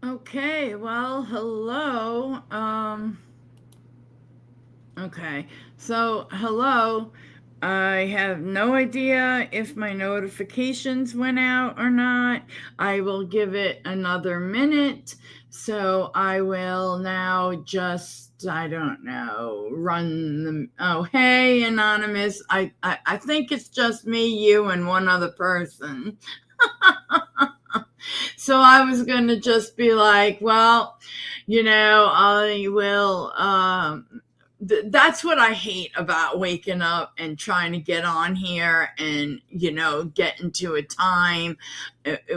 Okay, well, hello. Okay, so hello. I have no idea if my notifications went out or not. I will give it another minute. So I will now just, I don't know, run the. Oh, hey, Anonymous. I think it's just me, you, and one other person. So I was going to just be like, well, I will. That's what I hate about waking up and trying to get on here and, get into a time,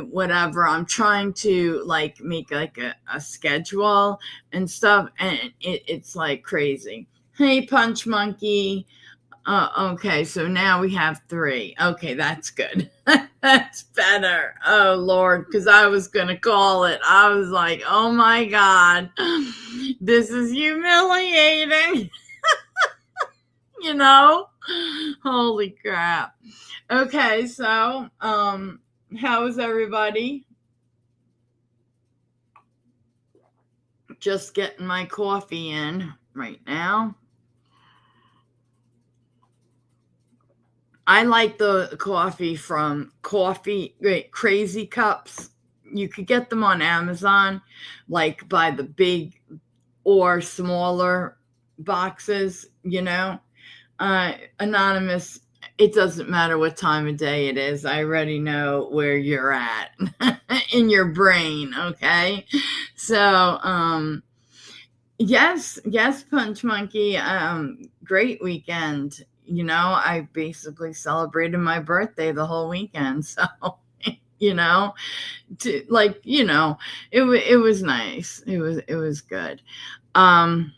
whatever. I'm trying to like make like a schedule and stuff. And it's like crazy. Hey, Punch Monkey. Okay, so now we have 3. Okay, that's good. That's better. Oh, Lord, because I was going to call it. I was like, oh my God, this is humiliating. you know? Holy crap. Okay, so, how is everybody? Just getting my coffee in right now. I like the coffee from Crazy Cups. You could get them on Amazon, like by the big or smaller boxes. Anonymous, it doesn't matter what time of day it is. I already know where you're at in your brain, okay? So, yes, Punch Monkey. Great weekend. I basically celebrated my birthday the whole weekend. So, you know, it was nice. It was good. Um,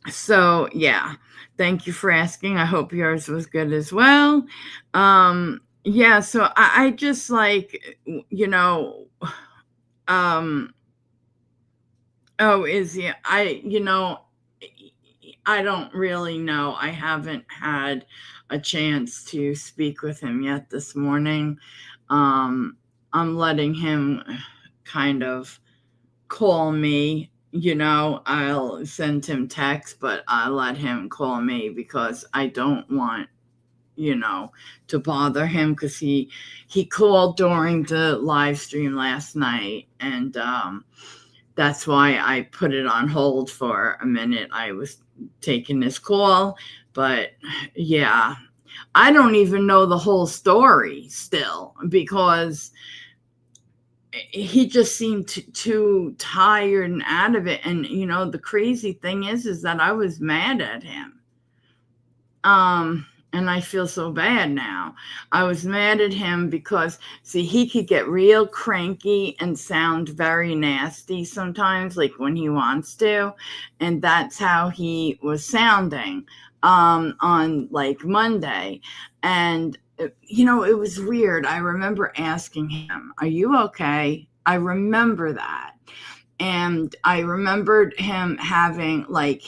so yeah, thank you for asking. I hope yours was good as well. Yeah, so I just like, um, oh, is he? I don't really know. I haven't had a chance to speak with him yet this morning. Um, I'm letting him kind of call me. I'll send him text, but I let him call me because I don't want, to bother him because he called during the live stream last night, and that's why I put it on hold for a minute. I was taking this call, but yeah. I don't even know the whole story still, because he just seemed too tired and out of it. And the crazy thing is that I was mad at him. And I feel so bad now. I was mad at him because, see, he could get real cranky and sound very nasty sometimes, like when he wants to. And that's how he was sounding on like Monday. And, it was weird. I remember asking him, "Are you okay?" I remember that. And I remembered him having like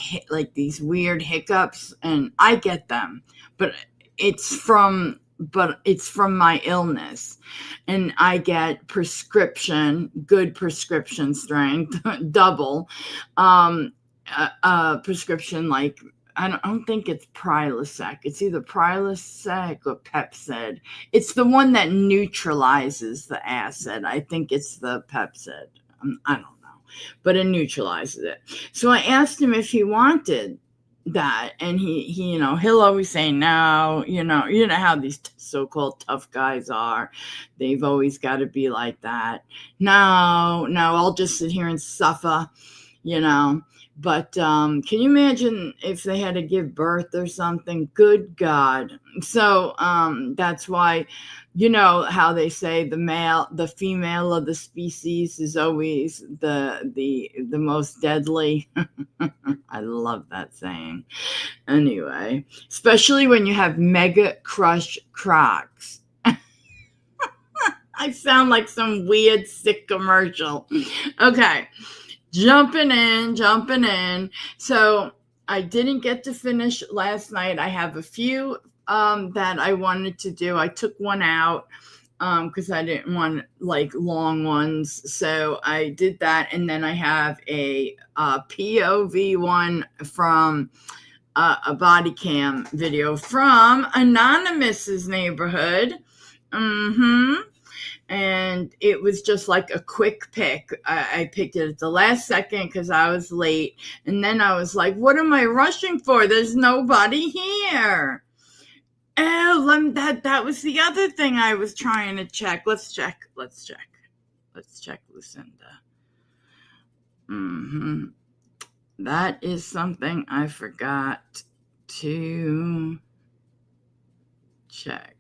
these weird hiccups, and I get them, but it's from my illness, and I get good prescription strength, double prescription, like I don't think it's Prilosec. It's either Prilosec or Pepsid. It's the one that neutralizes the acid. I think it's the Pepsid. I don't know, but it neutralizes it. So I asked him if he wanted that, and he'll always say no. You know how these so-called tough guys are. They've always got to be like that. No, I'll just sit here and suffer. But can you imagine if they had to give birth or something? Good God. So that's why, how they say the female of the species is always the most deadly. I love that saying. Anyway, especially when you have Mega Crush Crocs. I sound like some weird sick commercial. Okay. Jumping in. So I didn't get to finish last night. I have a few that I wanted to do. I took one out because I didn't want like long ones. So I did that. And then I have a POV one from a body cam video from Anonymous's neighborhood. And it was just like a quick pick. I picked it at the last second because I was late. And then I was like, what am I rushing for? There's nobody here. Oh, that was the other thing I was trying to check. Let's check, Lucinda. That is something I forgot to check.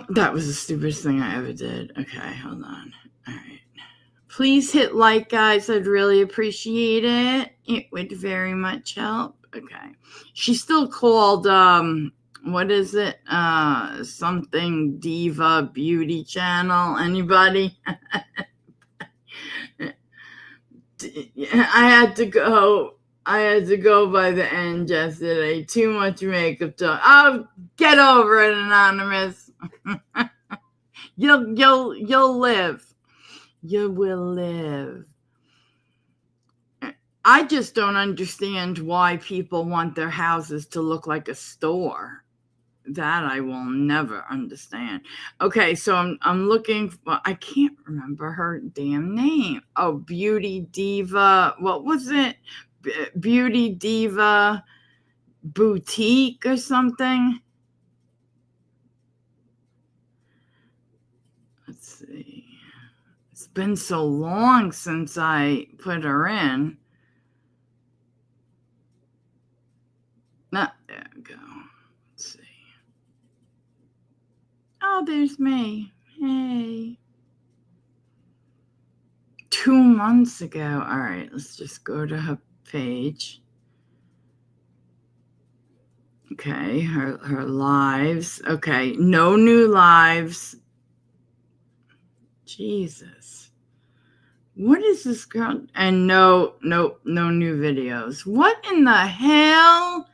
That was the stupidest thing I ever did. Okay, hold on. All right. Please hit like, guys. I'd really appreciate it. It would very much help. Okay. She's still called, what is it? Something Diva Beauty Channel. Anybody? I had to go by the end yesterday. Too much makeup done. Oh, get over it, Anonymous. You'll live. You will live. I just don't understand why people want their houses to look like a store. That I will never understand. Okay, so I'm looking for, I can't remember her damn name. Oh, Beauty Diva. What was it? Beauty Diva Boutique or something. Let's see. It's been so long since I put her in. There we go. Let's see. Oh, there's me. Hey. 2 months ago. All right, let's just go to her page. Okay, her lives. Okay, no new lives. Jesus. What is this girl? And no new videos. What in the hell?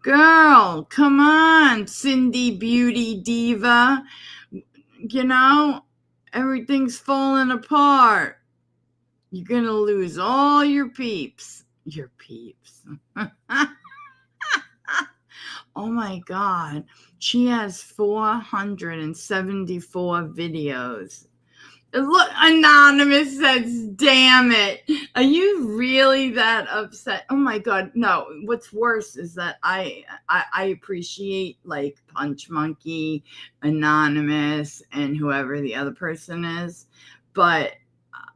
Girl, come on, Cindy Beauty Diva. Everything's falling apart. You're going to lose all your peeps. Your peeps. Oh my God. She has 474 videos. Look, Anonymous says, damn it. Are you really that upset? Oh my God. No, what's worse is that I appreciate like Punch Monkey, Anonymous, and whoever the other person is. But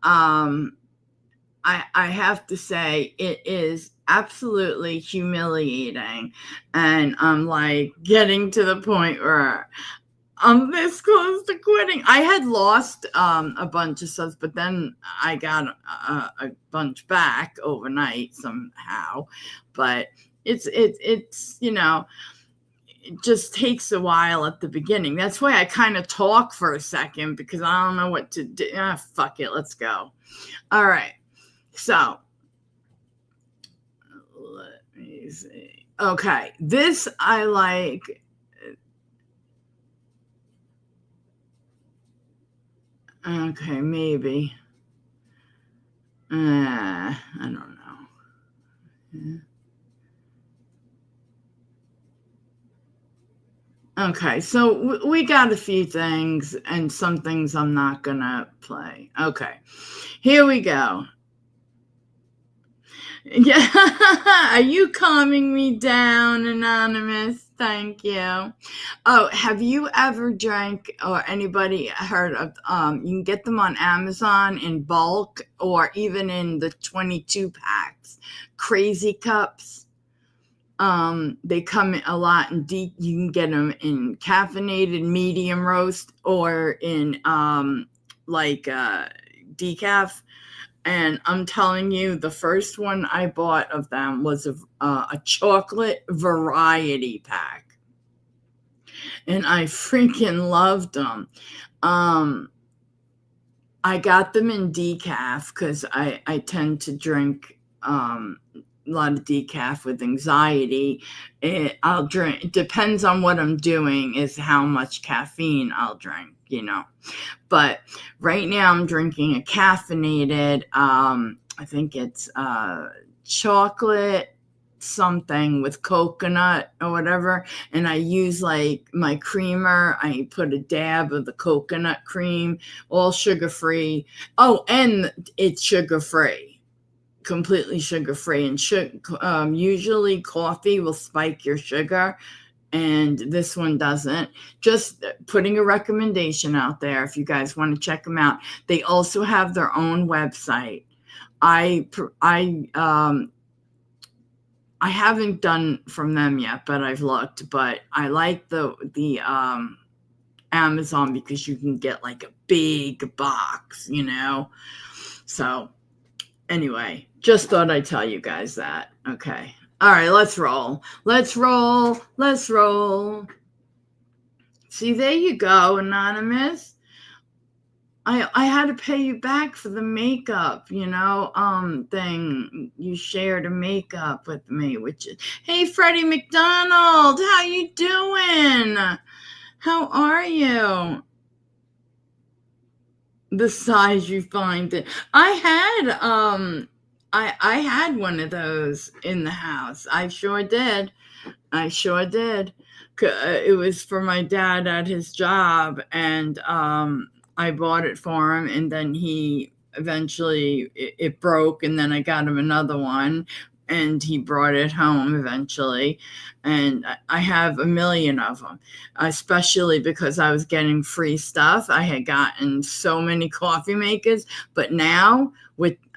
um I have to say it is absolutely humiliating. And I'm like getting to the point where I'm this close to quitting. I had lost a bunch of subs, but then I got a bunch back overnight somehow. But it's it just takes a while at the beginning. That's why I kind of talk for a second because I don't know what to do. Fuck it, let's go. All right, so let me see. Okay, this I like. Okay, maybe. I don't know. Okay, so we got a few things, and some things I'm not gonna play. Okay, here we go. Yeah, are you calming me down, Anonymous? Thank you. Oh, have you ever drank or anybody heard of you can get them on Amazon in bulk or even in the 22 packs. Crazy cups. They come a lot in deep. You can get them in caffeinated medium roast or in like decaf. And I'm telling you, the first one I bought of them was a chocolate variety pack, and I freaking loved them. Um, I got them in decaf because I tend to drink a lot of decaf with anxiety. I'll drink. It depends on what I'm doing, is how much caffeine I'll drink. But right now I'm drinking a caffeinated, I think it's chocolate something with coconut or whatever. And I use like my creamer. I put a dab of the coconut cream, all sugar free. Oh, and it's sugar free, completely sugar free. And usually coffee will spike your sugar, and this one doesn't. Just putting a recommendation out there if you guys want to check them out. They also have their own website. I haven't done from them yet, but I've looked. But I like the Amazon because you can get like a big box. So anyway, just thought I'd tell you guys that. Okay. All right, let's roll. Let's roll. Let's roll. See, there you go, Anonymous. I had to pay you back for the makeup, thing. You shared a makeup with me, which is, hey, Freddie McDonald, how you doing? How are you? The size you find it. I had one of those in the house. I sure did. It was for my dad at his job, and I bought it for him, and then he eventually it broke, and then I got him another one, and he brought it home eventually. And I have a million of them, especially because I was getting free stuff. I had gotten so many coffee makers, but now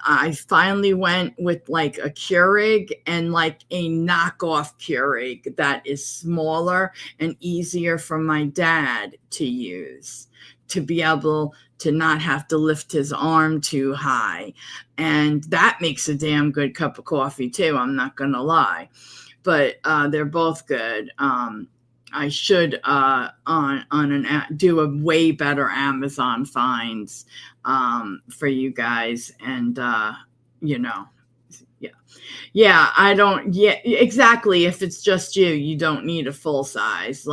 I finally went with like a Keurig and like a knockoff Keurig that is smaller and easier for my dad to use, to be able to not have to lift his arm too high. And that makes a damn good cup of coffee too, I'm not gonna lie. But they're both good. I should do a way better Amazon finds for you guys, and yeah, I don't. Yeah, exactly. If it's just you don't need a full size,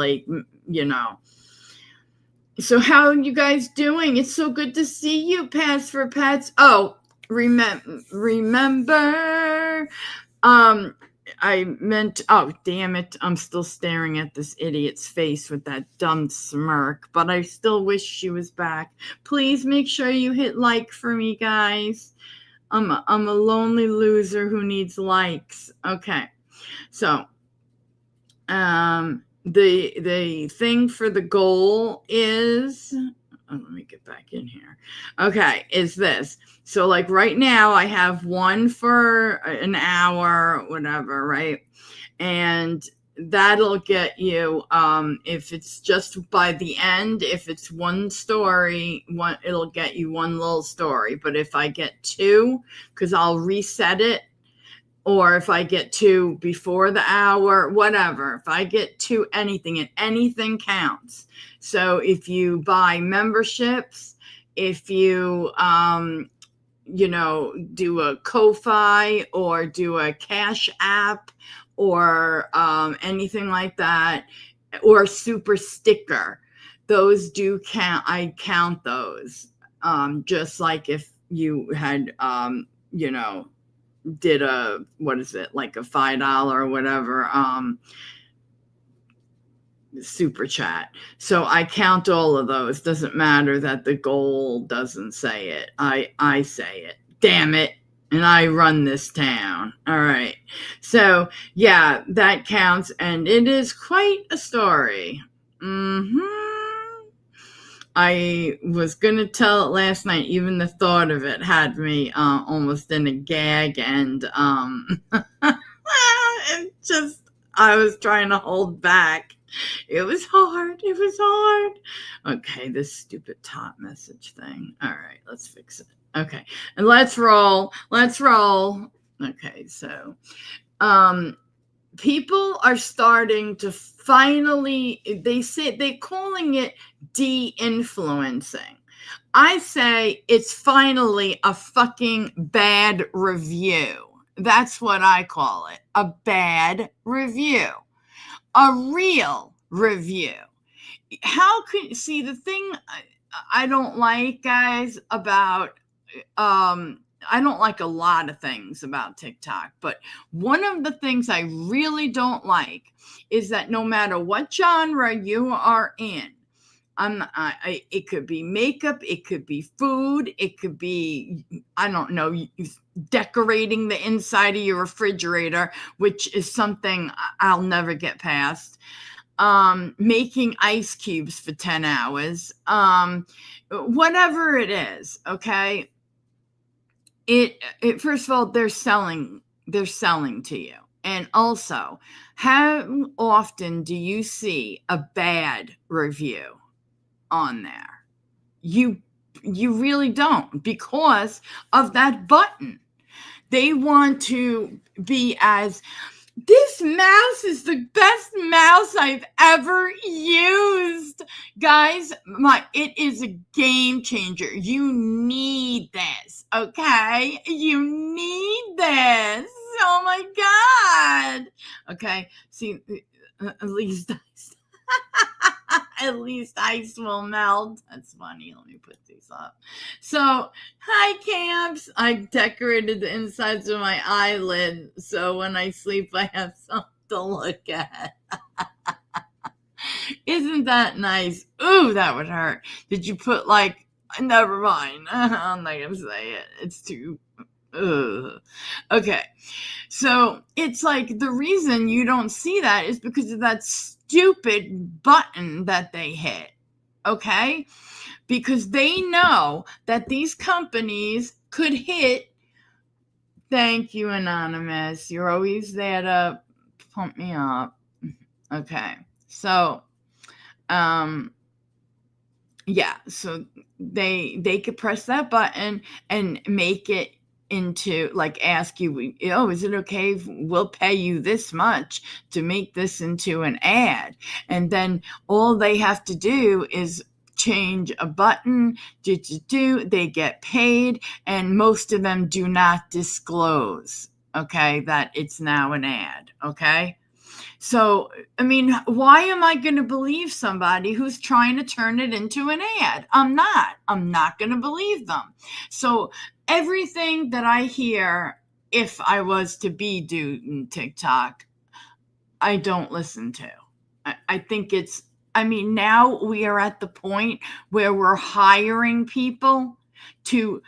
So how are you guys doing? It's so good to see you, Pets for Pets. Oh, remember, I meant, oh, damn it. I'm still staring at this idiot's face with that dumb smirk, but I still wish she was back. Please make sure you hit like for me, guys. I'm a lonely loser who needs likes. Okay. So, the thing for the goal is, let me get back in here. Okay, is this. So like right now I have one for an hour, whatever, right? And that'll get you, if it's just by the end, if it's one story, it'll get you one little story. But if I get two, because I'll reset it, or if I get two before the hour, whatever, if I get to anything, and anything counts. So if you buy memberships, if you, do a Ko-Fi or do a Cash.app or anything like that, or super sticker, those do count. I count those. Just like if you had, did a, what is it, like a $5 or whatever, super chat. So I count all of those. Doesn't matter that the goal doesn't say it. I say it. Damn it. And I run this town. All right. So yeah, that counts. And it is quite a story. I was going to tell it last night. Even the thought of it had me almost in a gag. And it just, I was trying to hold back. It was hard. It was hard. Okay, this stupid top message thing. All right, let's fix it. Okay, and let's roll. Let's roll. Okay, so people are starting to finally, they're calling it de-influencing. I say it's finally a fucking bad review. That's what I call it. A bad review. A real review. How could, see, the thing I don't like, guys, about I don't like a lot of things about TikTok, but one of the things I really don't like is that no matter what genre you are in, it could be makeup, it could be food, it could be, I don't know, decorating the inside of your refrigerator, which is something I'll never get past. Making ice cubes for 10 hours, whatever it is, okay? It first of all, they're selling to you. And also, how often do you see a bad review on there? You really don't, because of that button. They want to be as, this mouse is the best mouse I've ever used. Guys, it is a game changer. You need this, okay? You need this. Oh my God. Okay, see, at least at least ice will melt. That's funny. Let me put these up. So, hi, camps. I decorated the insides of my eyelid, so when I sleep, I have something to look at. Isn't that nice? Ooh, that would hurt. Did you put like, never mind. I'm not going to say it. It's too, ugh. Okay. So it's like the reason you don't see that is because of that stupid button that they hit. Okay? Because they know that these companies could hit. Thank you, Anonymous. You're always there to pump me up. Okay. So, yeah, so they could press that button and make it into, like, ask you, oh, is it okay if we'll pay you this much to make this into an ad? And then all they have to do is change a button, they get paid, and most of them do not disclose, okay, that it's now an ad, okay? So, I mean, why am I going to believe somebody who's trying to turn it into an ad? I'm not going to believe them. So everything that I hear if I was to be doing TikTok, I don't listen to. I think now we are at the point where we're hiring people to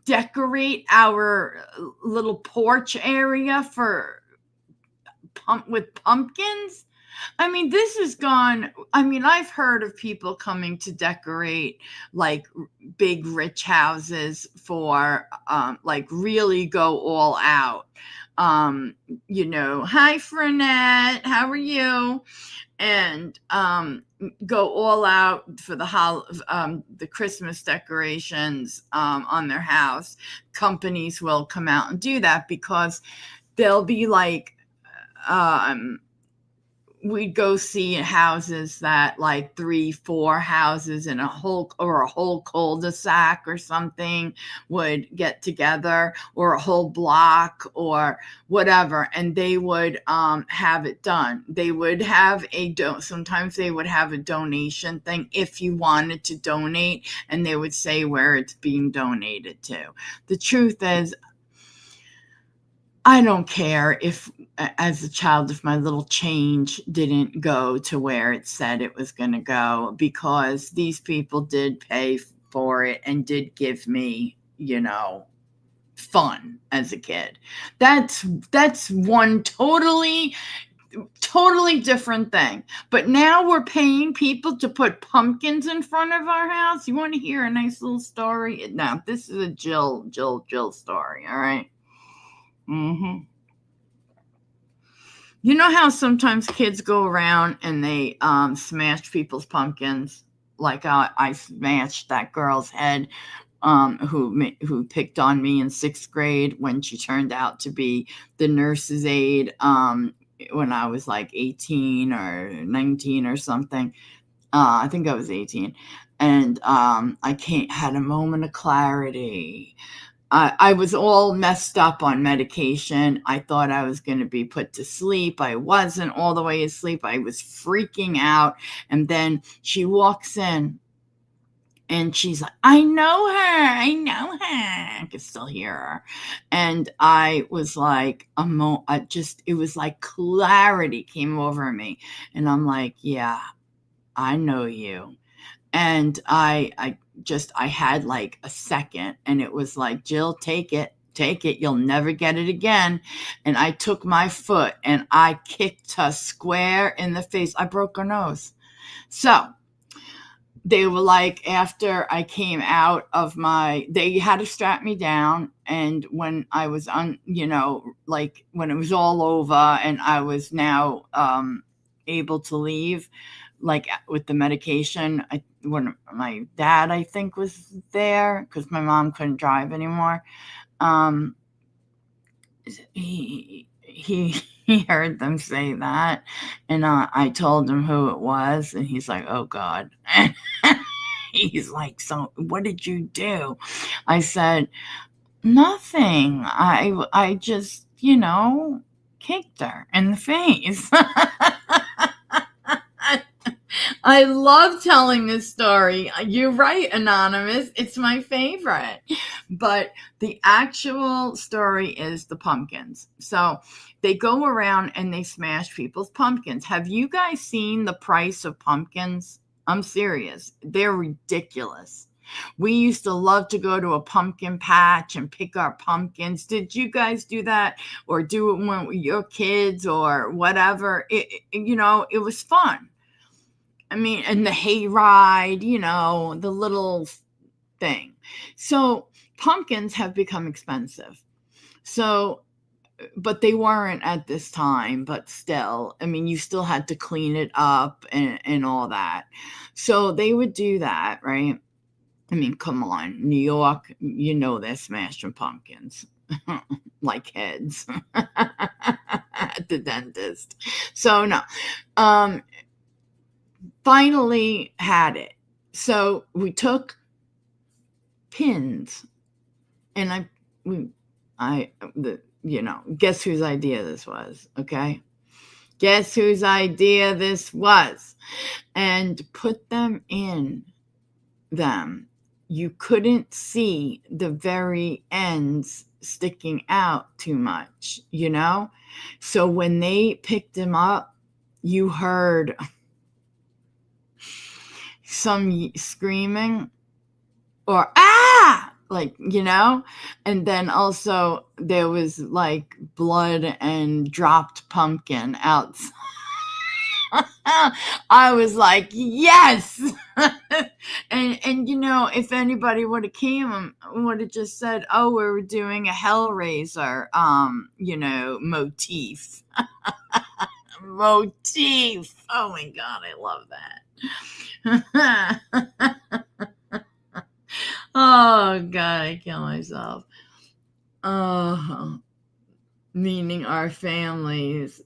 decorate our little porch area with pumpkins. This has gone. I've heard of people coming to decorate like big rich houses for like really go all out. Hi Frenette, how are you? And go all out for the Christmas decorations on their house. Companies will come out and do that because they'll be like, we'd go see houses that like 3-4 houses in a whole cul-de-sac or something would get together, or a whole block or whatever, and they would have it done. They would have sometimes they would have a donation thing if you wanted to donate, and they would say where it's being donated to. The truth is, I don't care if, as a child, if my little change didn't go to where it said it was going to go, because these people did pay for it and did give me, fun as a kid. That's one totally different thing. But now we're paying people to put pumpkins in front of our house. You want to hear a nice little story? Now, this is a Jill story, all right? Mm-hmm. You know how sometimes kids go around and they smash people's pumpkins? Like I smashed that girl's head who picked on me in 6th grade when she turned out to be the nurse's aide when I was like 18 or 19 or something. I think I was 18. And I had a moment of clarity. I was all messed up on medication. I thought I was going to be put to sleep. I wasn't all the way asleep. I was freaking out. And then she walks in and she's like, I know her. I can still hear her. And I was like, it was like clarity came over me. And I'm like, yeah, I know you. And I had like a second, and it was like, Jill, take it. You'll never get it again. And I took my foot and I kicked her square in the face. I broke her nose. So they were like, after I came out of they had to strap me down. And when I was like when it was all over and I was now able to leave, like with the medication, when my dad, I think, was there because my mom couldn't drive anymore. He heard them say that, and I told him who it was, and he's like, oh God. He's like, so what did you do? I said, nothing. I just, kicked her in the face. I love telling this story. You're right, Anonymous. It's my favorite. But the actual story is the pumpkins. So they go around and they smash people's pumpkins. Have you guys seen the price of pumpkins? I'm serious. They're ridiculous. We used to love to go to a pumpkin patch and pick our pumpkins. Did you guys do that, or do it when your kids or whatever? It was fun. And the hayride, the little thing. So pumpkins have become expensive. So, but they weren't at this time, but still, you still had to clean it up and all that. So they would do that, right? Come on, New York, they're smashing pumpkins like heads at the dentist. So no, finally had it. So we took pins, and guess whose idea this was? Okay. Guess whose idea this was? And put them in them. You couldn't see the very ends sticking out too much, So when they picked him up, you heard some screaming or like, and then also there was like blood and dropped pumpkin outside. I was like, yes. and if anybody would have came, would have just said, oh, we were doing a Hellraiser motif. Motif. Oh my God, I love that. Oh God, I kill myself. Oh, meaning our families.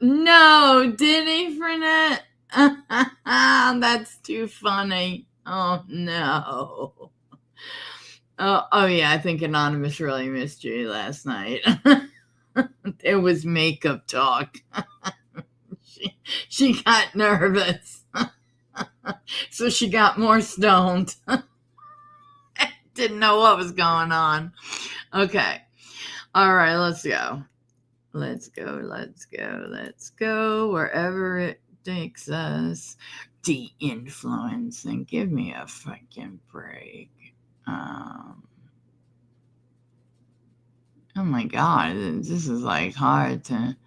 No, did he, Frenette? That's too funny. Oh no. Oh yeah, I think Anonymous really missed you last night. There was makeup talk. She got nervous. So she got more stoned. Didn't know what was going on. Okay. All right, let's go. Let's go wherever it takes us. De-influencing. Give me a fucking break. Oh my God, this is like hard to.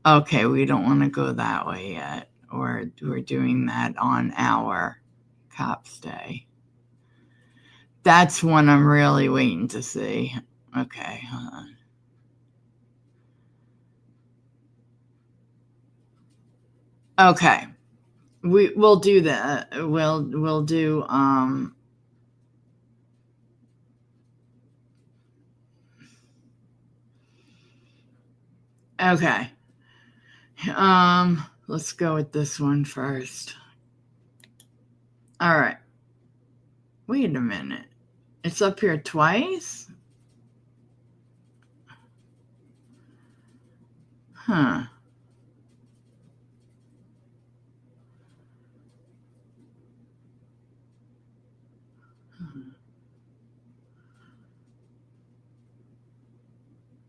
Okay, we don't want to go that way yet. We're doing that on our Cops Day. That's one I'm really waiting to see. Okay, hold on. Okay, we'll do that. We'll do Okay. Let's go with this one first. All right. Wait a minute. It's up here twice? Huh.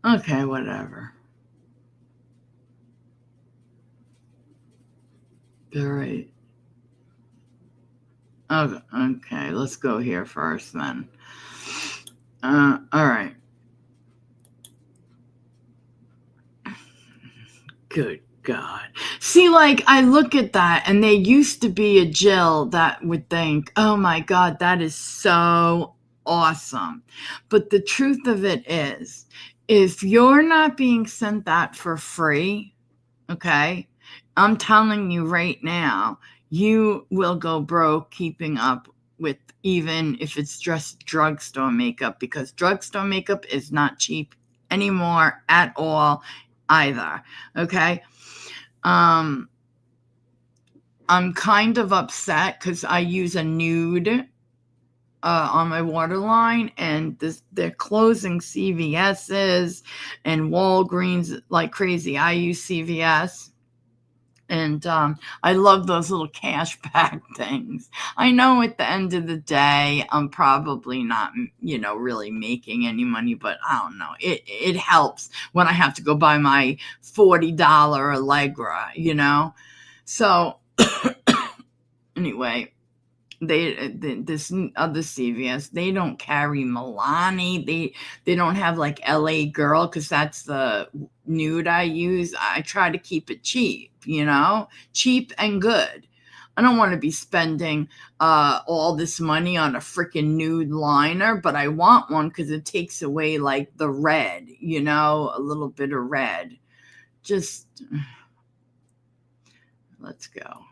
Okay, whatever. All right. Okay, let's go here first then. All right. Good God. See, like, I look at that, and there used to be a Jill that would think, oh my God, that is so awesome. But the truth of it is, if you're not being sent that for free, okay, I'm telling you right now, you will go broke keeping up with, even if it's just drugstore makeup, because drugstore makeup is not cheap anymore at all either. Okay. I'm kind of upset because I use a nude on my waterline, and they're closing CVS's and Walgreens like crazy. I use CVS. And I love those little cash back things. I know at the end of the day, I'm probably not, really making any money, but I don't know. It helps when I have to go buy my $40 Allegra, So anyway, this other CVS, they don't carry Milani. They don't have like LA Girl, because that's the nude I use. I try to keep it cheap, cheap and good. I don't want to be spending all this money on a freaking nude liner, but I want one because it takes away like the red, a little bit of red. Just let's go.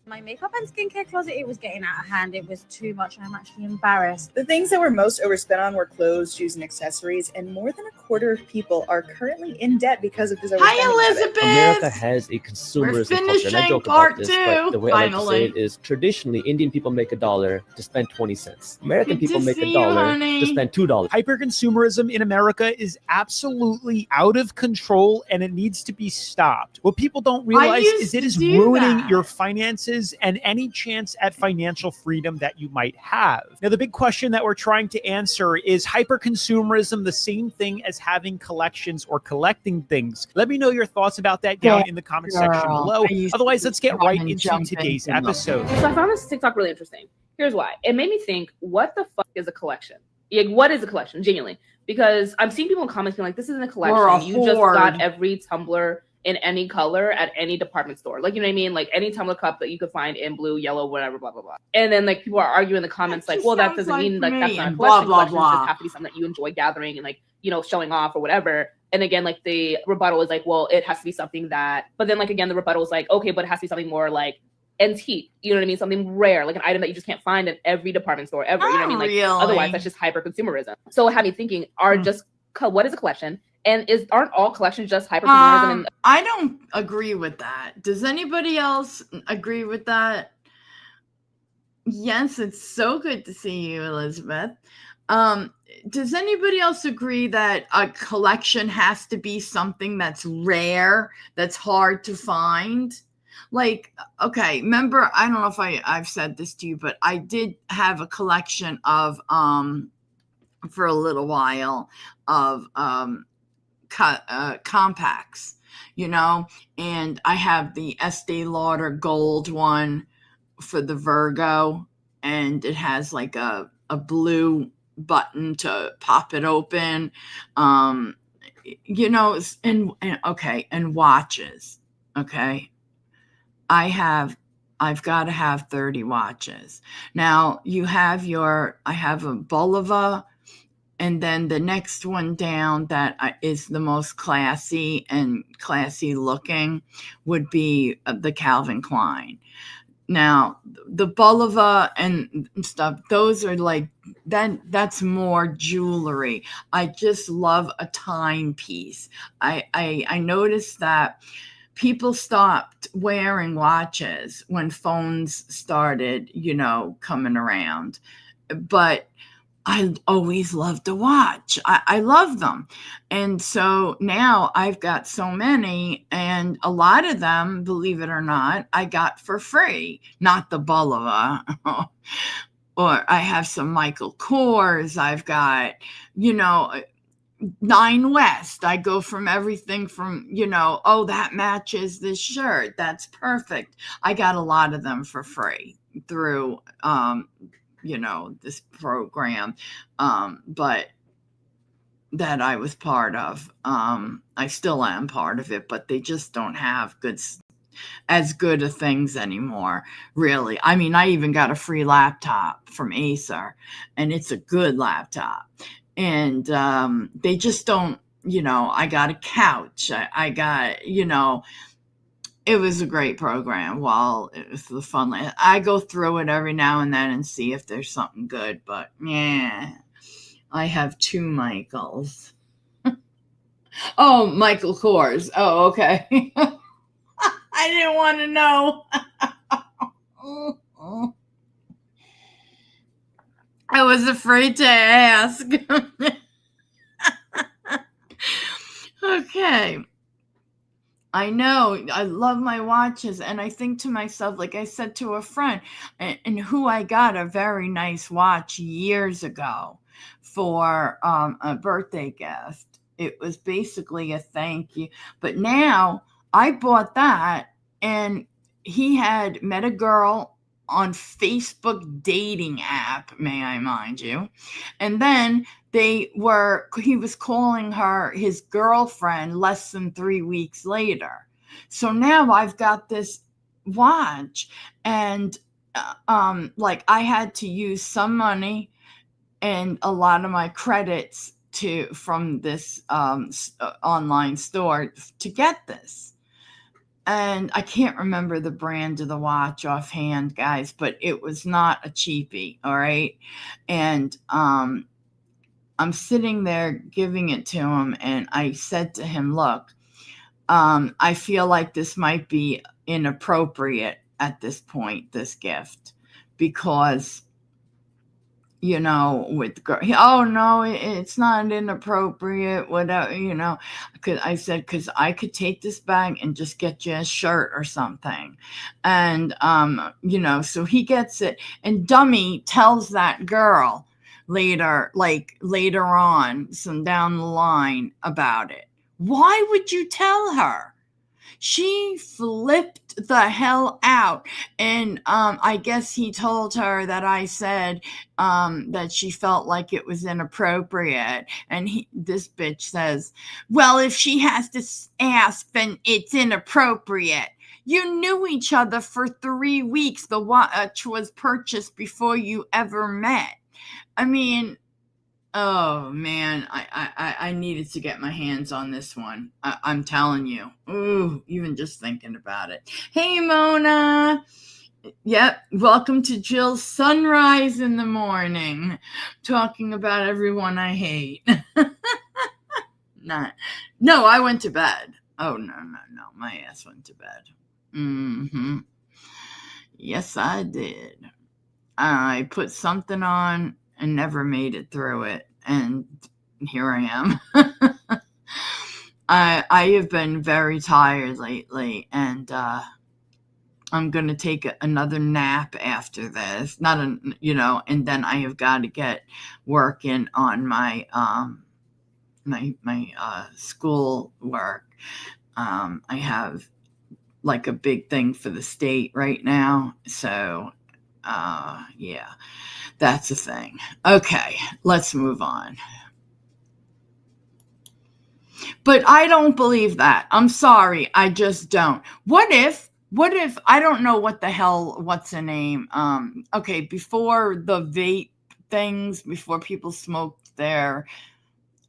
My makeup and skincare closet, it was getting out of hand. It was too much. I'm actually embarrassed. The things that were most overspent on were clothes, shoes, and accessories, and more than a quarter of people are currently in debt because of this overspending. Hi, Elizabeth. America has a consumerism culture, and I joke about this, but the way I like to say it is, traditionally, Indian people make $1 to spend 20 cents. American people make $1 to spend $2. Hyper-consumerism in America is absolutely out of control, and it needs to be stopped. What people don't realize is it is ruining your finances finances and any chance at financial freedom that you might have. Now, the big question that we're trying to answer is hyperconsumerism the same thing as having collections or collecting things? Let me know your thoughts about that down in the comment section below. Otherwise, let's get right into today's episode. So I found this TikTok really interesting. Here's why. It made me think, what the fuck is a collection? Like, what is a collection, genuinely? Because I've seen people in comments being like, this isn't a collection. You just got every tumbler in any color at any department store. Like, you know what I mean? Like any tumbler cup that you could find in blue, yellow, whatever, blah, blah, blah. And then like people are arguing in the comments like, well, that doesn't mean like that's not a collection. Collections just have to be something that you enjoy gathering and like, you know, showing off or whatever. And again, like the rebuttal is like, well, it has to be something that, but then like, again, the rebuttal is like, okay, but it has to be something more like antique, you know what I mean? Something rare, like an item that you just can't find in every department store ever. You know what I mean? Like otherwise that's just hyper consumerism. So it had me thinking, what is a collection? And aren't all collections just hyper consumerism? I don't agree with that. Does anybody else agree with that? Yes, it's so good to see you, Elizabeth. Does anybody else agree that a collection has to be something that's rare, that's hard to find? Like, okay, remember, I don't know if I've said this to you, but I did have a collection of, for a little while, of compacts, you know, and I have the Estee Lauder gold one for the Virgo, and it has like a blue button to pop it open, you know, and watches. Okay, I've got to have 30 watches. Now I have a Bulova, and then the next one down that is the most classy looking would be the Calvin Klein. Now, the Bulova and stuff, those are like, that's more jewelry. I just love a timepiece. I noticed that people stopped wearing watches when phones started, you know, coming around. But I always loved a watch. I love them. And so now I've got so many, and a lot of them, believe it or not, I got for free. Not the Bulova. Or I have some Michael Kors. I've got, you know, Nine West. I go from everything from, you know, oh, that matches this shirt. That's perfect. I got a lot of them for free through, you know, this program, but that I was part of. I still am part of it, but they just don't have as good of things anymore, really. I mean, I even got a free laptop from Acer, and it's a good laptop. And they just don't, you know, I got a couch. I got, you know, it was a great program. While it was the fun, I go through it every now and then and see if there's something good. But yeah, I have two Michaels. Oh, Michael Kors. Oh, okay. I didn't want to know. I was afraid to ask. Okay. I know, I love my watches, and I think to myself, like I said to a friend, and who I got a very nice watch years ago for a birthday gift. It was basically a thank you. But now I bought that, and he had met a girl on Facebook dating app, may I mind you. And then he was calling her his girlfriend less than 3 weeks later. So now I've got this watch, and like I had to use some money and a lot of my credits from this online store to get this. And I can't remember the brand of the watch offhand, guys, but it was not a cheapie, all right? And I'm sitting there giving it to him, and I said to him, look, I feel like this might be inappropriate at this point, this gift, because with girl. Oh no, it's not inappropriate. Whatever. I said, because I could take this bag and just get you a shirt or something, and so he gets it, and dummy tells that girl later on, some down the line, about it. Why would you tell her? She flipped the hell out. And I guess he told her that I said that she felt like it was inappropriate. And this bitch says, well, if she has to ask, then it's inappropriate. You knew each other for 3 weeks. The watch was purchased before you ever met. I mean, oh man, I needed to get my hands on this one. I'm telling you. Ooh, even just thinking about it. Hey, Mona. Yep, welcome to Jill's Sunrise in the Morning, talking about everyone I hate. No, I went to bed. Oh, no, my ass went to bed. Mm-hmm. Yes, I did. I put something on and never made it through it, and here I am. I have been very tired lately, and I'm gonna take another nap after this. And then I have got to get working on my my school work. I have like a big thing for the state right now, so yeah, that's a thing. Okay, let's move on. But I don't believe that. I'm sorry, I just don't. What if I don't know what's the name? Okay, before the vape things, before people smoked their,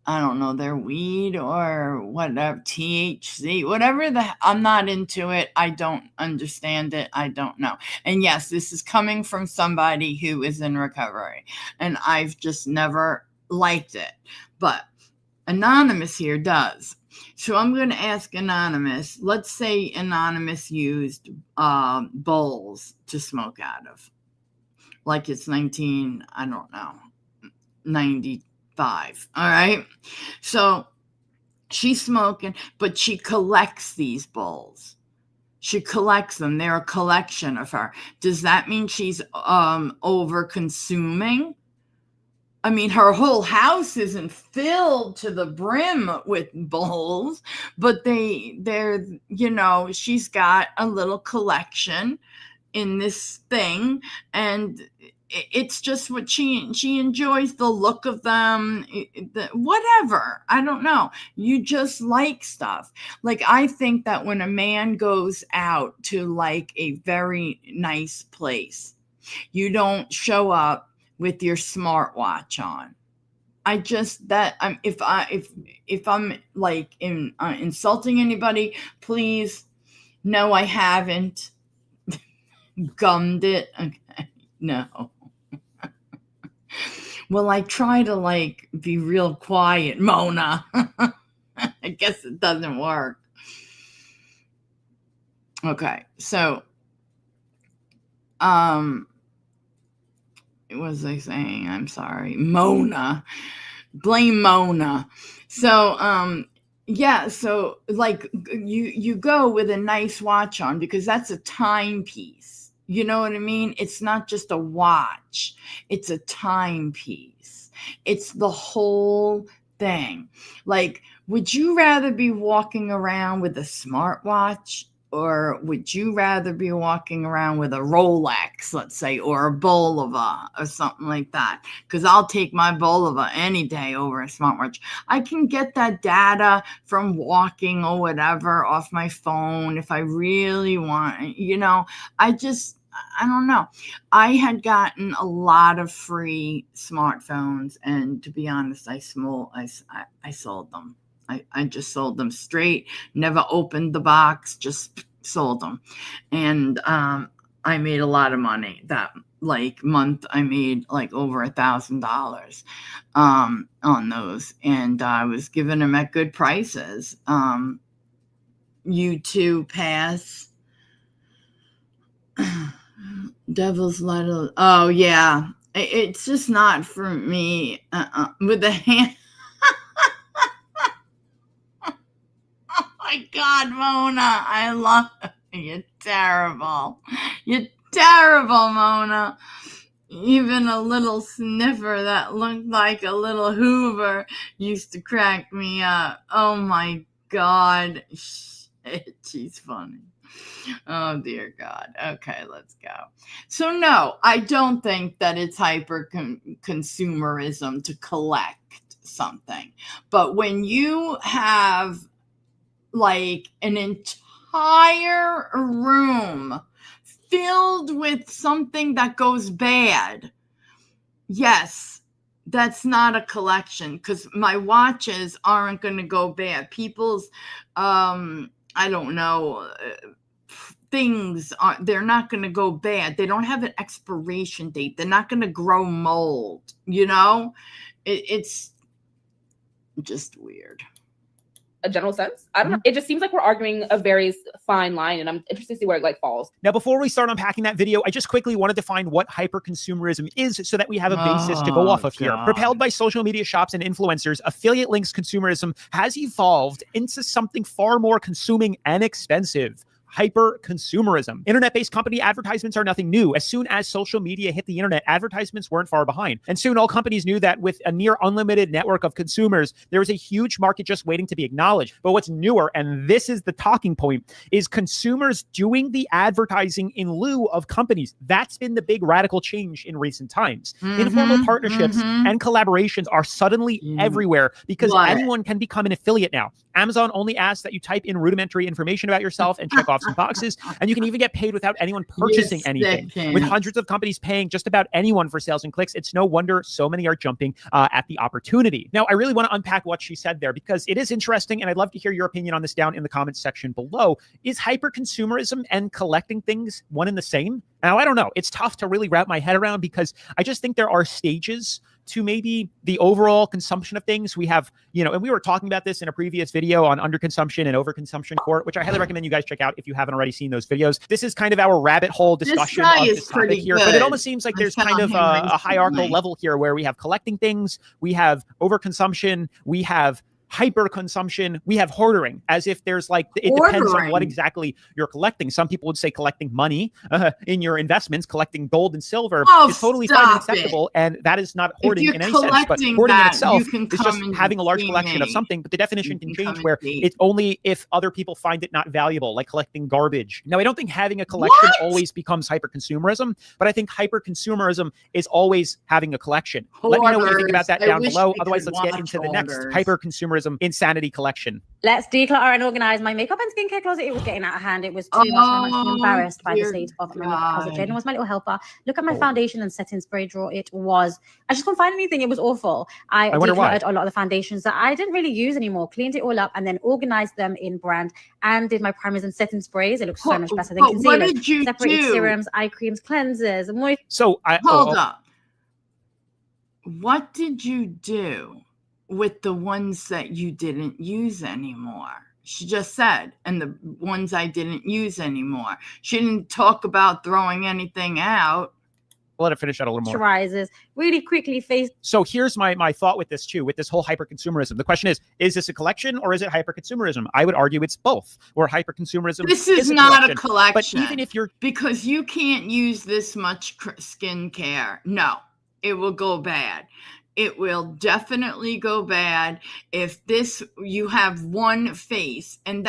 I don't know, their weed or whatever, THC, whatever I'm not into it. I don't understand it. I don't know. And yes, this is coming from somebody who is in recovery, and I've just never liked it. But Anonymous here does. So I'm going to ask Anonymous. Let's say Anonymous used bowls to smoke out of. Like it's 95. All right. So she's smoking, but she collects these bowls. She collects them. They're a collection of her. Does that mean she's over consuming? I mean, her whole house isn't filled to the brim with bowls, but they're, she's got a little collection in this thing, and it's just what she enjoys the look of them, whatever. I don't know. You just like stuff. Like, I think that when a man goes out to like a very nice place, you don't show up with your smartwatch on. If I'm like insulting anybody, please, no, I haven't gummed it. Okay, no. Well, I try to like be real quiet, Mona. I guess it doesn't work. Okay, so what was I saying? I'm sorry. Mona. Blame Mona. So yeah, so like you go with a nice watch on, because that's a timepiece. You know what I mean? It's not just a watch. It's a timepiece. It's the whole thing. Like, would you rather be walking around with a smartwatch, or would you rather be walking around with a Rolex, let's say, or a Bulova or something like that? Because I'll take my Bulova any day over a smartwatch. I can get that data from walking or whatever off my phone if I really want. I don't know. I had gotten a lot of free smartphones, and to be honest, I sold them. I just sold them straight, never opened the box, just sold them. And I made a lot of money that month. I made like over $1,000 on those, and I was giving them at good prices. U2 Pass, Devil's Letter. Oh yeah, It's just not for me. With the hand. Oh my God, Mona, I love you. You're terrible. You're terrible, Mona. Even a little sniffer that looked like a little Hoover used to crack me up. Oh my God. She's funny. Oh dear God. Okay, let's go. So no, I don't think that it's hyper consumerism to collect something. But when you have like an entire room filled with something that goes bad, yes, that's not a collection, because my watches aren't going to go bad. People's I don't know, things they're not going to go bad. They don't have an expiration date. They're not going to grow mold, it's just weird. A general sense. I don't know. It just seems like we're arguing a very fine line, and I'm interested to see where it like falls. Now, before we start unpacking that video, I just quickly want to define what hyperconsumerism is so that we have a basis to go off of here. Propelled by social media shops and influencers, affiliate links consumerism has evolved into something far more consuming and expensive. Hyper-consumerism. Internet-based company advertisements are nothing new. As soon as social media hit the internet, advertisements weren't far behind. And soon all companies knew that with a near unlimited network of consumers, there was a huge market just waiting to be acknowledged. But what's newer, and this is the talking point, is consumers doing the advertising in lieu of companies. That's been the big radical change in recent times. Informal partnerships and collaborations are suddenly everywhere because anyone can become an affiliate now. Amazon only asks that you type in rudimentary information about yourself and check off some boxes, and you can even get paid without anyone purchasing anything. With hundreds of companies paying just about anyone for sales and clicks, it's no wonder so many are jumping at the opportunity. Now, I really want to unpack what she said there because it is interesting, and I'd love to hear your opinion on this down in the comments section below. Is hyper-consumerism and collecting things one and the same? Now, I don't know. It's tough to really wrap my head around because I just think there are stages to maybe the overall consumption of things. We have, and we were talking about this in a previous video on underconsumption and overconsumption court, which I highly recommend you guys check out if you haven't already seen those videos. This is kind of our rabbit hole discussion of this topic here, but it almost seems like there's kind of a hierarchical level here where we have collecting things, we have overconsumption, we have hyper consumption, we have hoarding, as if there's like, it depends on what exactly you're collecting. Some people would say collecting money in your investments, collecting gold and silver is totally fine and acceptable, and that is not hoarding in any sense. But hoarding in itself is just having a large collection of something, but the definition can change where it's only if other people find it not valuable, like collecting garbage. Now, I don't think having a collection always becomes hyper consumerism, but I think hyper consumerism is always having a collection. Let me know what you think about that down below. Otherwise, let's get into the next hyper consumerism insanity collection. Let's declutter and organize my makeup and skincare closet. It was getting out of hand. It was too much. I'm actually embarrassed by the state of my makeup closet. Jaden was my little helper. Look at my foundation and setting spray drawer. I just couldn't find anything. It was awful. I decluttered a lot of the foundations that I didn't really use anymore, cleaned it all up, and then organized them in brand and did my primers and setting sprays. It looks so much better than concealers. What did you separated do? serums, eye creams, cleansers. Hold up. What did you do with the ones that you didn't use anymore? She just said, and the ones I didn't use anymore. She didn't talk about throwing anything out. I'll let it finish out a little more. Moisturizers really quickly face. So here's my thought with this too, with this whole hyper-consumerism. The question is this a collection or is it hyper-consumerism? I would argue it's both, where hyper-consumerism is not a collection. But even if you're... Because you can't use this much skincare. No, it will go bad. It will definitely go bad if you have one face. And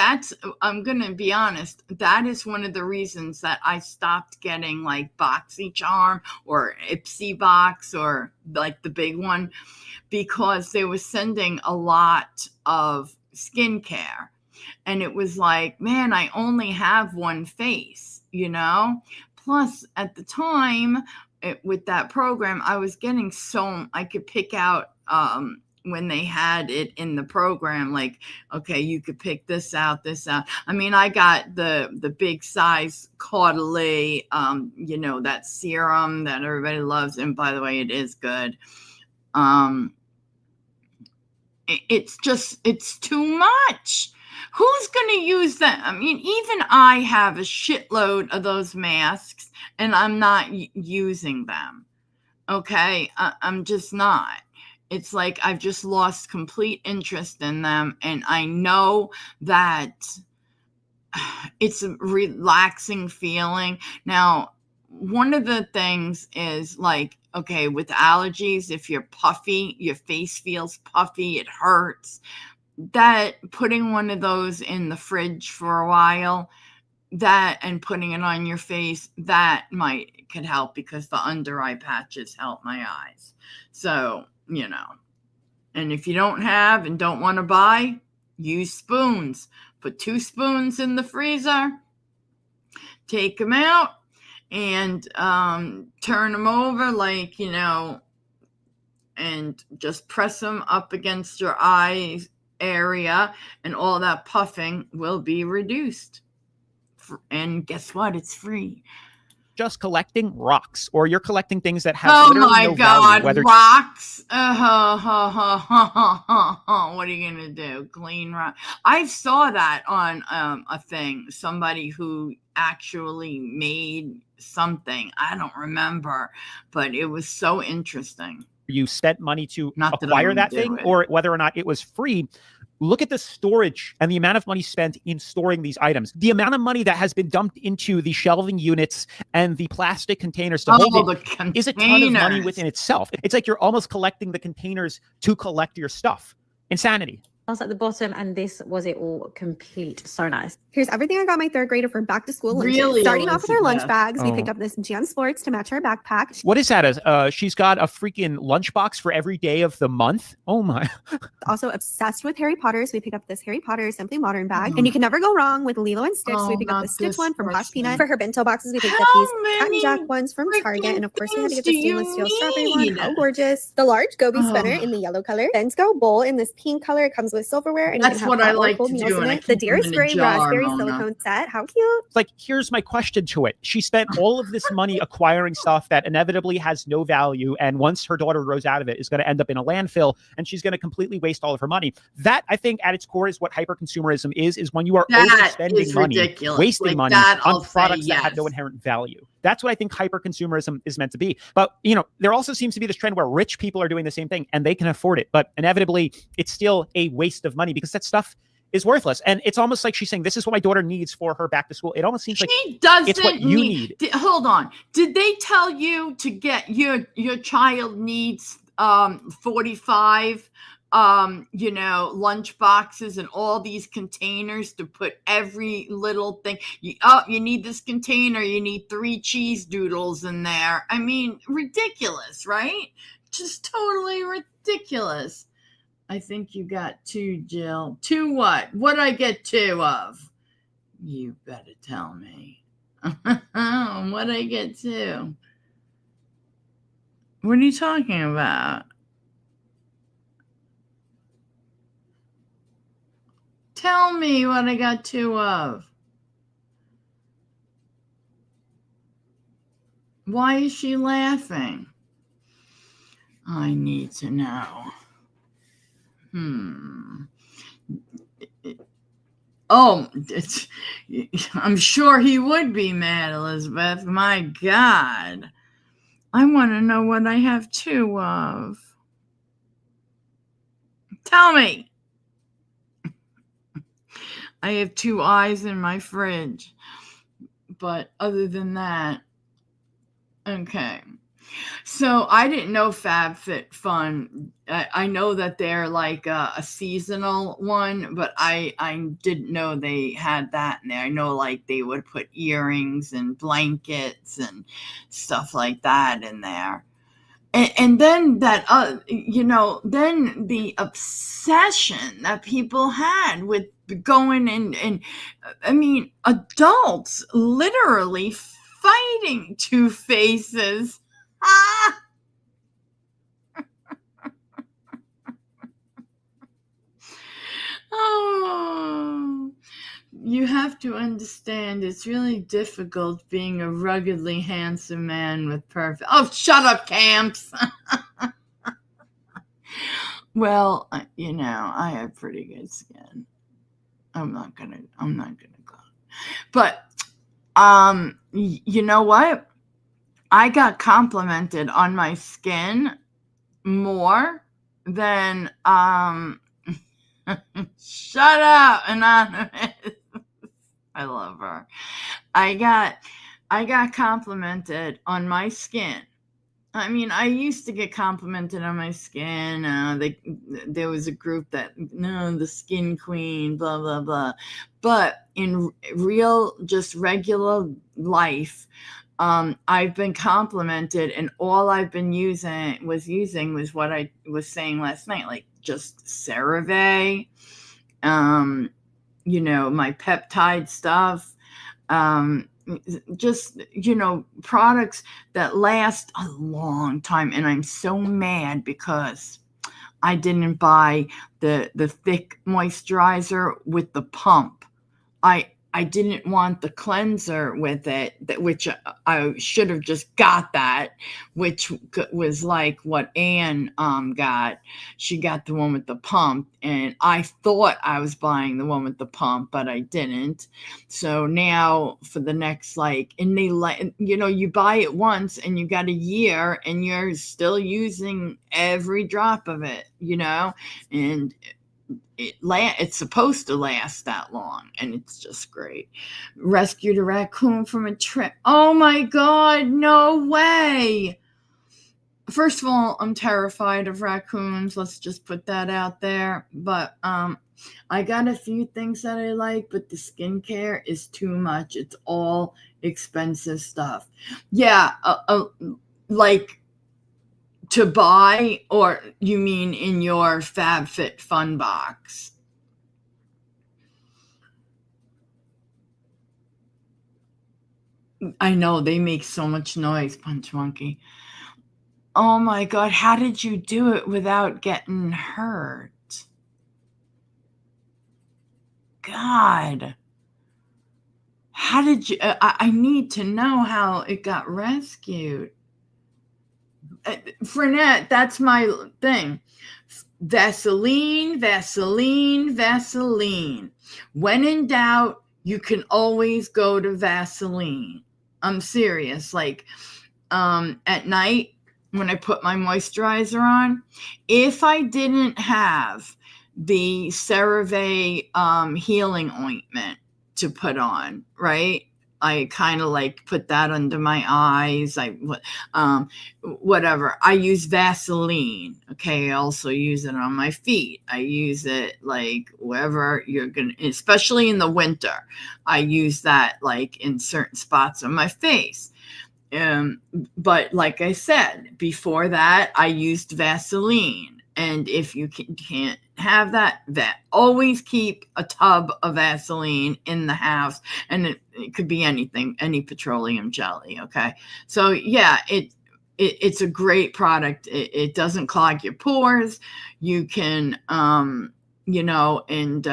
I'm going to be honest, that is one of the reasons that I stopped getting like BoxyCharm or Ipsy Box or like the big one, because they were sending a lot of skincare. And it was like, man, I only have one face, Plus at the time, with that program, I was getting I could pick out when they had it in the program, like, okay, you could pick this out. I mean, I got the big size Caudalie, that serum that everybody loves. And by the way, it is good. It's too much. Who's going to use that? I mean, even I have a shitload of those masks and I'm not using them. Okay. I'm just not. It's like I've just lost complete interest in them. And I know that it's a relaxing feeling. Now, one of the things is like, okay, with allergies, if you're puffy, your face feels puffy, it hurts. That putting one of those in the fridge for a while, that and putting it on your face, that could help because the under eye patches help my eyes. So, and if you don't have and don't want to buy, use spoons. Put 2 spoons in the freezer, take them out, and turn them over like, and just press them up against your eye area, and all that puffing will be reduced. And guess what? It's free. Just collecting rocks, or you're collecting things that have literally no value. Whether rocks. What are you gonna do? Clean rock? I saw that on a thing. Somebody who actually made something. I don't remember, but it was so interesting. You spent money to acquire that thing, or whether or not it was free. Look at the storage and the amount of money spent in storing these items. The amount of money that has been dumped into the shelving units and the plastic containers to hold it is a ton of money within itself. It's like you're almost collecting the containers to collect your stuff. Insanity. I was at the bottom, and this was it all complete. So nice. Here's everything I got my third grader for back to school lunches. Really, starting off with our lunch bags, we picked up this Jan Sports to match our backpack. What is that? She's got a freaking lunchbox for every day of the month. Oh my. Also obsessed with Harry Potter, so we picked up this Harry Potter Simply Modern bag. And you can never go wrong with Lilo and Stitch, so we picked up the Stitch one from Hush Peanut. For her bento boxes, we picked up these Cat and Jack ones from Target. And of course, we had to get the stainless steel strawberry one. How gorgeous. The large Goby spinner in the yellow color. Bento bowl in this pink color. It comes with silverware. And that's what I like to do. The Dearest Gray raspberry silicone set. How cute. Like, here's my question to it. She spent all of this money acquiring stuff that inevitably has no value, and once her daughter grows out of it, is going to end up in a landfill, and she's going to completely waste all of her money. That, I think, at its core is what hyperconsumerism is when you are overspending money, wasting money on products that have no inherent value. That's what I think hyperconsumerism is meant to be. But, there also seems to be this trend where rich people are doing the same thing, and they can afford it. But inevitably, it's still a waste of money because that stuff is worthless. And it's almost like she's saying, this is what my daughter needs for her back to school. It almost seems like it's what you need. Hold on. Did they tell you to get your child needs 45 lunch boxes and all these containers to put every little thing? You need this container, you need 3 cheese doodles in there. I mean, ridiculous, right? Just totally ridiculous. I think you got 2, Jill. 2 what? What'd I get 2 of? You better tell me. What'd I get 2? What are you talking about? Tell me what I got 2 of. Why is she laughing? I need to know. Oh, I'm sure he would be mad, Elizabeth. My God. I want to know what I have 2 of. Tell me. I have 2 eyes in my fridge. But other than that, okay. So I didn't know FabFitFun. I know that they're like a seasonal one, but I didn't know they had that in there. I know like they would put earrings and blankets and stuff like that in there. And then that, then the obsession that people had with going and I mean, adults literally fighting Two Faces. Oh, you have to understand, it's really difficult being a ruggedly handsome man with perfect. Oh, shut up, Camps. Well, I have pretty good skin. I'm not gonna go. But, you know what? I got complimented on my skin more than shut up, Anonymous. I love her. I got complimented on my skin. I mean, I used to get complimented on my skin. There was a group that, no, the skin queen, blah, blah, blah. But in real, just regular life, I've been complimented, and all I've been using was what I was saying last night, like just CeraVe, my peptide stuff, just, products that last a long time. And I'm so mad because I didn't buy the thick moisturizer with the pump. I didn't want the cleanser with it, which I should have just got that, which was like what Anne got. She got the one with the pump, and I thought I was buying the one with the pump, but I didn't. So now for the next, and they you buy it once and you got a year and you're still using every drop of it, and it's supposed to last that long, and it's just great. Rescued a raccoon from a trip. Oh my God, no way. First of all, I'm terrified of raccoons. Let's just put that out there. But I got a few things that I like, but the skincare is too much. It's all expensive stuff. Yeah, to buy, or you mean in your FabFitFun box? I know they make so much noise, Punch Monkey. Oh my God, how did you do it without getting hurt? God, how did you? I need to know how it got rescued. Frenette, that's my thing. Vaseline, Vaseline, Vaseline. When in doubt, you can always go to Vaseline. I'm serious. At night, when I put my moisturizer on, if I didn't have the CeraVe healing ointment to put on, right? I kind of put that under my eyes. Whatever. I use Vaseline. Okay. I also use it on my feet. I use it wherever you're going to, especially in the winter. I use that in certain spots on my face. But like I said, before that, I used Vaseline. And if you can't have that, always keep a tub of Vaseline in the house. And it could be anything, any petroleum jelly. Okay. So yeah, it's a great product. It doesn't clog your pores. You can, and in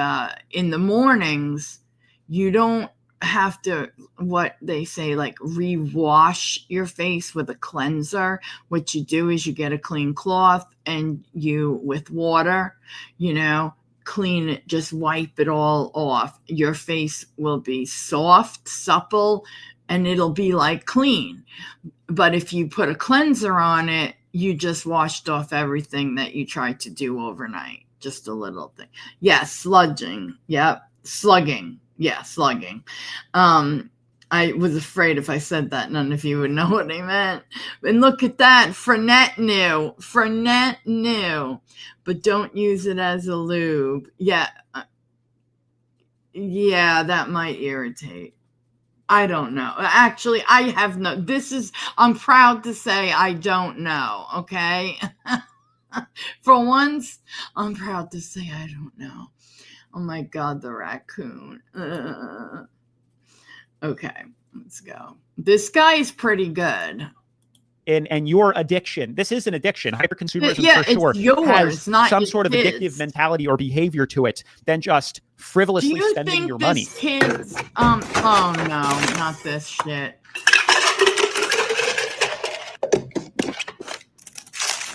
the mornings, you don't have to, what they say, rewash your face with a cleanser. What you do is you get a clean cloth and you, with water, clean it, just wipe it all off. Your face will be soft, supple, and it'll be clean. But if you put a cleanser on it, you just washed off everything that you tried to do overnight. Just a little thing. Yes, sludging. Yep. Slugging. Yeah, slugging. I was afraid if I said that, none of you would know what I meant. And look at that. Frenette knew. But don't use it as a lube. Yeah. Yeah, that might irritate. I don't know. Actually, I have no, I'm proud to say I don't know. Okay. For once, I'm proud to say I don't know. Oh my God, the raccoon. Okay, let's go. This guy is pretty good. And your addiction, this is an addiction. Hyperconsumerism for sure yours, has not some sort of kids. addictive mentality or behavior to it than just frivolously spending your money. Kids, oh no, not this shit.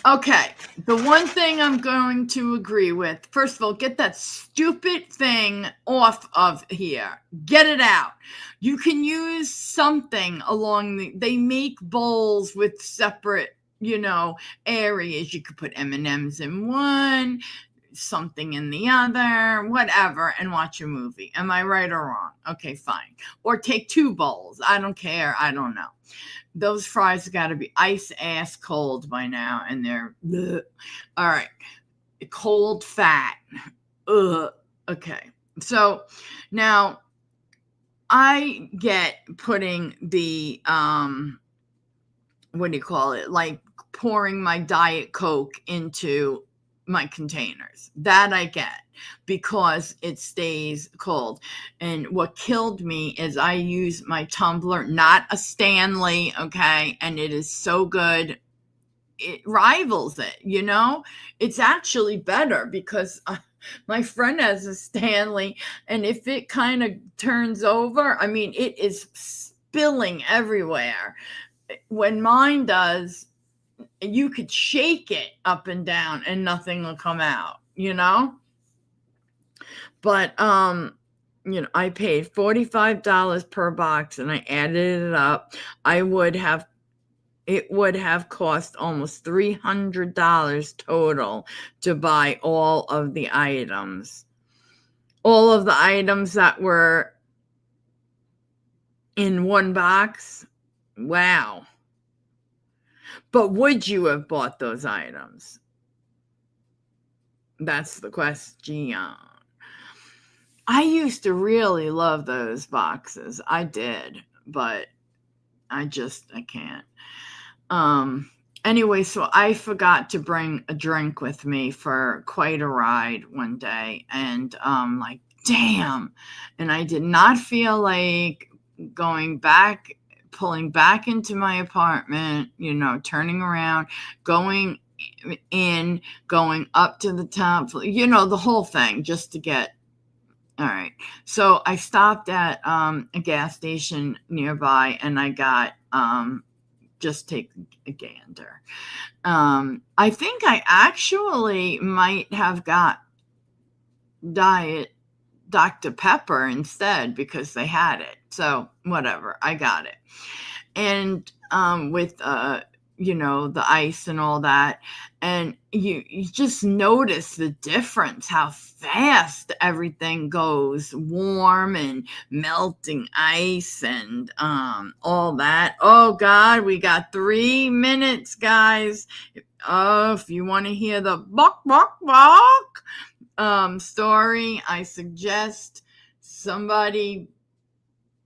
Okay, The one thing I'm going to agree with, first of all, get that stupid thing off of here. Get it out. You can use something along they make bowls with separate, areas. You could put M&Ms in one, something in the other, whatever, and watch a movie. Am I right or wrong? Okay, fine. Or take 2 bowls. I don't care. I don't know. Those fries got to be ice ass cold by now, and they're bleh. All right. Cold fat. Ugh. Okay. So now I get putting the what do you call it? Like pouring my Diet Coke into my containers. That I get because it stays cold. And what killed me is I use my tumbler, not a Stanley, okay? And it is so good. It rivals it, It's actually better because my friend has a Stanley, and if it kind of turns over, I mean, it is spilling everywhere. When mine does, you could shake it up and down and nothing will come out, But, I paid $45 per box and I added it up. It would have cost almost $300 total to buy all of the items. All of the items that were in one box. Wow. But would you have bought those items? That's the question. I used to really love those boxes. I did, but I can't. Anyway, so I forgot to bring a drink with me for quite a ride one day, and like, damn. And I did not feel like pulling back into my apartment, turning around, going in, going up to the top, the whole thing just to get. All right. So I stopped at a gas station nearby, and I got just take a gander. I think I actually might have got Diet Dr. Pepper instead because they had it. So whatever, I got it. And with the ice and all that, and you just notice the difference, how fast everything goes, warm and melting ice and all that. Oh God, we got 3 minutes, guys. Oh, if you want to hear the buck story, I suggest somebody,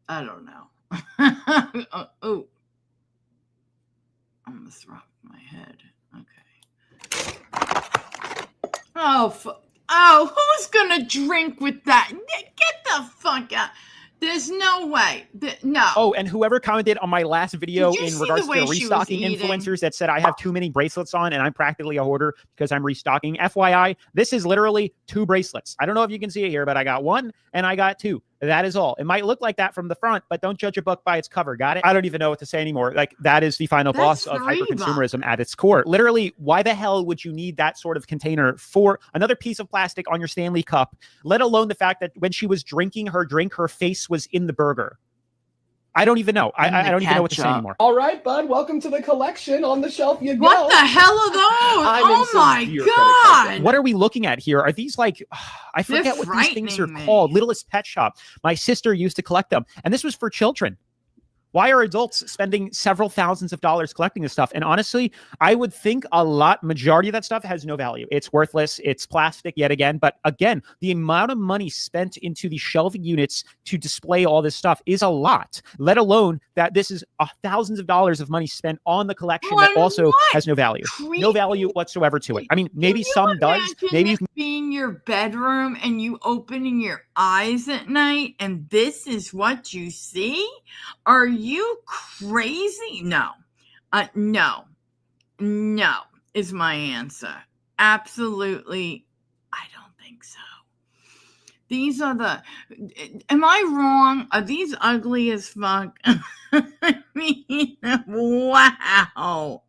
I don't know. Oh, I almost rocked my head. Okay. Oh, who's gonna drink with that? Get the fuck out. There's no way. No. Oh, and whoever commented on my last video in regards to the restocking influencers that said I have too many bracelets on and I'm practically a hoarder because I'm restocking. FYI, this is literally 2 bracelets. I don't know if you can see it here, but I got 1 and I got 2. That is all. It might look like that from the front, but don't judge a book by its cover. Got it? I don't even know what to say anymore. Like, that is the final boss of hyperconsumerism at its core. Literally, why the hell would you need that sort of container for another piece of plastic on your Stanley cup, let alone the fact that when she was drinking her drink, her face was in the burger? I don't even know. I don't even know what to say anymore. All right, bud. Welcome to the collection. On the shelf you go. What the hell are those? Oh my God. What are we looking at here? Are these like, I forget what these things are called. Littlest Pet Shop. My sister used to collect them. And this was for children. Why are adults spending several thousands of dollars collecting this stuff? And honestly, I would think majority of that stuff has no value. It's worthless. It's plastic yet again. But again, the amount of money spent into the shelving units to display all this stuff is a lot, let alone that this is thousands of dollars of money spent on the collection that also has no value. No value whatsoever to it. I mean, maybe some does. Maybe you can be in your bedroom and you opening your eyes at night and this is what you see? Are you crazy? No. No is my answer. Absolutely, I don't think so. These are am I wrong? Are these ugly as fuck? I mean, wow.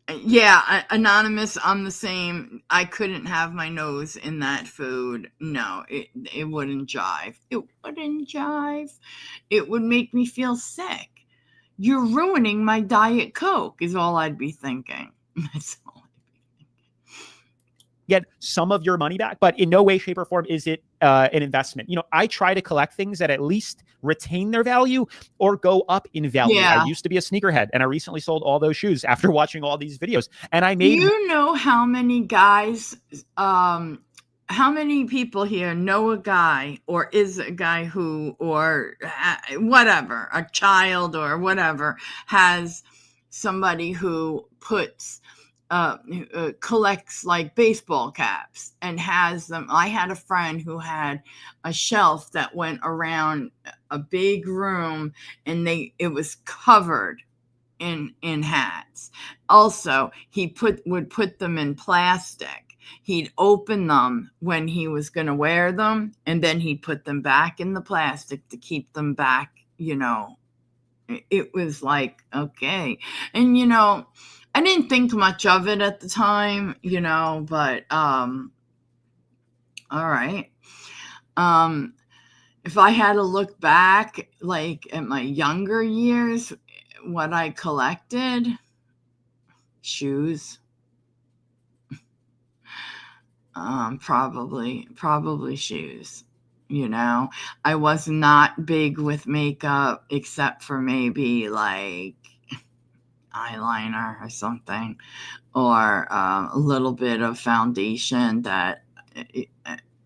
Yeah, Anonymous, I'm the same. I couldn't have my nose in that food. No, it wouldn't jive. It wouldn't jive. It would make me feel sick. You're ruining my Diet Coke is all I'd be thinking. That's all. Get some of your money back, but in no way, shape, or form is it an investment. I try to collect things that at least retain their value or go up in value. Yeah. I used to be a sneakerhead, and I recently sold all those shoes after watching all these videos. And I made. You know how many guys, how many people here know a guy or is a guy who, or whatever, a child or whatever, has somebody who puts collects like baseball caps and has them. I had a friend who had a shelf that went around a big room, and it was covered in hats. Also, he would put them in plastic. He'd open them when he was going to wear them, and then he'd put them back in the plastic to keep them back. It was like, okay. And I didn't think much of it at the time, but all right. If I had to look back, like at my younger years, what I collected, shoes, probably shoes. I was not big with makeup except for maybe like eyeliner or something, or a little bit of foundation that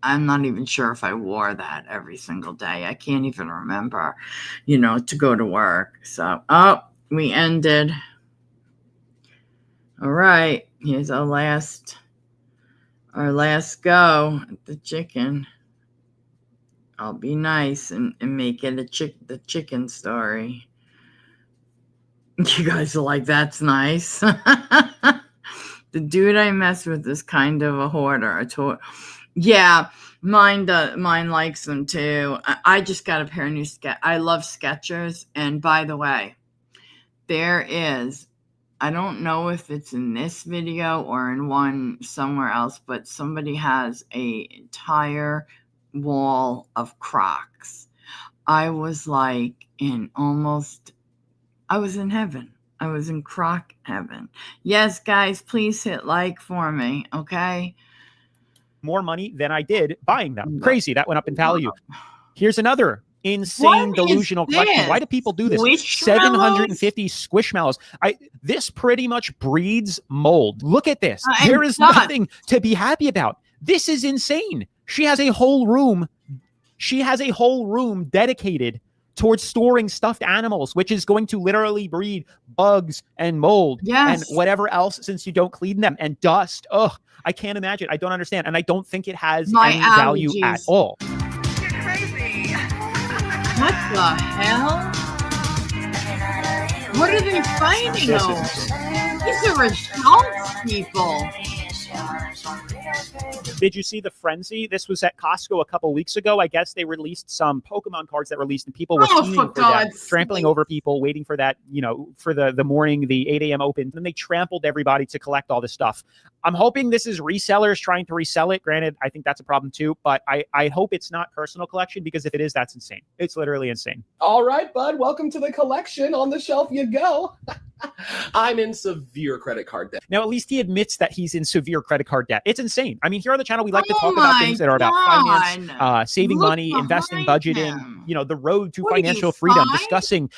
I'm not even sure if I wore that every single day. I can't even remember, to go to work. So, we ended. All right, here's our last go at the chicken. I'll be nice and make it the chicken story. You guys are like, that's nice. The dude I mess with is kind of a hoarder. Yeah, mine likes them too. I just got a pair of new I love Skechers. And by the way, there is, I don't know if it's in this video or in one somewhere else, but somebody has an entire wall of Crocs. I was like I was in heaven. I was in Croc heaven. Yes, guys, please hit like for me, okay? More money than I did buying them. Crazy. That went up in value. Here's another insane delusional collection. Why do people do this? 750 Squishmallows. This pretty much breeds mold. Look at this. There is nothing to be happy about. This is insane. She has a whole room dedicated towards storing stuffed animals, which is going to literally breed bugs and mold and whatever else, since you don't clean them, and dust. Ugh, I can't imagine. I don't understand. And I don't think it has any value at all. You're crazy. What the hell? What are they fighting over? These are adult people. Did you see the frenzy? This was at Costco a couple weeks ago. I guess they released some Pokemon cards that released, and people were fiending for them, trampling over people, waiting for that, for the morning, the 8 a.m. open. Then they trampled everybody to collect all this stuff. I'm hoping this is resellers trying to resell it. Granted, I think that's a problem too, but I hope it's not personal collection, because if it is, that's insane. It's literally insane. All right, bud. Welcome to the collection. On the shelf you go. I'm in severe credit card debt. Now, at least he admits that he's in severe credit card debt. It's insane. I mean, here on the channel, we like to talk about things that are about finance, saving money, investing, budgeting, the road to financial freedom, discussing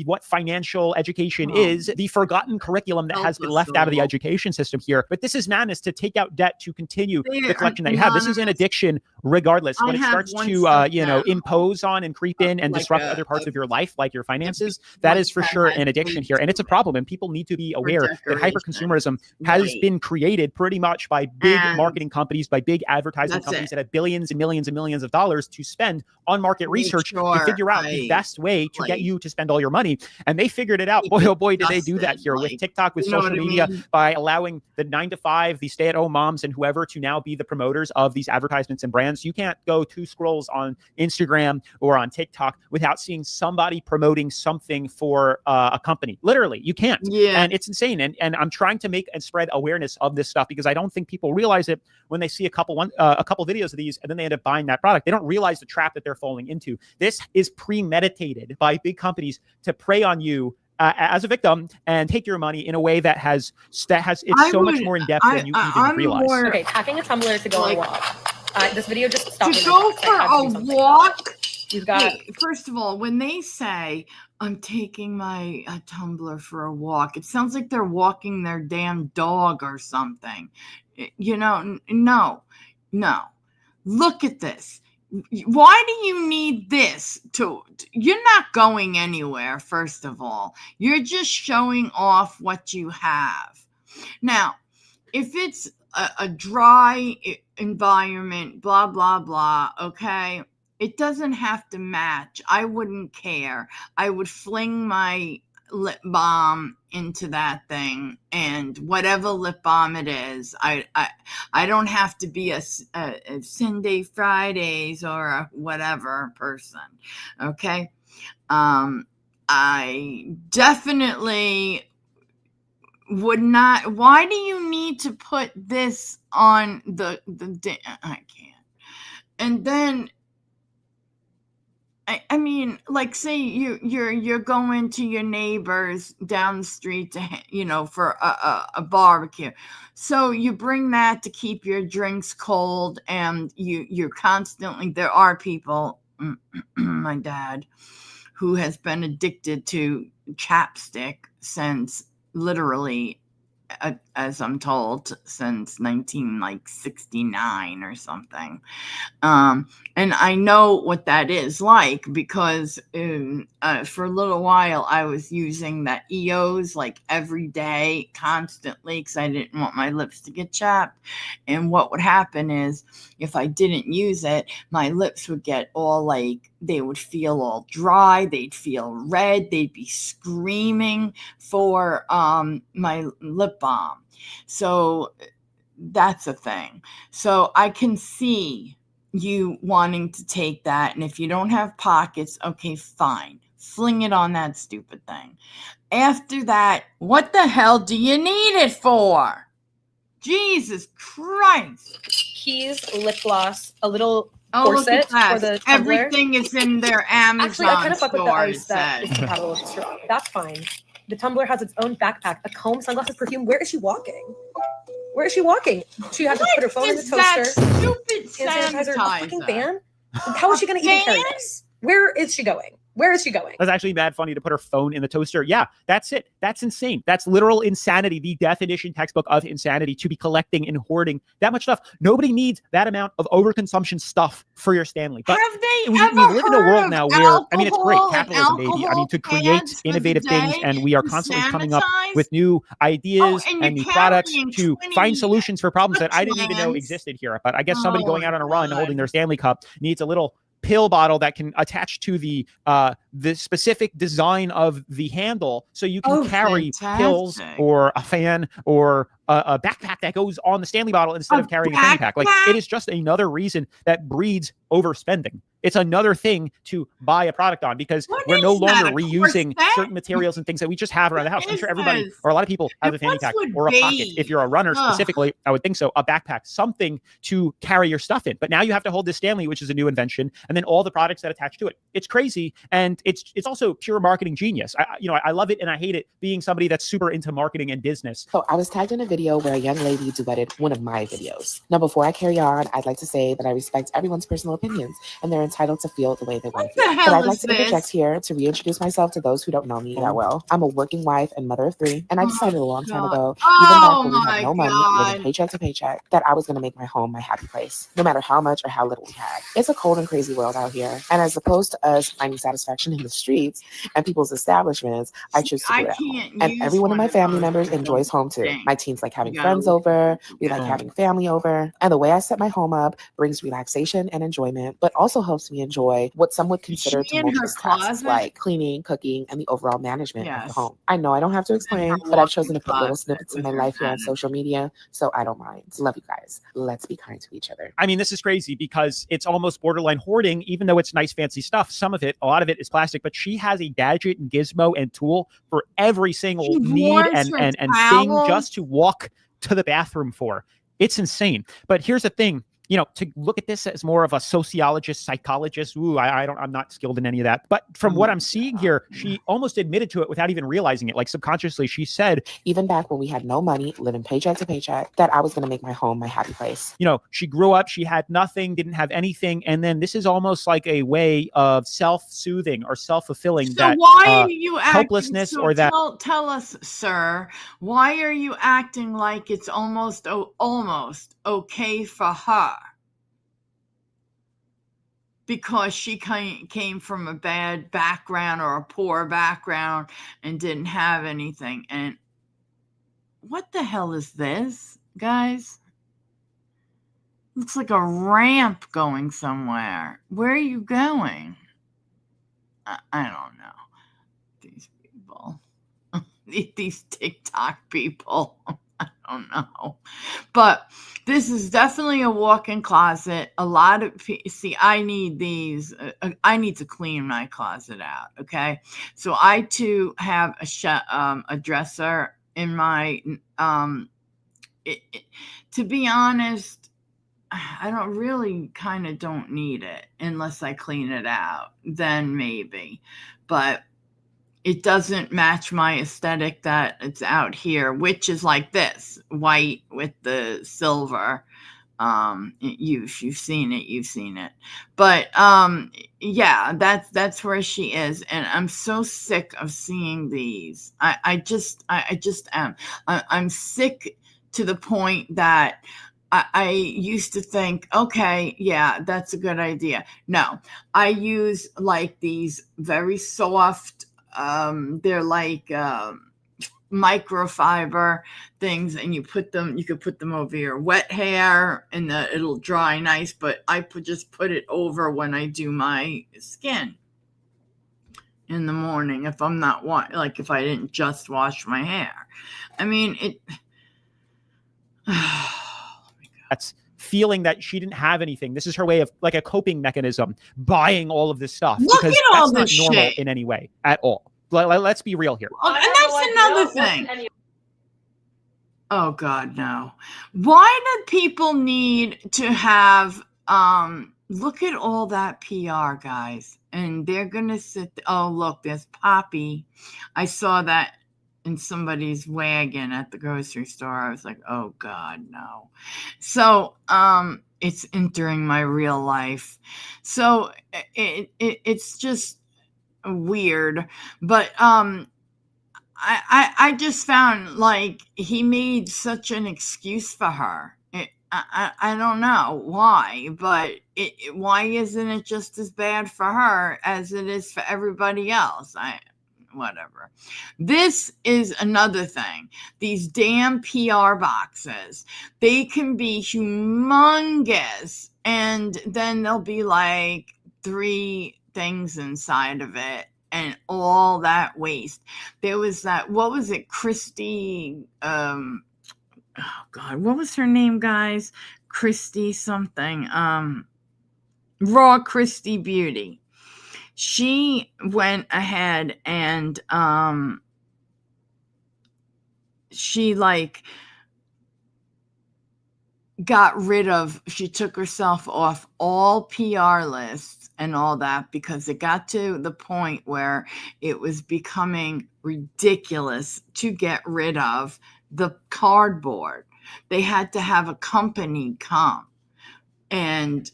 what financial education is, the forgotten curriculum that has been left out of the education system here. But this is madness to take out debt to continue the collection that you have. This is an addiction regardless. When it starts to, impose on and creep in and disrupt other parts of your life, like your finances, that is for sure an addiction here. And it's a problem. And people need to be aware that hyperconsumerism has been created pretty much by big marketing marketing companies, by big advertising companies that have billions and millions and millions of dollars to spend on market research to figure out the best way to get you to spend all your money. And they figured it out. Boy, oh boy, did they do that here with TikTok, with social media, by allowing the 9 to 5, the stay-at-home moms and whoever to now be the promoters of these advertisements and brands. You can't go 2 scrolls on Instagram or on TikTok without seeing somebody promoting something for a company. Literally, you can't. Yeah. And it's insane. And I'm trying to make and spread awareness of this stuff, because I don't think people realize it when they see a couple videos of these and then they end up buying that product. They don't realize the trap that they're falling into. This is premeditated by big companies to prey on you as a victim and take your money in a way that has it's so much more in depth than you even realize. Okay, packing a tumbler to go on a walk. This video just stopped. To go for a walk. You've got. First of all, when they say I'm taking my tumbler for a walk, it sounds like they're walking their damn dog or something. You know, no. Look at this. Why do you need this? You're not going anywhere, first of all. You're just showing off what you have. Now, if it's a dry environment, blah, blah, blah, okay, it doesn't have to match. I wouldn't care. I would fling my lip balm into that thing, and whatever lip balm it is, I don't have to be a Sunday Fridays or a whatever person. Okay. I definitely would not. Why do you need to put this on the I can't. And then I mean, like, say you're going to your neighbors down the street to, for a barbecue. So you bring that to keep your drinks cold, and you're constantly, there are people, my dad, who has been addicted to chapstick since literally, as I'm told, since 1969 or something. And I know what that is like, because for a little while I was using that EOS like every day, constantly, because I didn't want my lips to get chapped. And what would happen is, if I didn't use it, my lips would get all they would feel all dry, they'd feel red, they'd be screaming for my lip balm. So that's a thing. So I can see you wanting to take that, and if you don't have pockets, okay, fine, fling it on that stupid thing. After that, what the hell do you need it for? Jesus Christ. Keys, lip gloss, a little corset for the tumbler. Everything is in their Amazon. Actually, I kind of fuck with the ice that says. is compatible with the straw. That's fine. The tumbler has its own backpack, a comb, sunglasses, perfume. Where is she walking? Where is she walking? She has to put her phone in the toaster. That stupid sanitizer. A fucking fan? How is she going to even carry this? Where is she going? Where is she going? That's actually mad funny to put her phone in the toaster. Yeah, that's it. That's insane. That's literal insanity. The definition textbook of insanity, to be collecting and hoarding that much stuff. Nobody needs that amount of overconsumption stuff for your Stanley. But have they we ever live in a world now where, I mean, it's great. Capitalism, baby. I mean, to create innovative things, and we are constantly coming up with new ideas and new products to find solutions for problems that I didn't even know existed here. But I guess somebody going out on a run holding their Stanley Cup needs a little pill bottle that can attach to the specific design of the handle, so you can carry pills or a fan or a backpack that goes on the Stanley bottle instead of carrying a fanny pack. Like, it is just another reason that breeds overspending. It's another thing to buy a product on, because we're no longer reusing certain materials and things that we just have around the house. I'm sure everybody, or a lot of people, have a fanny pack or a pocket. If you're a runner specifically, I would think so. A backpack, something to carry your stuff in. But now you have to hold this Stanley, which is a new invention, and then all the products that attach to it. It's crazy, and it's also pure marketing genius. I love it and I hate it, being somebody that's super into marketing and business. So I was tagged in a video where a young lady duetted one of my videos. Now, before I carry on, I'd like to say that I respect everyone's personal opinions and their entitled to feel the way they want to feel. But I'd like to interject here to reintroduce myself to those who don't know me that well. I'm a working wife and mother of 3, and I decided a long time ago, even back when we had no money, living paycheck to paycheck, that I was going to make my home my happy place, no matter how much or how little we had. It's a cold and crazy world out here, and as opposed to us finding satisfaction in the streets and people's establishments, I choose to do it at home. And every one of my family members enjoys home too. My teens like having friends over, we like having family over, and the way I set my home up brings relaxation and enjoyment, but also helps me enjoy what some would consider tumultuous tasks like cleaning, cooking, and the overall management of the home. I know I don't have to explain, but I've chosen to put little snippets of my life here on social media, so I don't mind. Love you guys. Let's be kind to each other. I mean, this is crazy because it's almost borderline hoarding, even though it's nice, fancy stuff. Some of it, a lot of it is plastic, but she has a gadget and gizmo and tool for every single need and thing just to walk to the bathroom for. It's insane. But here's the thing. To look at this as more of a sociologist, psychologist, I'm not skilled in any of that. But from what I'm seeing here, she almost admitted to it without even realizing it. Like subconsciously, she said, even back when we had no money, living paycheck to paycheck, that I was going to make my home my happy place. She grew up, she had nothing, didn't have anything. And then this is almost like a way of self-soothing or self-fulfilling that why are you helplessness acting or that. Tell us, sir, why are you acting like it's almost okay for her? Because she came from a bad background or a poor background and didn't have anything. And what the hell is this, guys? Looks like a ramp going somewhere. Where are you going? I don't know. These people. These TikTok people. I don't know. But this is definitely a walk-in closet. A lot of I need these. I need to clean my closet out. Okay, so I too have a dresser in my. To be honest, I don't need it unless I clean it out. Then maybe, but it doesn't match my aesthetic that it's out here, which is like this white with the silver. You've seen it, but yeah, that's where she is, and I'm so sick of seeing these. I just am. I'm sick to the point that I used to think, okay, yeah, that's a good idea. No, I use like these very soft. They're like microfiber things, and you could put them over your wet hair and it'll dry nice, but I just put it over when I do my skin in the morning if I'm not if I didn't just wash my hair. I mean, it that's feeling that she didn't have anything. This is her way of like a coping mechanism, buying all of this stuff. Look because at all that's this not normal shit in any way at all. Let's be real here. And that's another thing. Oh God, no. Why do people need to have look at all that PR, guys? And they're gonna look, there's Poppy. I saw that in somebody's wagon at the grocery store. I was like, oh God, no. So it's entering my real life. So it's just weird. But I just found like he made such an excuse for her. I don't know why, but why isn't it just as bad for her as it is for everybody else? Whatever. This is another thing. These damn PR boxes, they can be humongous, and then there'll be like 3 things inside of it. And all that waste. There was that, what was it, Christy, oh God, what was her name, guys? Christy something, Raw Christy Beauty. She went ahead and she she took herself off all PR lists and all that because it got to the point where it was becoming ridiculous to get rid of the cardboard. They had to have a company come and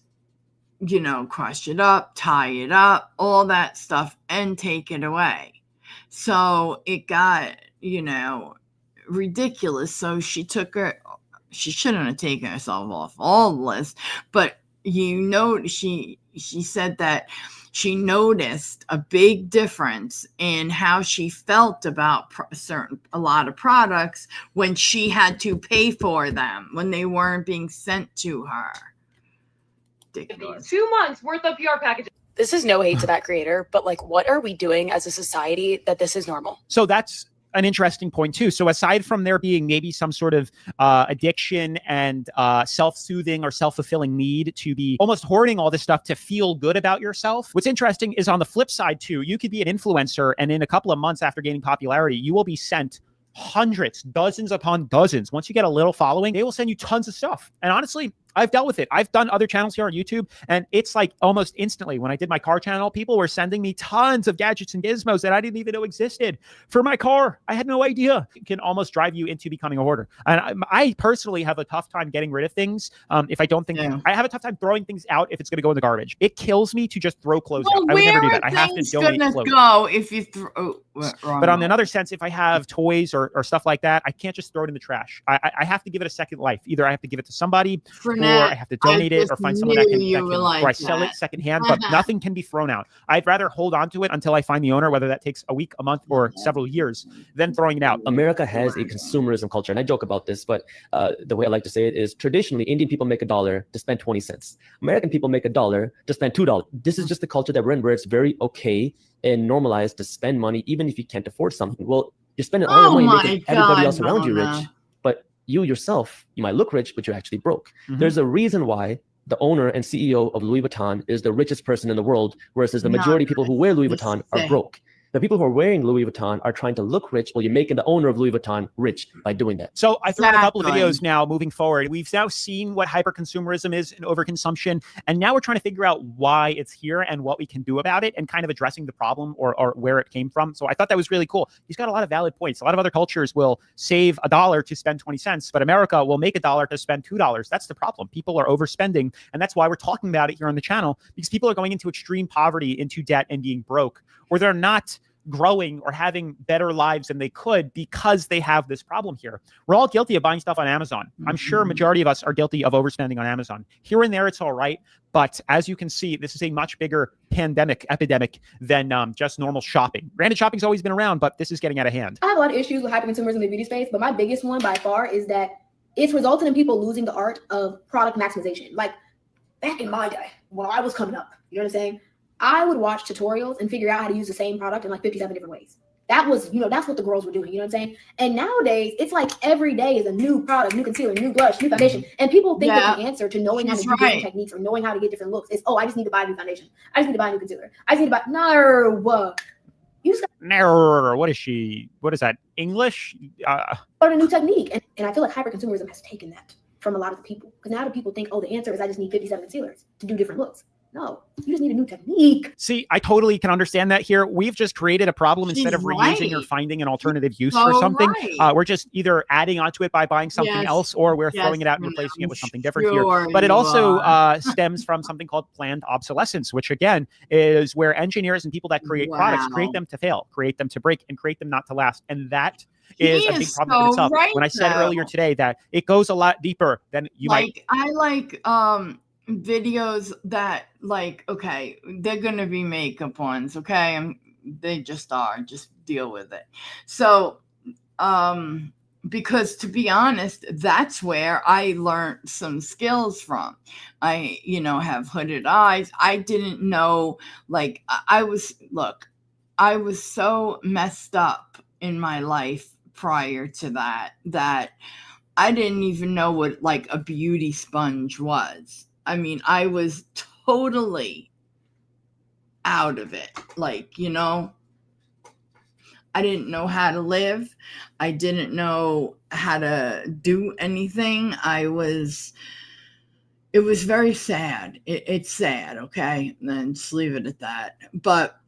crush it up, tie it up, all that stuff, and take it away. So it got, ridiculous. So she shouldn't have taken herself off all the list, but she said that she noticed a big difference in how she felt about a lot of products when she had to pay for them, when they weren't being sent to her. Ridiculous. 2 months worth of PR packages. This is no hate to that creator, but like, what are we doing as a society that this is normal? So that's an interesting point too. So aside from there being maybe some sort of addiction and self-soothing or self-fulfilling need to be almost hoarding all this stuff to feel good about yourself, what's interesting is on the flip side too, you could be an influencer and in a couple of months after gaining popularity, you will be sent hundreds, dozens upon dozens. Once you get a little following, they will send you tons of stuff. And honestly, I've dealt with it. I've done other channels here on YouTube, and it's like almost instantly when I did my car channel, people were sending me tons of gadgets and gizmos that I didn't even know existed for my car. I had no idea. It can almost drive you into becoming a hoarder. And I personally have a tough time getting rid of things. If I don't think I have a tough time throwing things out if it's going to go in the garbage. It kills me to just throw clothes out. I would never do that. I have to donate clothes. Go if you throw. But on another sense, if I have toys or stuff like that, I can't just throw it in the trash. I have to give it a second life. Either I have to give it to somebody, or I have to donate it, or find someone that can or I sell it secondhand. But nothing can be thrown out. I'd rather hold on to it until I find the owner, whether that takes a week, a month, or several years, than throwing it out. America has a consumerism culture, and I joke about this, but the way I like to say it is traditionally Indian people make $1 to spend 20 cents. American people make $1 to spend $2. This is just the culture that we're in, where it's very okay and normalized to spend money even if you can't afford something. Well, you're spending all your money making everybody else around you rich, but you yourself, you might look rich, but you're actually broke. There's a reason why the owner and CEO of Louis Vuitton is the richest person in the world, whereas the majority of people who wear Louis Vuitton are broke. The people who are wearing Louis Vuitton are trying to look rich, while you're making the owner of Louis Vuitton rich by doing that. So I threw in a couple of videos now moving forward. We've now seen what hyperconsumerism is and overconsumption. And now we're trying to figure out why it's here and what we can do about it and kind of addressing the problem or where it came from. So I thought that was really cool. He's got a lot of valid points. A lot of other cultures will save $1 to spend 20 cents, but America will make $1 to spend $2. That's the problem. People are overspending. And that's why we're talking about it here on the channel, because people are going into extreme poverty, into debt, and being broke, or they're not growing or having better lives than they could because they have this problem here. We're all guilty of buying stuff on Amazon. I'm sure a majority of us are guilty of overspending on Amazon. Here and there, it's all right. But as you can see, this is a much bigger epidemic than just normal shopping. Granted, shopping's always been around, but this is getting out of hand. I have a lot of issues with hyperconsumerism in the beauty space, but my biggest one by far is that it's resulting in people losing the art of product maximization. Like back in my day, when I was coming up, you know what I'm saying? I would watch tutorials and figure out how to use the same product in like 57 different ways. That was, that's what the girls were doing, you know what I'm saying? And nowadays, it's like every day is a new product, new concealer, new blush, new foundation. And people think that the answer to knowing how to do different techniques or knowing how to get different looks is, I just need to buy a new foundation. I just need to buy a new concealer. I just need to buy, no. You just got what is she? What is that? English? Or a new technique. And I feel like hyperconsumerism has taken that from a lot of the people. Because now the people think, the answer is I just need 57 concealers to do different looks. No, you just need a new technique. See, I totally can understand that here. We've just created a problem instead of reusing or finding an alternative use for something. We're just either adding onto it by buying something else, or we're throwing it out and replacing it with something different here. But it also stems from something called planned obsolescence, which again is where engineers and people that create products create them to fail, create them to break, and create them not to last. And that is a big problem in itself. When I said earlier today that it goes a lot deeper than you might. I like videos that okay, they're gonna be makeup ones, okay, they just are, just deal with it. So because to be honest, that's where I learned some skills from. I have hooded eyes. I didn't know, I was so messed up in my life prior to that I didn't even know what a beauty sponge was. I mean, I was totally out of it. I didn't know how to live. I didn't know how to do anything. It was very sad. It's sad, okay? And then just leave it at that. But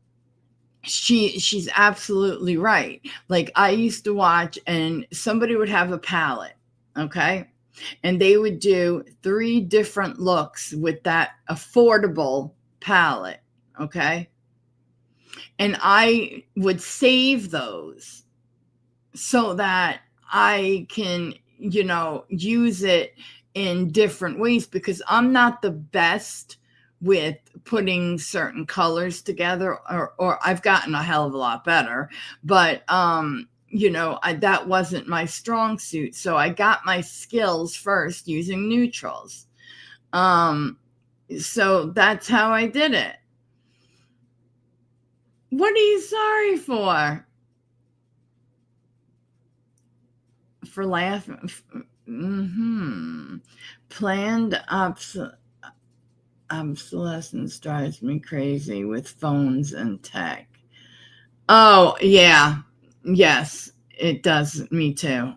she's absolutely right. I used to watch, and somebody would have a palette, okay? and they would do 3 different looks with that affordable palette. Okay. And I would save those so that I can, use it in different ways, because I'm not the best with putting certain colors together, or I've gotten a hell of a lot better, but that wasn't my strong suit. So I got my skills first using neutrals. So that's how I did it. What are you sorry for? For laughing? Planned obsolescence drives me crazy with phones and tech. Oh, yeah. Yes, it does. Me too.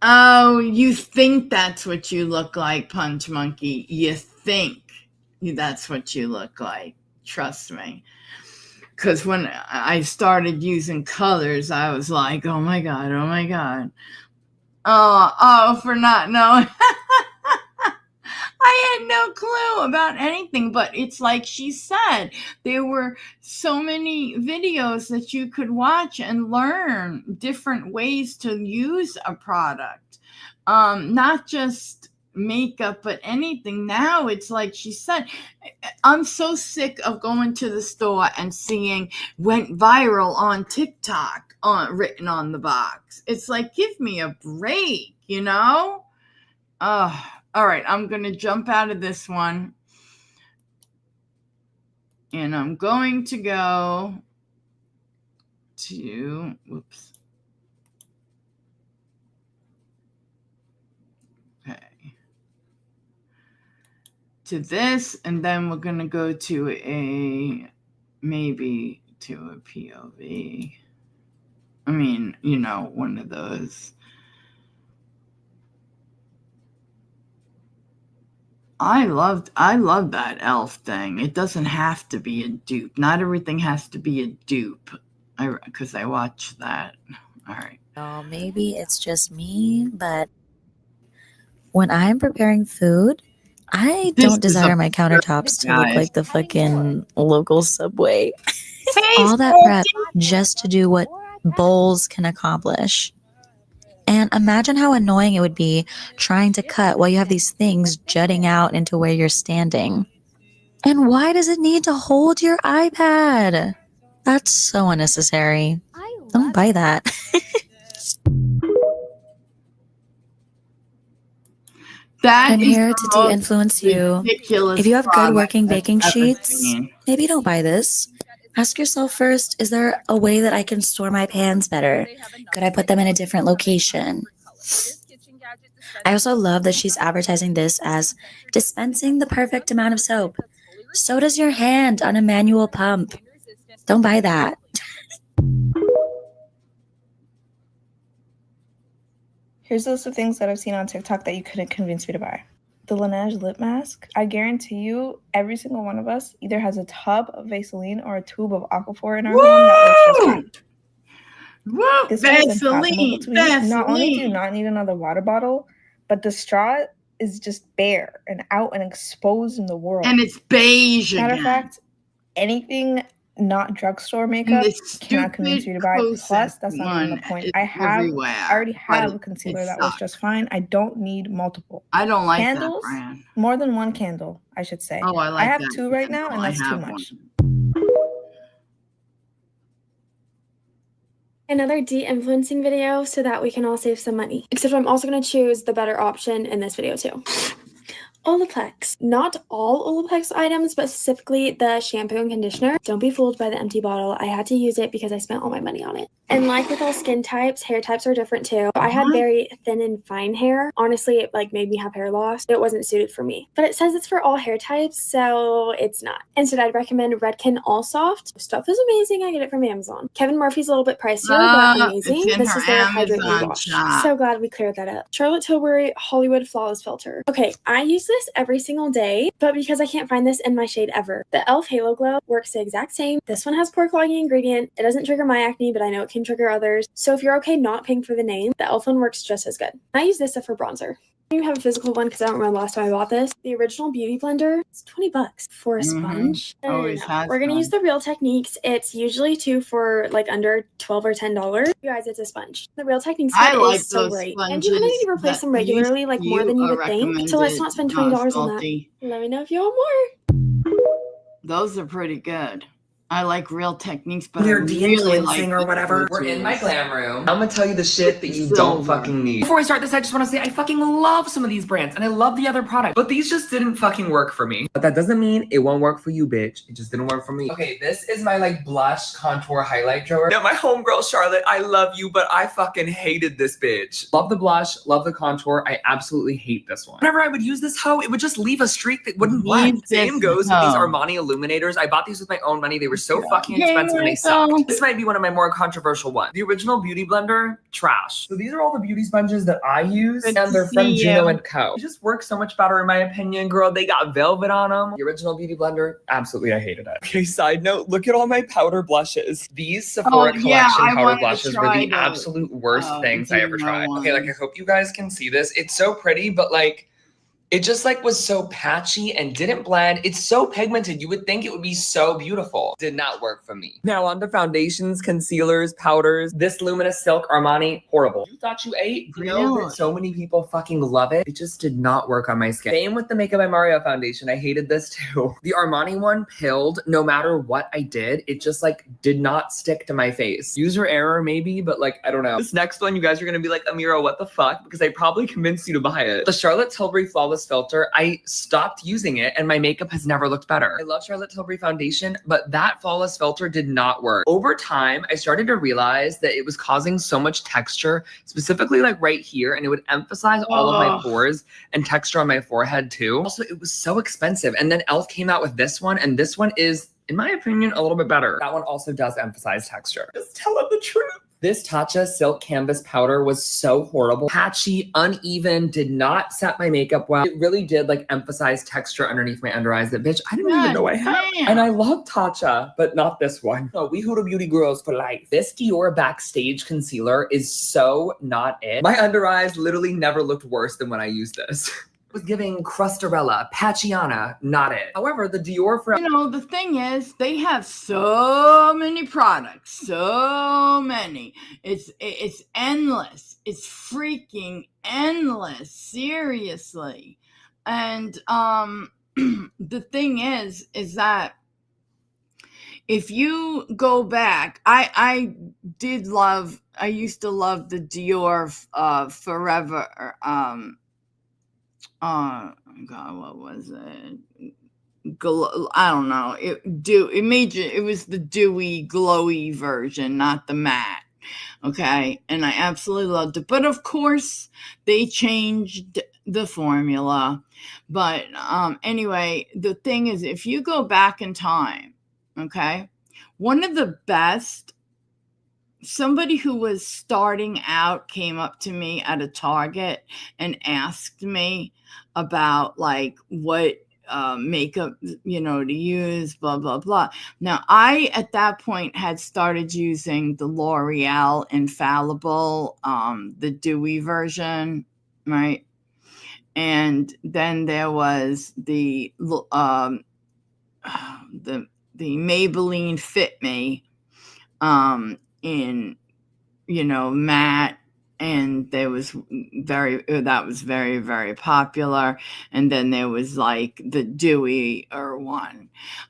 Oh, you think that's what you look like, Punch Monkey. You think that's what you look like. Trust me. Because when I started using colors, I was like, oh my God, oh my God. Oh, for not knowing. I had no clue about anything, but it's like she said, there were so many videos that you could watch and learn different ways to use a product. Not just makeup, but anything. Now it's like she said, I'm so sick of going to the store and seeing went viral on TikTok written on the box. It's like, give me a break, all right, I'm going to jump out of this one, and I'm going to go to, to this, and then we're going to go to maybe to a POV. I mean, one of those. I love that elf thing. It doesn't have to be a dupe. Not everything has to be a dupe. Because I watched that. All right. Maybe it's just me, but when I'm preparing food, I don't desire my countertops to look like the fucking local Subway. All that prep just to do what bowls can accomplish. And imagine how annoying it would be trying to cut while you have these things jutting out into where you're standing. And why does it need to hold your iPad? That's so unnecessary. Don't buy that. I'm here to de-influence you. If you have good working baking sheets, maybe don't buy this. Ask yourself first, is there a way that I can store my pans better? Could I put them in a different location? I also love that she's advertising this as dispensing the perfect amount of soap. So does your hand on a manual pump. Don't buy that. Here's a list of things that I've seen on TikTok that you couldn't convince me to buy. The Laneige lip mask. I guarantee you, every single one of us either has a tub of Vaseline or a tube of Aquaphor in our home that works just fine. This is impossible to eat. Not only do you not need another water bottle, but the straw is just bare and out and exposed in the world. And it's beige Matter again. of fact, anything not drugstore makeup cannot convince you to buy. Plus, that's not even the point. I already have a concealer that works just fine. I don't need multiple. I don't like candles, that brand. More than one candle, I should say. Oh, I have that 2 right now, and that's too much. Another de-influencing video so that we can all save some money. Except I'm also going to choose the better option in this video too. Olaplex. Not all Olaplex items, but specifically the shampoo and conditioner. Don't be fooled by the empty bottle. I had to use it because I spent all my money on it. And like with all skin types, hair types are different too. I had very thin and fine hair. Honestly, it made me have hair loss. It wasn't suited for me. But it says it's for all hair types, so it's not. Instead, I'd recommend Redken All Soft. Stuff is amazing. I get it from Amazon. Kevin Murphy's a little bit pricier, but amazing. This is their Hydrate Me Wash. So glad we cleared that up. Charlotte Tilbury Hollywood Flawless Filter. Okay, I use this this every single day, but because I can't find this in my shade ever. The e.l.f. Halo Glow works the exact same. This one has pore clogging ingredient. It doesn't trigger my acne, but I know it can trigger others. So if you're okay not paying for the name, the e.l.f. one works just as good. I use this for bronzer. I don't even have a physical one because I don't remember the last time I bought this. The original beauty blender is $20 for a sponge. Always has We're gonna use the Real Techniques. It's usually 2 for like under $12 or $10. You guys, it's a sponge. The Real Techniques I one like is so those great. And you kind of need to sponges replace that them regularly, like more than you would think. So let's not spend $20 on that. Salty. Let me know if you want more. Those are pretty good. I like Real Techniques, but We're I really like de-influencing or whatever. We're in my glam room. I'm gonna tell you the shit that you don't fucking need. Before I start this, I just want to say I fucking love some of these brands and I love the other products, but these just didn't fucking work for me. But that doesn't mean it won't work for you, bitch. It just didn't work for me. Okay, this is my like blush contour highlight drawer. Now my homegirl Charlotte, I love you, but I fucking hated this bitch. Love the blush, love the contour. I absolutely hate this one. Whenever I would use this hoe, it would just leave a streak that wouldn't blend. Same goes with these Armani illuminators. I bought these with my own money. They were so fucking expensive and they sucked. This might be one of my more controversial ones. The original Beauty Blender, trash. So these are all the beauty sponges that I use, and they're from Juno & Co. They just work so much better in my opinion, girl. They got velvet on them. The original Beauty Blender, absolutely, I hated it. Okay, side note, look at all my powder blushes. These Sephora collection powder blushes were the absolute worst things I ever tried. Okay, like I hope you guys can see this. It's so pretty, but like, it just like was so patchy and didn't blend. It's so pigmented. You would think it would be so beautiful. Did not work for me. Now on to foundations, concealers, powders. This Luminous Silk Armani, horrible. You thought you ate? You know that so many people fucking love it. It just did not work on my skin. Same with the Makeup by Mario foundation. I hated this too. The Armani one pilled no matter what I did. It just like did not stick to my face. User error maybe, but like, I don't know. This next one, you guys are gonna be like, Amira, what the fuck? Because I probably convinced you to buy it. The Charlotte Tilbury Flawless Filter, I stopped using it and my makeup has never looked better. I love Charlotte Tilbury foundation, but that flawless filter did not work. Over time, I started to realize that it was causing so much texture, specifically like right here, and it would emphasize all of my pores and texture on my forehead too. Also, it was so expensive. And then e.l.f. came out with this one, and this one is, in my opinion, a little bit better. That one also does emphasize texture. Just tell them the truth. This Tatcha Silk Canvas Powder was so horrible. Patchy, uneven, did not set my makeup well. It really did like emphasize texture underneath my under eyes that bitch, I didn't even know I had. And I love Tatcha, but not this one. No, we Huda Beauty girls for life. This Dior Backstage Concealer is so not it. My under eyes literally never looked worse than when I used this. Was giving Crustarella, Paciana, not it. However, the Dior for the thing is, they have so many products, so many. It's endless. It's freaking endless, seriously. And the thing is that if you go back, I used to love the Dior Forever. Oh God, what was it? I don't know. It was the dewy, glowy version, not the matte. Okay, and I absolutely loved it. But of course, they changed the formula. But anyway, the thing is, if you go back in time, okay, one of the best. Somebody who was starting out came up to me at a Target and asked me about like what makeup, to use, blah, blah, blah. Now, I, at that point, had started using the L'Oreal Infallible, the dewy version, right? And then there was the Maybelline Fit Me, in matte, and that was very, very popular. And then there was like the dewier one.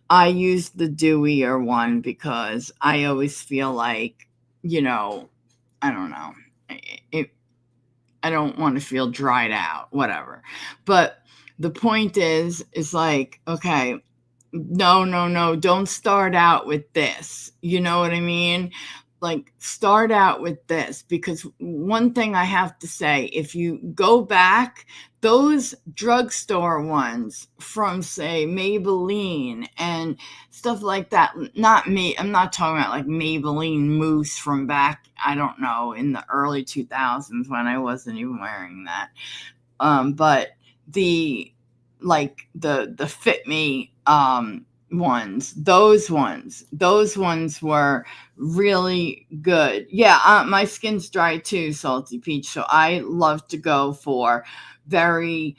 I used the dewier one because I always feel like, I don't know, I don't want to feel dried out, whatever. But the point is like, okay, no, don't start out with this. You know what I mean? Like, start out with this, because one thing I have to say, if you go back, those drugstore ones from, say, Maybelline and stuff like that, I'm not talking about like Maybelline mousse from back, I don't know, in the early 2000s when I wasn't even wearing that. But like the Fit Me ones. Those ones were really good. Yeah, my skin's dry too, Salty Peach. So I love to go for very,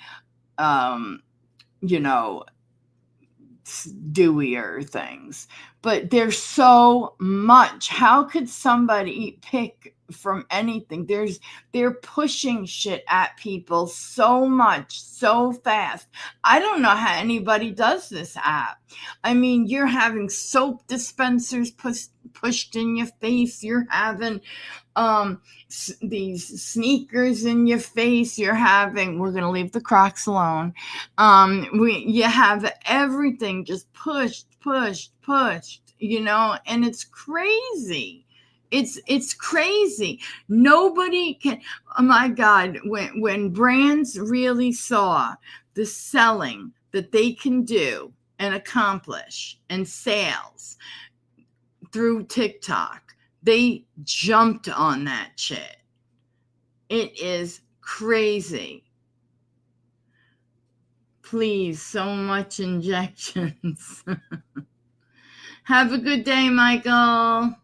dewier things. But there's so much. How could somebody pick from anything? They're pushing shit at people so much, so fast. I don't know how anybody does this app. I mean, you're having soap dispensers pushed in your face. You're having these sneakers in your face. We're going to leave the Crocs alone. You have everything just pushed, and it's crazy. It's crazy. Nobody can, oh my God, when brands really saw the selling that they can do and accomplish and sales through TikTok, they jumped on that shit. It is crazy. Please, so much injections. Have a good day, Michael.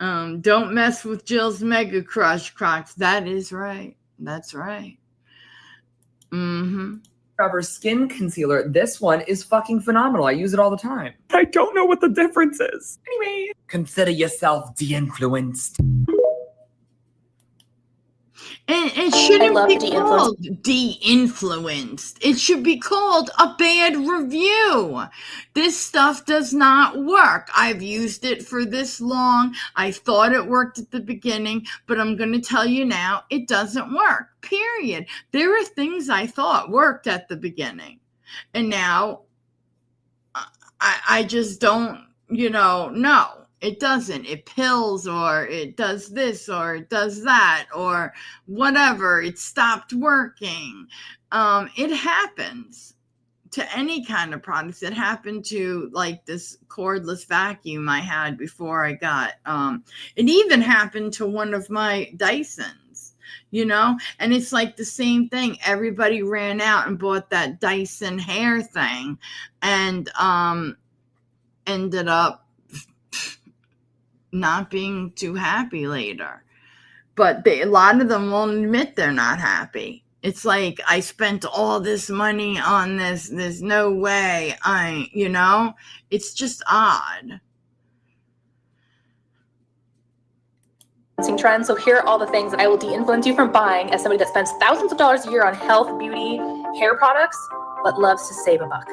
Don't mess with Jill's Mega Crush Crocs. That is right. That's right. Forever Skin Concealer. This one is fucking phenomenal. I use it all the time. I don't know what the difference is. Anyway, consider yourself de-influenced. And it shouldn't be called de-influenced. It should be called a bad review. This stuff does not work. I've used it for this long. I thought it worked at the beginning, but I'm going to tell you now, it doesn't work, period. There are things I thought worked at the beginning. And now I just don't, no. It doesn't. It pills, or it does this, or it does that, or whatever. It stopped working. It happens to any kind of products. It happened to like this cordless vacuum I had before I got. It even happened to one of my Dysons, and it's like the same thing. Everybody ran out and bought that Dyson hair thing, and ended up not being too happy later. But a lot of them won't admit they're not happy. It's like, I spent all this money on this. There's no way it's just odd. Trends. So here are all the things that I will de-influence you from buying as somebody that spends thousands of dollars a year on health, beauty, hair products, but loves to save a buck.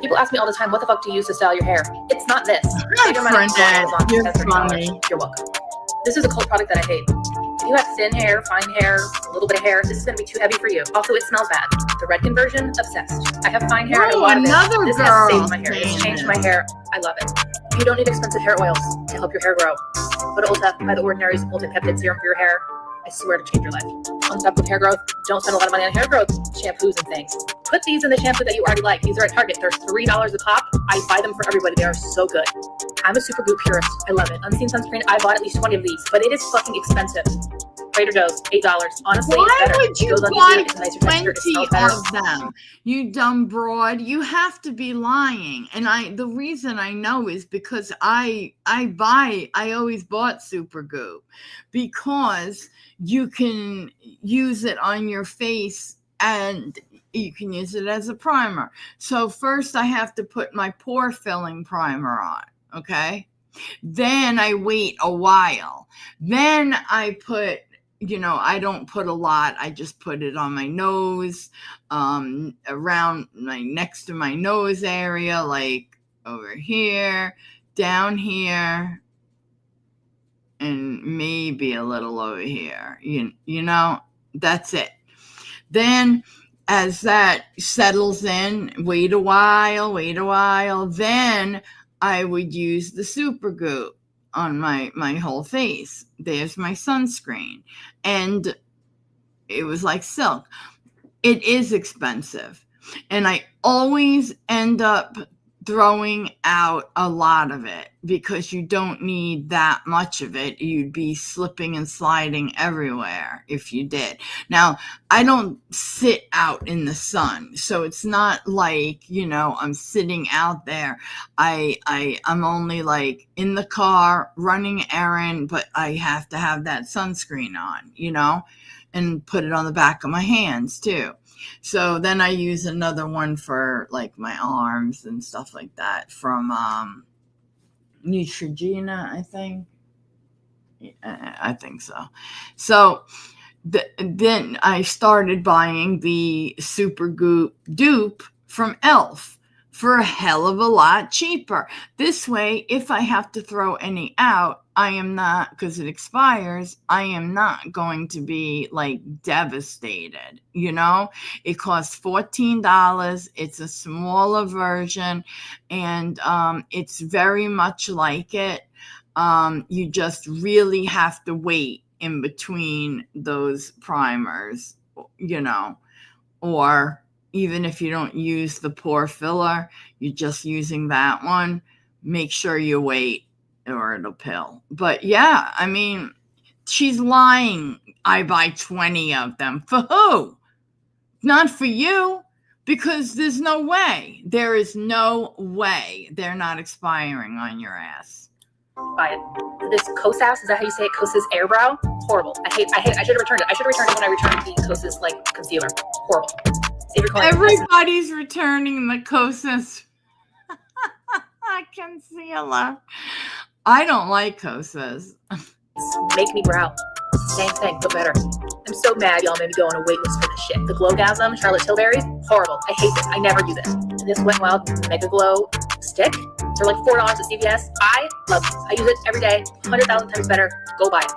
People ask me all the time, what the fuck do you use to style your hair? It's not this. Save your money on Amazon, you're funny. You're welcome. This is a cult product that I hate. If you have thin hair, fine hair, a little bit of hair, this is going to be too heavy for you. Also, it smells bad. The red conversion, obsessed. I have fine hair and a lot of it. This has saved my hair. It's changed my hair. I love it. You don't need expensive hair oils to help your hair grow. Go to Ulta, buy the Ordinary's multi-peptide serum for your hair. I swear to change your life. On top of hair growth, don't spend a lot of money on hair growth shampoos and things. Put these in the shampoo that you already like. These are at Target. They're $3 a pop. I buy them for everybody. They are so good. I'm a super glue purist. I love it. Unseen Sunscreen, I bought at least 20 of these, but it is fucking expensive. Trader Joe's, $8. Honestly, why it's better. would you buy 20 of them? You dumb broad. You have to be lying. And the reason I know is because I always bought Super Goo, because you can use it on your face and you can use it as a primer. So first I have to put my pore filling primer on. Okay. Then I wait a while. Then I put, I don't put a lot. I just put it on my nose, around next to my nose area, like over here, down here, and maybe a little over here. That's it. Then as that settles in, wait a while, then I would use the Super Goo on my whole face. There's my sunscreen. And it was like silk. It is expensive. And I always end up throwing out a lot of it because you don't need that much of it. You'd be slipping and sliding everywhere if you did. Now, I don't sit out in the sun, so it's not like, I'm sitting out there. I'm only like in the car running errand, but I have to have that sunscreen on, and put it on the back of my hands too. So then I use another one for like my arms and stuff like that from Neutrogena, I think. I think so. So then I started buying the Super Goop dupe from Elf for a hell of a lot cheaper. This way, if I have to throw any out, I am not, because it expires, I am not going to be like devastated. It costs $14. It's a smaller version, and it's very much like it. You just really have to wait in between those primers, or even if you don't use the pore filler, you're just using that one, make sure you wait or it'll pill. But yeah, I mean, she's lying. I buy 20 of them. For who? Not for you, because there's no way. There is no way they're not expiring on your ass. Buy it. This Kosas, is that how you say it? Kosas Air Brow? Horrible. I hate I should have returned it. I should have returned it when I returned the Kosas concealer. Horrible. Everybody's returning the Kosas concealer. I don't like Kosas. Make me brow. Same thing, but better. I'm so mad y'all made me go on a wait list for this shit. The Glowgasm, Charlotte Tilbury, horrible. I hate this. I never use it. And this Wet n Wild Mega Glow stick, they're like $4 at CVS. I love these. I use it every day. 100,000 times better. Go buy it.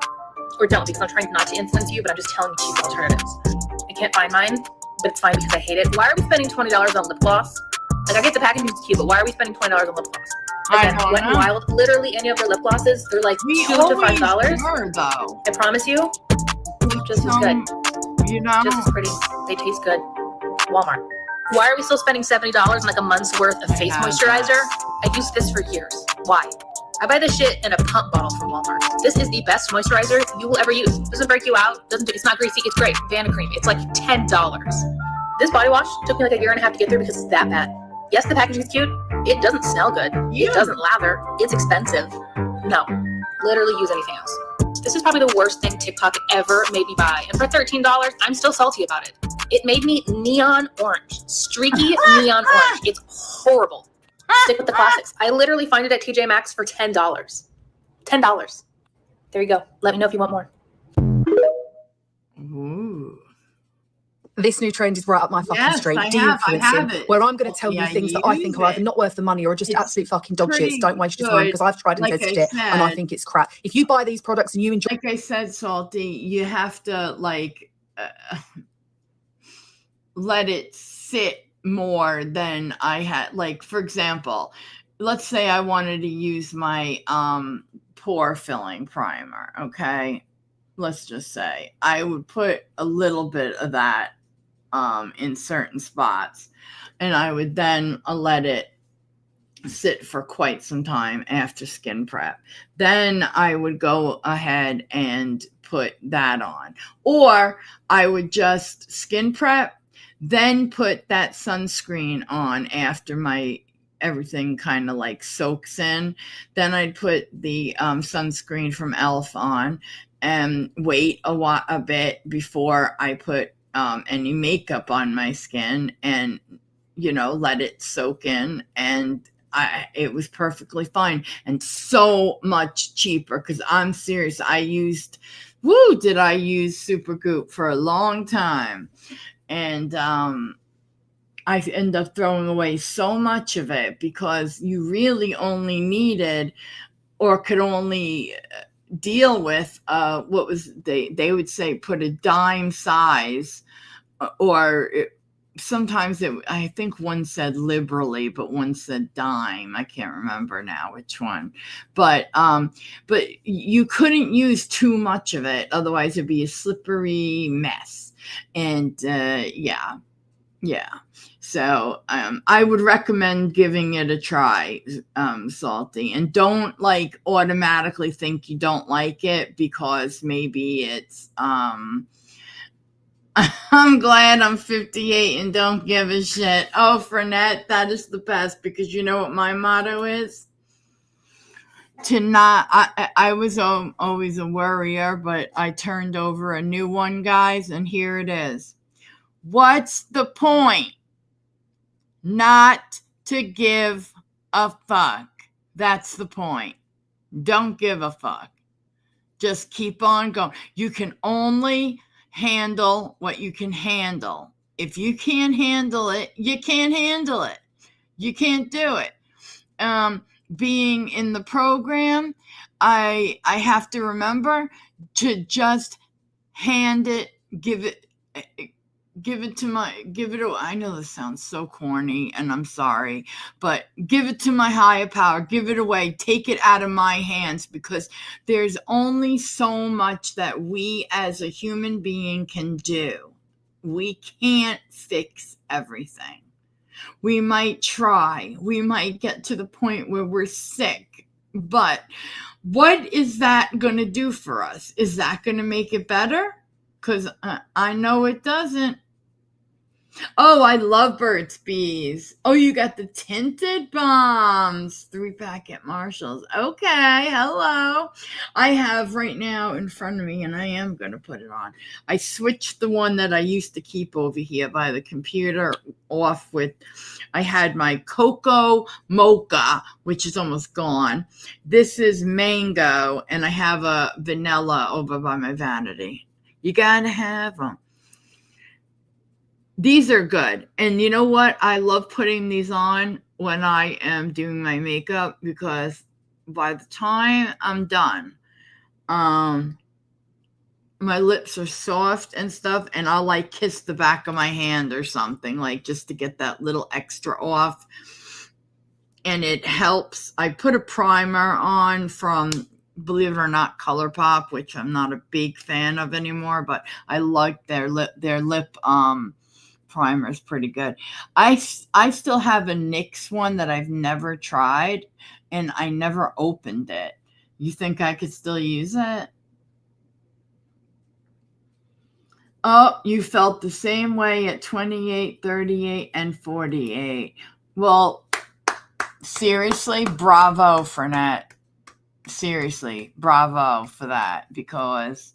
Or don't, because I'm trying not to influence you, but I'm just telling you cheap alternatives. I can't find mine, but it's fine because I hate it. Why are we spending $20 on lip gloss? Like, I get the packaging is cute, but why are we spending $20 on lip gloss? Again, Wet n Wild, literally any of their lip glosses, they're like $2 to $5. Were, though. I promise you, just as good. Just as pretty. They taste good. Walmart. Why are we still spending $70 on like a month's worth of face moisturizer? I used this for years. Why? I buy this shit in a pump bottle from Walmart. This is the best moisturizer you will ever use. Doesn't break you out. It's not greasy. It's great. Vanda Cream. It's like $10. This body wash took me like a year and a half to get through because it's that bad. Yes, the packaging is cute. It doesn't smell good. It doesn't lather. It's expensive. No. Literally use anything else. This is probably the worst thing TikTok ever made me buy. And for $13, I'm still salty about it. It made me neon orange. Streaky neon orange. It's horrible. Stick with the classics. I literally find it at TJ Maxx for $10. $10. There you go. Let me know if you want more. Ooh. This new trend is right up my fucking street. De-influencing, where I'm going to tell you things that I think are either not worth the money or just absolute fucking dog shit. Don't waste your time because I've tried and tested it and I think it's crap. If you buy these products and you enjoy, like I said, Salty, you have to let it sit more than I had. Like, for example, let's say I wanted to use my pore filling primer. Okay, let's just say I would put a little bit of that in certain spots, and I would then let it sit for quite some time after skin prep. Then I would go ahead and put that on, or I would just skin prep, then put that sunscreen on after my everything kind of like soaks in. Then I'd put the sunscreen from Elf on and wait a bit before I put any makeup on my skin and, let it soak in. And it was perfectly fine and so much cheaper because I'm serious. I used Supergoop for a long time. And I ended up throwing away so much of it because you really only needed or could only deal with what was they would say put a dime size, or sometimes I think one said liberally, but one said dime. I can't remember now which one, but you couldn't use too much of it, otherwise it'd be a slippery mess. And Yeah. So I would recommend giving it a try, Salty. And don't like automatically think you don't like it because maybe it's I'm glad I'm 58 and don't give a shit. Oh, Frenette, that is the best, because you know what my motto is? To not, I was always a worrier, but I turned over a new one, guys, and here it is. What's the point? Not to give a fuck. That's the point. Don't give a fuck. Just keep on going. You can only handle what you can handle. If you can't handle it, you can't handle it. You can't do it. Being in the program, I have to remember to just hand it, give it away. I know this sounds so corny and I'm sorry, but give it to my higher power, give it away, take it out of my hands, because there's only so much that we as a human being can do. We can't fix everything. We might try, we might get to the point where we're sick, but what is that going to do for us? Is that going to make it better? Because I know it doesn't. Oh, I love Burt's Bees. Oh, you got the tinted bombs. 3-pack at Marshall's. Okay, hello. I have right now in front of me, and I am going to put it on. I switched the one that I used to keep over here by the computer off with, I had my cocoa mocha, which is almost gone. This is mango, and I have a vanilla over by my vanity. You got to have them. These are good. And you know what? I love putting these on when I am doing my makeup, because by the time I'm done, my lips are soft and stuff, and I'll like kiss the back of my hand or something, like just to get that little extra off. And it helps. I put a primer on from, believe it or not, ColourPop, which I'm not a big fan of anymore, but I like their lip primer is pretty good. I still have a NYX one that I've never tried, and I never opened it. You think I could still use it? Oh, you felt the same way at 28, 38, and 48. Well, seriously, bravo, Fernette. Seriously, bravo for that, because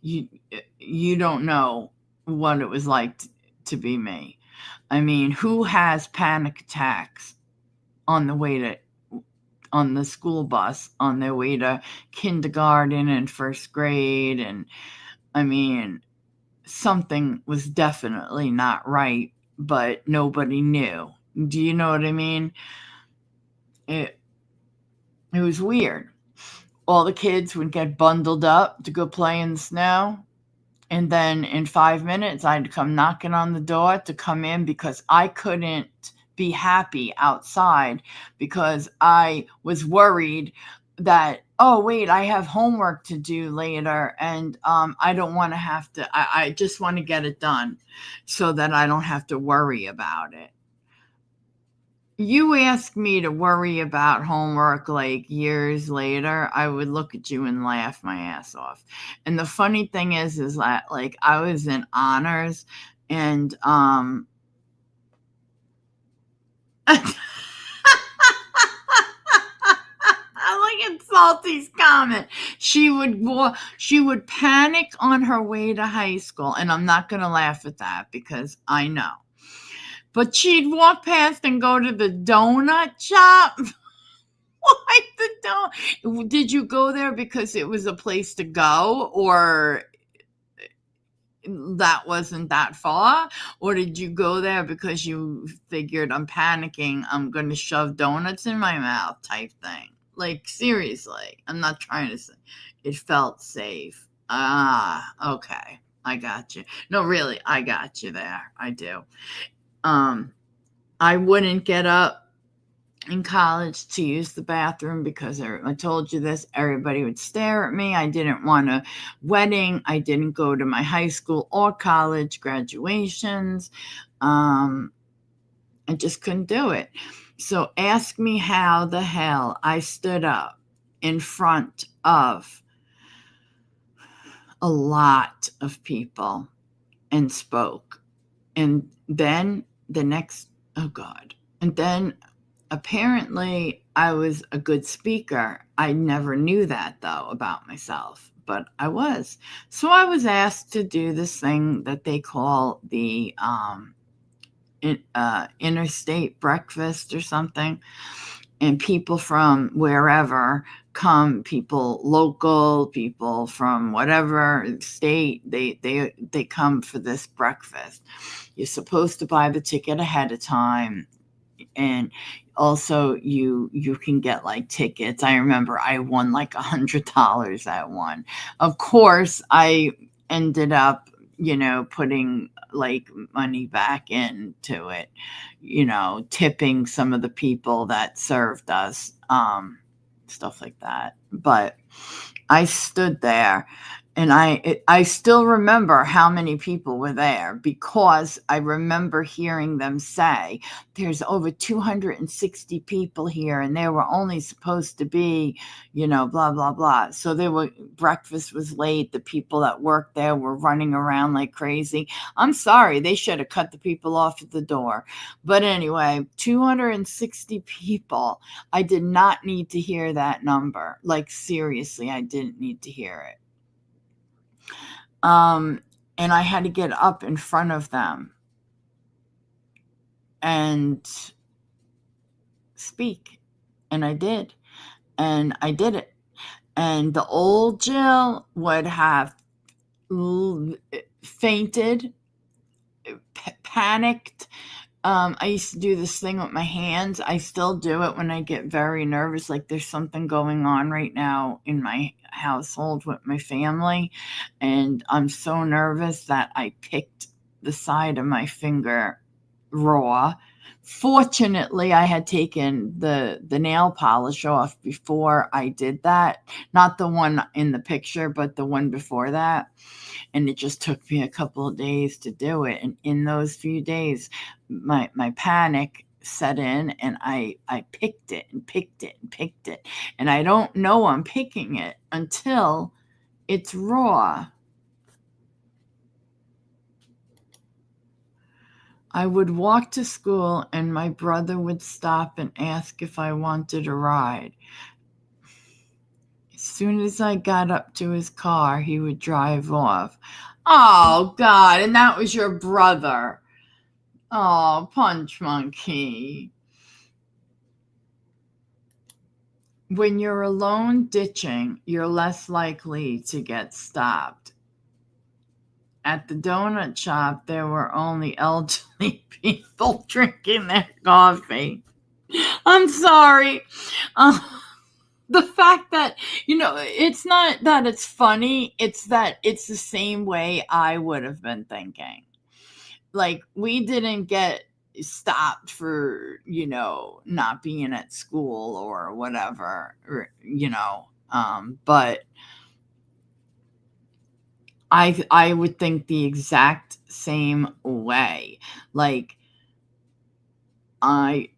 you don't know what it was like to be me. I mean, who has panic attacks on the school bus on their way to kindergarten and first grade? And I mean, something was definitely not right, but nobody knew. Do you know what I mean? It was weird. All the kids would get bundled up to go play in the snow. And then in 5 minutes, I'd come knocking on the door to come in, because I couldn't be happy outside, because I was worried that, oh, wait, I have homework to do later. And I don't want to have to, I just want to get it done so that I don't have to worry about it. You ask me to worry about homework like years later, I would look at you and laugh my ass off. And the funny thing is that like I was in honors, and I look at Salty's comment. She would panic on her way to high school, and I'm not going to laugh at that because I know. But she'd walk past and go to the donut shop. Like the donut. Did you go there because it was a place to go, or that wasn't that far? Or did you go there because you figured, I'm panicking, I'm going to shove donuts in my mouth type thing? Like, seriously, I'm not trying to say. It felt safe. Okay. I got you. No, really, I got you there. I do. I wouldn't get up in college to use the bathroom because I told you this, everybody would stare at me. I didn't want a wedding. I didn't go to my high school or college graduations. I just couldn't do it. So ask me how the hell I stood up in front of a lot of people and spoke. And then and then apparently I was a good speaker. I never knew that though about myself, but I was. So I was asked to do this thing that they call the interstate breakfast or something. And people from wherever come, people local, people from whatever state, they come for this breakfast. You're supposed to buy the ticket ahead of time. And also you can get like tickets. I remember I won like $100 at one. Of course, I ended up, putting like money back into it, tipping some of the people that served us, stuff like that. But I stood there and I still remember how many people were there because I remember hearing them say, there's over 260 people here and there were only supposed to be, blah, blah, blah. So breakfast was late. The people that worked there were running around like crazy. I'm sorry, they should have cut the people off at the door. But anyway, 260 people. I did not need to hear that number. Like seriously, I didn't need to hear it. And I had to get up in front of them and speak. And I did. And I did it. And the old Jill would have fainted, panicked. I used to do this thing with my hands. I still do it when I get very nervous, like there's something going on right now in my household with my family. And I'm so nervous that I picked the side of my finger raw. Fortunately, I had taken the nail polish off before I did that. Not the one in the picture, but the one before that. And it just took me a couple of days to do it. And in those few days, my panic set in and I picked it and picked it and picked it. And I don't know I'm picking it until it's raw. I would walk to school and my brother would stop and ask if I wanted a ride. As soon as I got up to his car, he would drive off. Oh, God, and that was your brother. Oh, Punch Monkey. When you're alone ditching, you're less likely to get stopped. At the donut shop, there were only elderly people drinking their coffee. I'm sorry. The fact that, it's not that it's funny, it's that it's the same way I would have been thinking. Like, we didn't get stopped for, not being at school or whatever, but I would think the exact same way. Like, I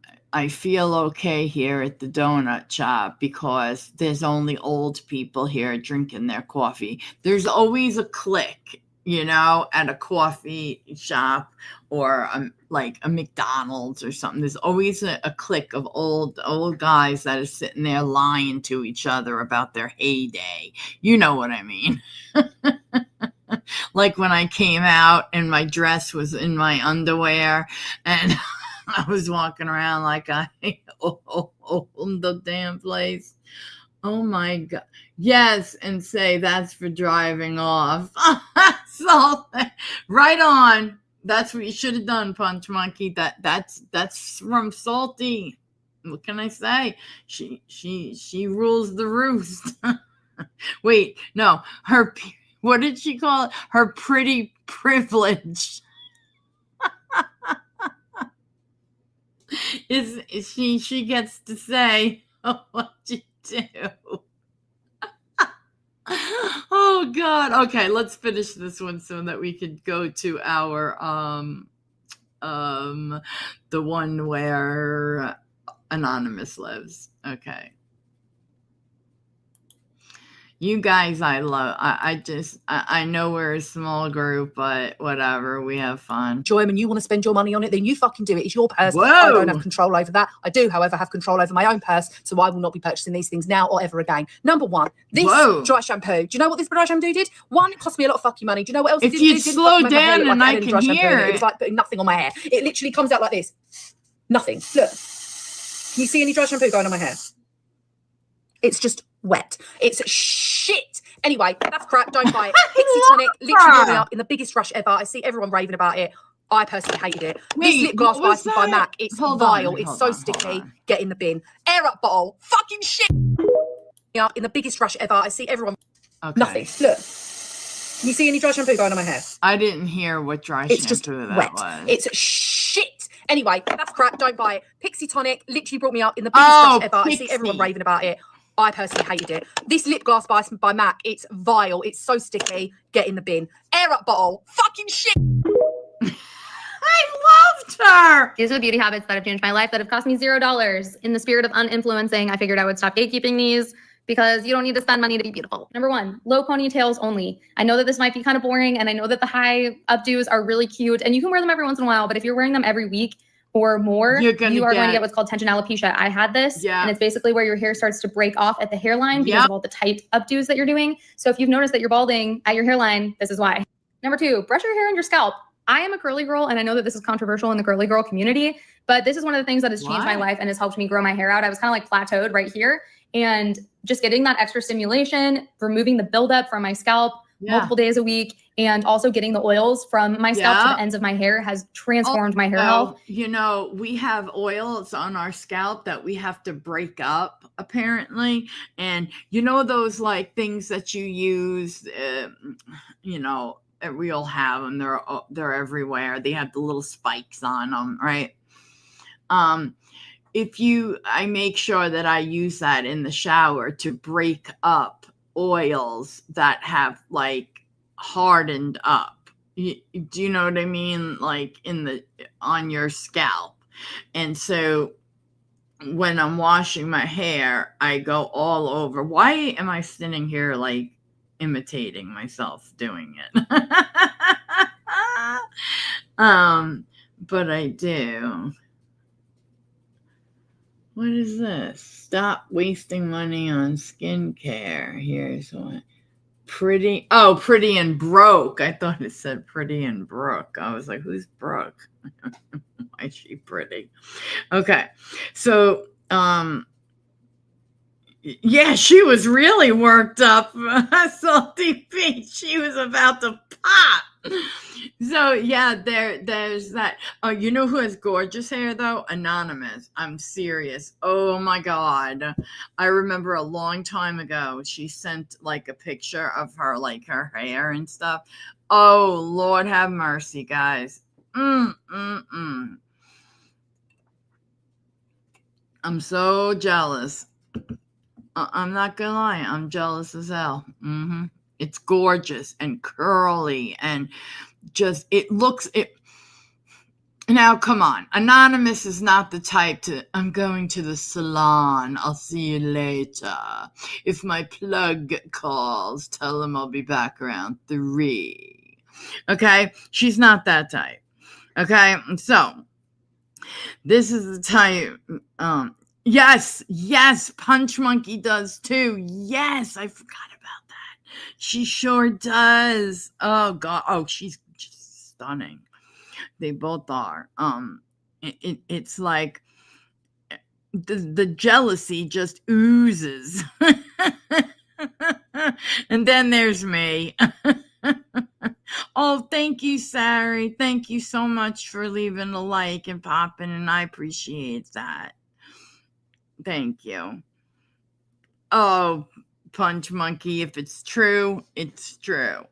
feel okay here at the donut shop because there's only old people here drinking their coffee. There's always a clique, at a coffee shop or like a McDonald's or something. There's always a clique of old guys that are sitting there lying to each other about their heyday. You know what I mean? Like when I came out and my dress was in my underwear and I was walking around like I owned the damn place. Oh my God. Yes, and say that's for driving off. So, right on. That's what you should have done, Punch Monkey. That's from Salty. What can I say? She rules the roost. Wait, no, what did she call it? Her pretty privilege. is she gets to say what you do. Oh God. Okay, let's finish this one so that we could go to our the one where Anonymous lives. Okay. You guys, I love. I know we're a small group, but whatever. We have fun. Enjoy them, and you want to spend your money on it, then you fucking do it. It's your purse. Whoa. I don't have control over that. I do, however, have control over my own purse, so I will not be purchasing these things now or ever again. Number one, this dry shampoo. Do you know what this dry shampoo did? One, it cost me a lot of fucking money. Do you know what else it did? If you'd slow down and I can hear it was like putting nothing on my hair. It literally comes out like this. Nothing. Look. Can you see any dry shampoo going on my hair? It's just wet. It's shit. Anyway, that's crap. Don't buy it. Pixie Tonic literally brought me up in the biggest rush ever. I see everyone raving about it. I personally hated it. This lip gloss by MAC, it's vile. It's so sticky. Get in the bin. Air up bottle. Fucking shit. In the biggest rush ever. I see everyone. Okay. Nothing. Look. Can you see any dry shampoo going on my hair? I didn't hear what dry it's just shampoo wet. that was. It's shit. Anyway, that's crap. Don't buy it. Pixie Tonic literally brought me up in the biggest rush ever. I see everyone raving about it. I personally hated it. This lip gloss by MAC, it's vile. It's so sticky. Get in the bin. Air up bottle. Fucking shit. I loved her. These are the beauty habits that have changed my life that have cost me $0. In the spirit of uninfluencing, I figured I would stop gatekeeping these because you don't need to spend money to be beautiful. Number one, low ponytails only. I know that this might be kind of boring, and I know that the high updos are really cute, and you can wear them every once in a while, but if you're wearing them every week, or more, you are going to get what's called tension alopecia. I had this, and it's basically where your hair starts to break off at the hairline because of all the tight updos that you're doing. So if you've noticed that you're balding at your hairline, this is why. Number two, brush your hair and your scalp. I am a curly girl, and I know that this is controversial in the curly girl community, but this is one of the things that has changed my life and has helped me grow my hair out. I was kind of like plateaued right here, and just getting that extra stimulation, removing the buildup from my scalp multiple days a week, and also getting the oils from my scalp to the ends of my hair has transformed my hair health. You know, we have oils on our scalp that we have to break up, apparently. And you know those like things that you use, you know, we all have them. They're everywhere. They have the little spikes on them, right? I make sure that I use that in the shower to break up oils that have like hardened up. Do you know what I mean? Like on your scalp. And so when I'm washing my hair, I go all over. Why am I sitting here like imitating myself doing it? But I do. What is this? Stop wasting money on skincare. Here's one. Pretty and Broke. I thought it said Pretty and Brooke. I was like, who's Brooke? Why is she pretty? Okay. So, yeah, she was really worked up. Salty Pete. She was about to pop. So yeah, there's that. Oh, you know who has gorgeous hair though? Anonymous. I'm serious. Oh my God. I remember a long time ago, she sent like a picture of her, like her hair and stuff. Oh, Lord have mercy, guys. I'm so jealous. I'm not gonna lie. I'm jealous as hell. It's gorgeous and curly and just, it looks, now come on. Anonymous is not the type to, I'm going to the salon. I'll see you later. If my plug calls, tell him I'll be back around 3. Okay. She's not that type. Okay. So this is the type, yes, Punch Monkey does too. Yes, I forgot about that. She sure does. Oh God. Oh, she's just stunning. They both are. It's like the jealousy just oozes. And then there's me. Oh, thank you, Sari. Thank you so much for leaving a like and popping, and I appreciate that. Thank you. Oh, punch monkey. If it's true, it's true.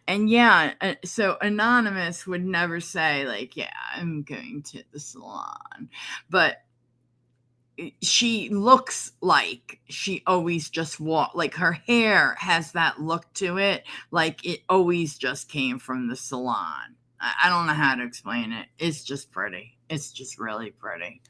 And yeah, so Anonymous would never say like, yeah, I'm going to the salon, but she looks like she always just like her hair has that look to it, like it always just came from the salon. I don't know how to explain it. It's just pretty. It's just really pretty.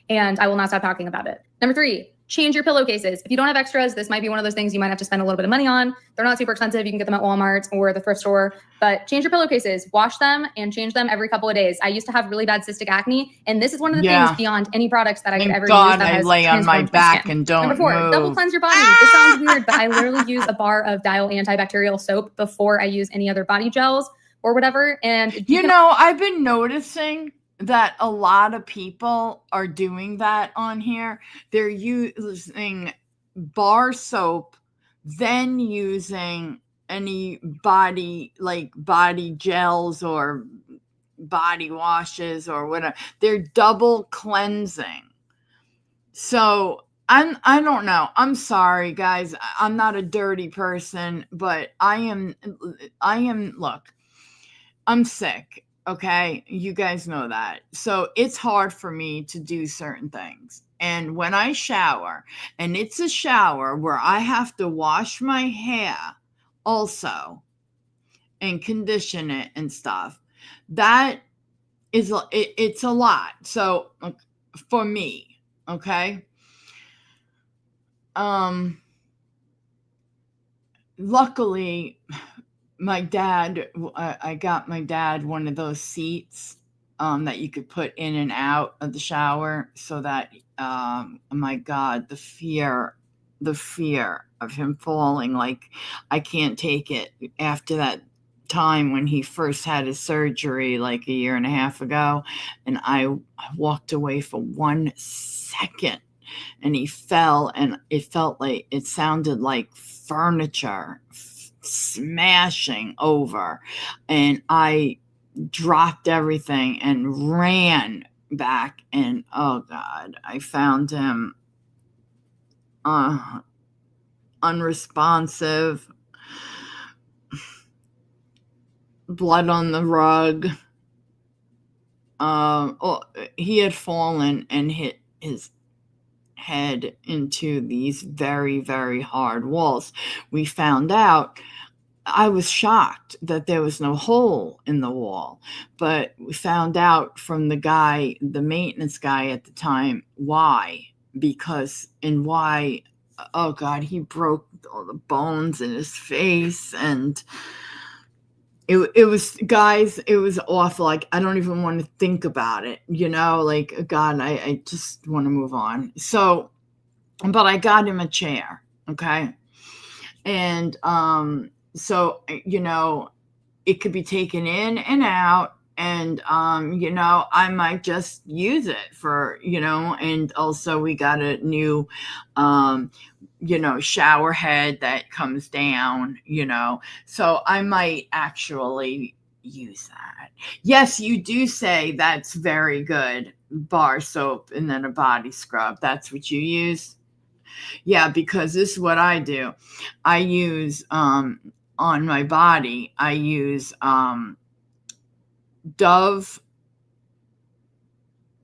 And I will not stop talking about it. Number 3, change your pillowcases. If you don't have extras, this might be one of those things you might have to spend a little bit of money on. They're not super expensive. You can get them at Walmart or the thrift store, but change your pillowcases, wash them and change them every couple of days. I used to have really bad cystic acne, and this is one of the things beyond any products that I could ever use that I has lay on my back skin. and don't Number 4, move. double cleanse your body. This sounds weird, but I literally use a bar of Dial antibacterial soap before I use any other body gels or whatever. And I've been noticing that a lot of people are doing that on here. They're using bar soap, then using any body gels or body washes or whatever. They're double cleansing. So I don't know. I'm sorry, guys. I'm not a dirty person, but I am look, I'm sick. Okay. You guys know that. So it's hard for me to do certain things. And when I shower, and it's a shower where I have to wash my hair also and condition it and stuff, that is, it's a lot. So for me, okay. Luckily, my dad, I got my dad one of those seats that you could put in and out of the shower, so that my God, the fear of him falling, like I can't take it after that time when he first had his surgery like a year and a half ago, and I walked away for 1 second and he fell, and it sounded like furniture smashing over, and I dropped everything and ran back, and oh God, I found him unresponsive, blood on the rug. He had fallen and hit his head into these very, very hard walls. We found out, I was shocked that there was no hole in the wall, but we found out from the maintenance guy at the time, why. Oh God, he broke all the bones in his face, and it was, guys, it was awful. Like, I don't even want to think about it, like, God, I just want to move on. So, but I got him a chair. Okay. And, so, it could be taken in and out, and, I might just use it for, and also we got a new, shower head that comes down, so I might actually use that. Yes, you do say that's very good, bar soap and then a body scrub. That's what you use? Yeah, because this is what I do. I use, on my body, I use Dove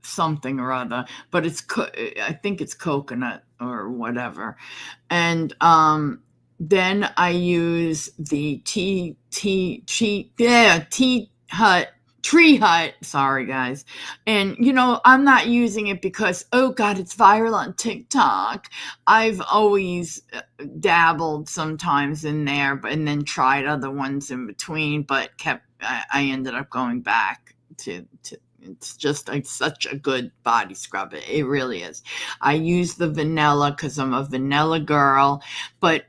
something or other, but I think it's coconut or whatever. And then I use the Tree Hut. Sorry, guys. And, I'm not using it because, oh God, it's viral on TikTok. I've always dabbled sometimes in there, and then tried other ones in between, but I ended up going back to it's just such a good body scrub. It really is. I use the vanilla because I'm a vanilla girl, but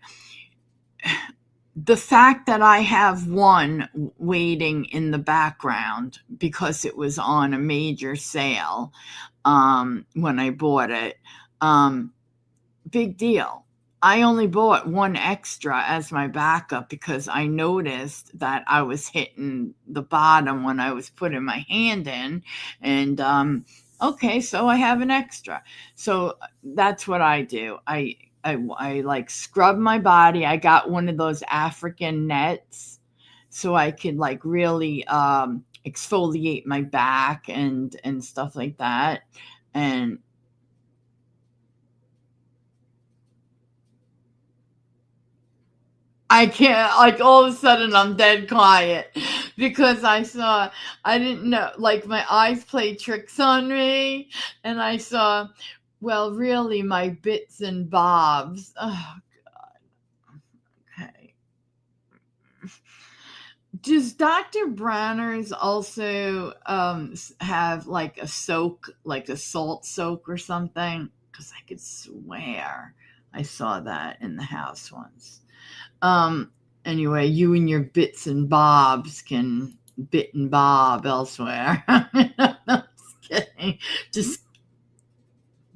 the fact that I have one waiting in the background because it was on a major sale when I bought it, big deal. I only bought one extra as my backup because I noticed that I was hitting the bottom when I was putting my hand in, and okay, so I have an extra. So that's what I do. I I like scrub my body. I got one of those African nets so I could like really exfoliate my back and stuff like that. And I can't, like, all of a sudden I'm dead quiet because I didn't know, like, my eyes played tricks on me, and I saw, well, really, my bits and bobs. Oh, okay. Does Dr. Bronner's also have like a soak, like a salt soak or something? Because I could swear I saw that in the house once. Anyway, you and your bits and bobs can bit and bob elsewhere. Just kidding. Just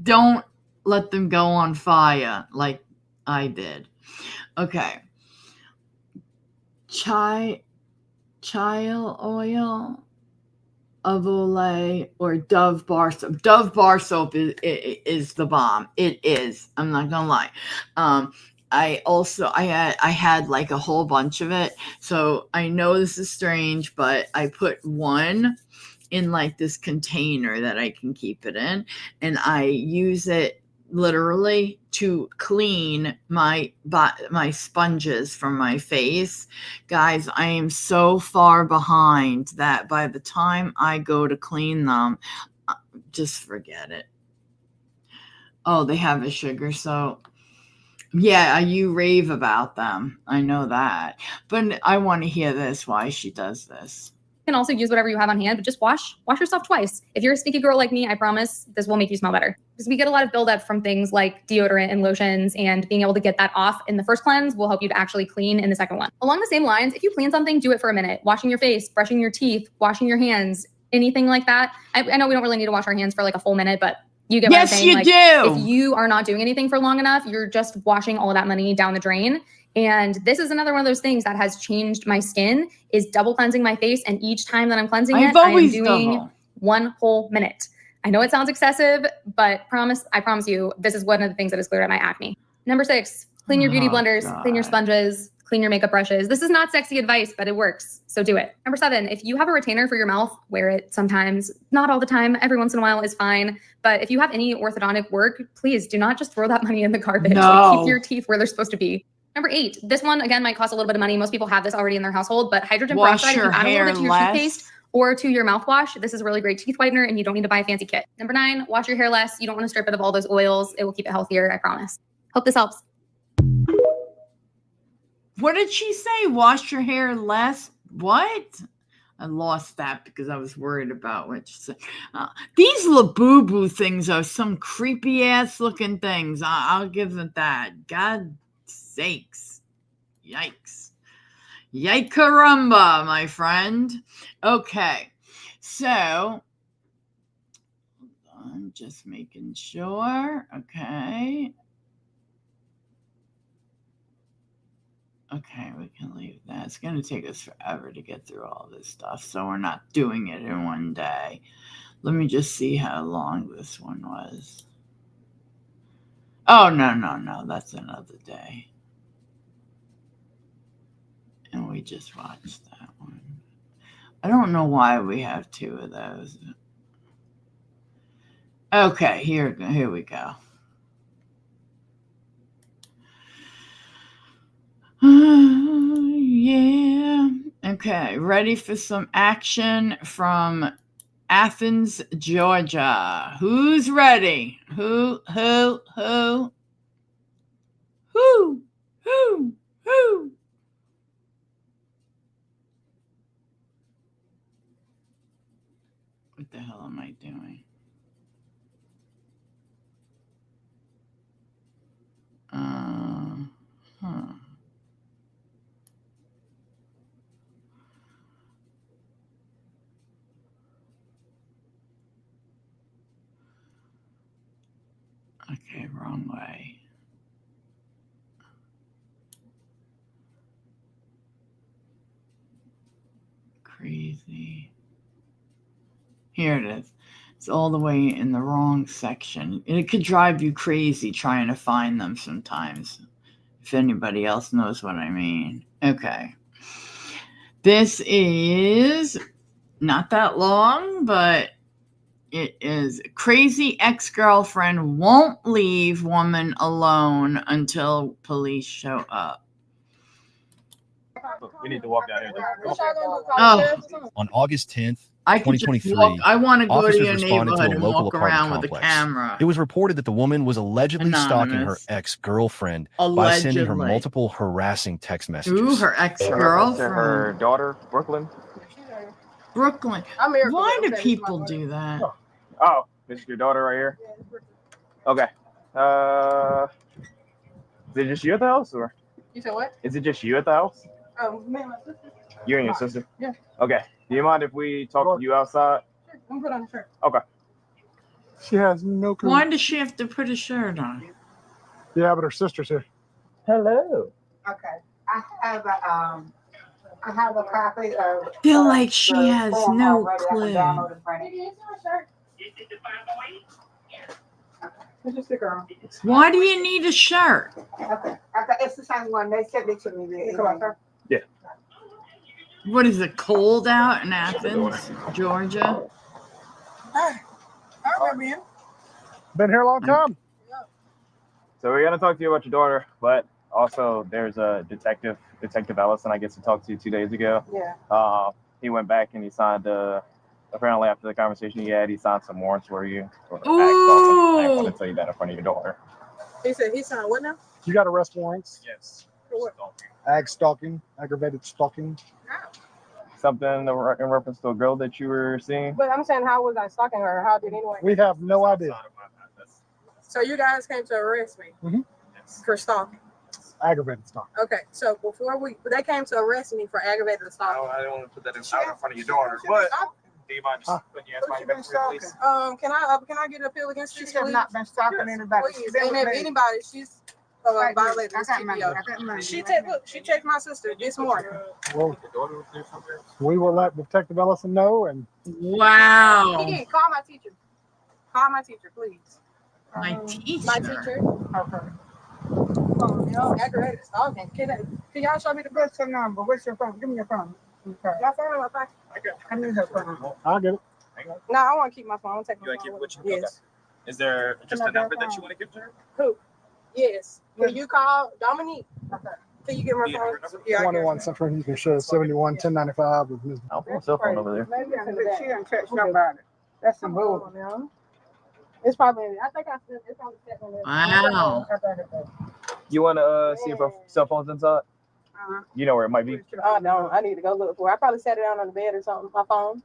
don't let them go on fire like I did. Okay. Chai oil of Olay or Dove bar soap. Dove bar soap is the bomb. It is. I'm not gonna lie. I had like a whole bunch of it. So I know this is strange, but I put one in like this container that I can keep it in, and I use it literally to clean my sponges from my face. Guys, I am so far behind that by the time I go to clean them, just forget it. Oh, they have a sugar soap. Yeah, you rave about them. I know that. But I want to hear this, why she does this. You can also use whatever you have on hand, but just wash yourself twice. If you're a sneaky girl like me, I promise this will make you smell better. Because we get a lot of buildup from things like deodorant and lotions, and being able to get that off in the first cleanse will help you to actually clean in the second one. Along the same lines, if you clean something, do it for a minute. Washing your face, brushing your teeth, washing your hands, anything like that. I know we don't really need to wash our hands for like a full minute, but you get what I'm saying? Yes, you do. If you are not doing anything for long enough, you're just washing all of that money down the drain. And this is another one of those things that has changed my skin, is double cleansing my face. And each time that I'm cleansing I am doing 1 whole minute. I know it sounds excessive, but I promise you, this is one of the things that has cleared up my acne. Number 6, clean your beauty blenders, clean your sponges, clean your makeup brushes. This is not sexy advice, but it works. So do it. Number 7, if you have a retainer for your mouth, wear it sometimes, not all the time, every once in a while is fine. But if you have any orthodontic work, please do not just throw that money in the garbage. Like, keep your teeth where they're supposed to be. Number 8, this one, again, might cost a little bit of money. Most people have this already in their household, but hydrogen peroxide, if you add a little bit to your toothpaste or to your mouthwash, this is a really great teeth whitener, and you don't need to buy a fancy kit. Number 9, wash your hair less. You don't want to strip it of all those oils. It will keep it healthier, I promise. Hope this helps. What did she say? Wash your hair less? What? I lost that because I was worried about what she said. These Labubu things are some creepy ass looking things. I'll give it that. God sakes. Yikes. Yike-carumba, my friend. Okay. So, I'm just making sure. Okay. Okay, we can leave that. It's going to take us forever to get through all this stuff, so we're not doing it in one day. Let me just see how long this one was. Oh, no. That's another day. And we just watched that one. I don't know why we have 2 of those. Okay, here we go. Yeah. Okay, ready for some action from Athens, Georgia. Who's ready? Who? What the hell am I doing? Okay, wrong way. Crazy. Here it is. It's all the way in the wrong section. It could drive you crazy trying to find them sometimes, if anybody else knows what I mean. Okay. This is not that long, but it is crazy ex-girlfriend won't leave woman alone until police show up. We need to walk down here. Oh. On August 10th, I could just 2023, walk. I want to go to officers your responded to neighborhood a and local walk apartment around with a complex. camera. It was reported that the woman was allegedly stalking her Anonymous. ex-girlfriend by sending her Allegedly. multiple harassing text messages. Ooh, her ex-girlfriend. Her daughter, Brooklyn. Brooklyn. Why do people do that? Oh, this is your daughter right here? Okay. Is it just you at the house, or? You said what? Is it just you at the house? Me and my sister. You and your sister? Yeah. Okay. Do you mind if we talk to you outside? Sure. I'm gonna put on the shirt. Okay. She has no clue. Why does she have to put a shirt on? Yeah, but her sister's here. Hello. Okay. I have a copy of. Feel like she has no clue. Put your sticker on. Why do you need a shirt? Okay. It's the same one. They sent it to me. Yeah. What is it, cold out in Athens, Georgia? Hey, I remember you. Been here a long time. So we're gonna talk to you about your daughter, but also there's a Detective Ellison I guess to talk to you 2 days ago. Yeah. He went back and he signed apparently after the conversation he had, he signed some warrants for you. For ag stalking. I want to tell you that in front of your daughter. He said he signed what now? You got arrest warrants. Yes. For what? Ag stalking, aggravated stalking. Something in reference to a girl that you were seeing? But I'm saying, how was I stalking her? How did anyone? We have no idea. So you guys came to arrest me for stalking. Aggravated stalking. Okay, so they came to arrest me for aggravated stalking. I don't want to put that out in front of your daughter, but do you mind just putting your hands behind your back, please? Can I get an appeal against you? She has not been stalking anybody. Please. And if anybody, she's violated the CPO. She checked my sister this morning. Well, we will let Detective Ellison know. And wow. He didn't call my teacher. Call my teacher, please. My teacher. My teacher. Okay. Aggravated stalking. Can y'all show me the birth number? What's your phone? Give me your phone. Okay. My phone or my phone? I need her phone. I'll get it. No, I want to keep my phone. I'll take my phone. You want to keep it with you? you? Yes. Okay. Is there just a number that you want to give to her? Who? Yes. Can you call Dominique? Okay. Can you get my phone? Yeah, 21 Central Houston show 71 1095 with Ms. I'll pull a cell phone over there. Maybe she didn't text somebody. That's some bull. It's probably. I think I said it's on the second. Wow. You want to see if her cell phone's inside? You know where it might be. I don't. I need to go look for it. I probably set it down on the bed or something. My phone.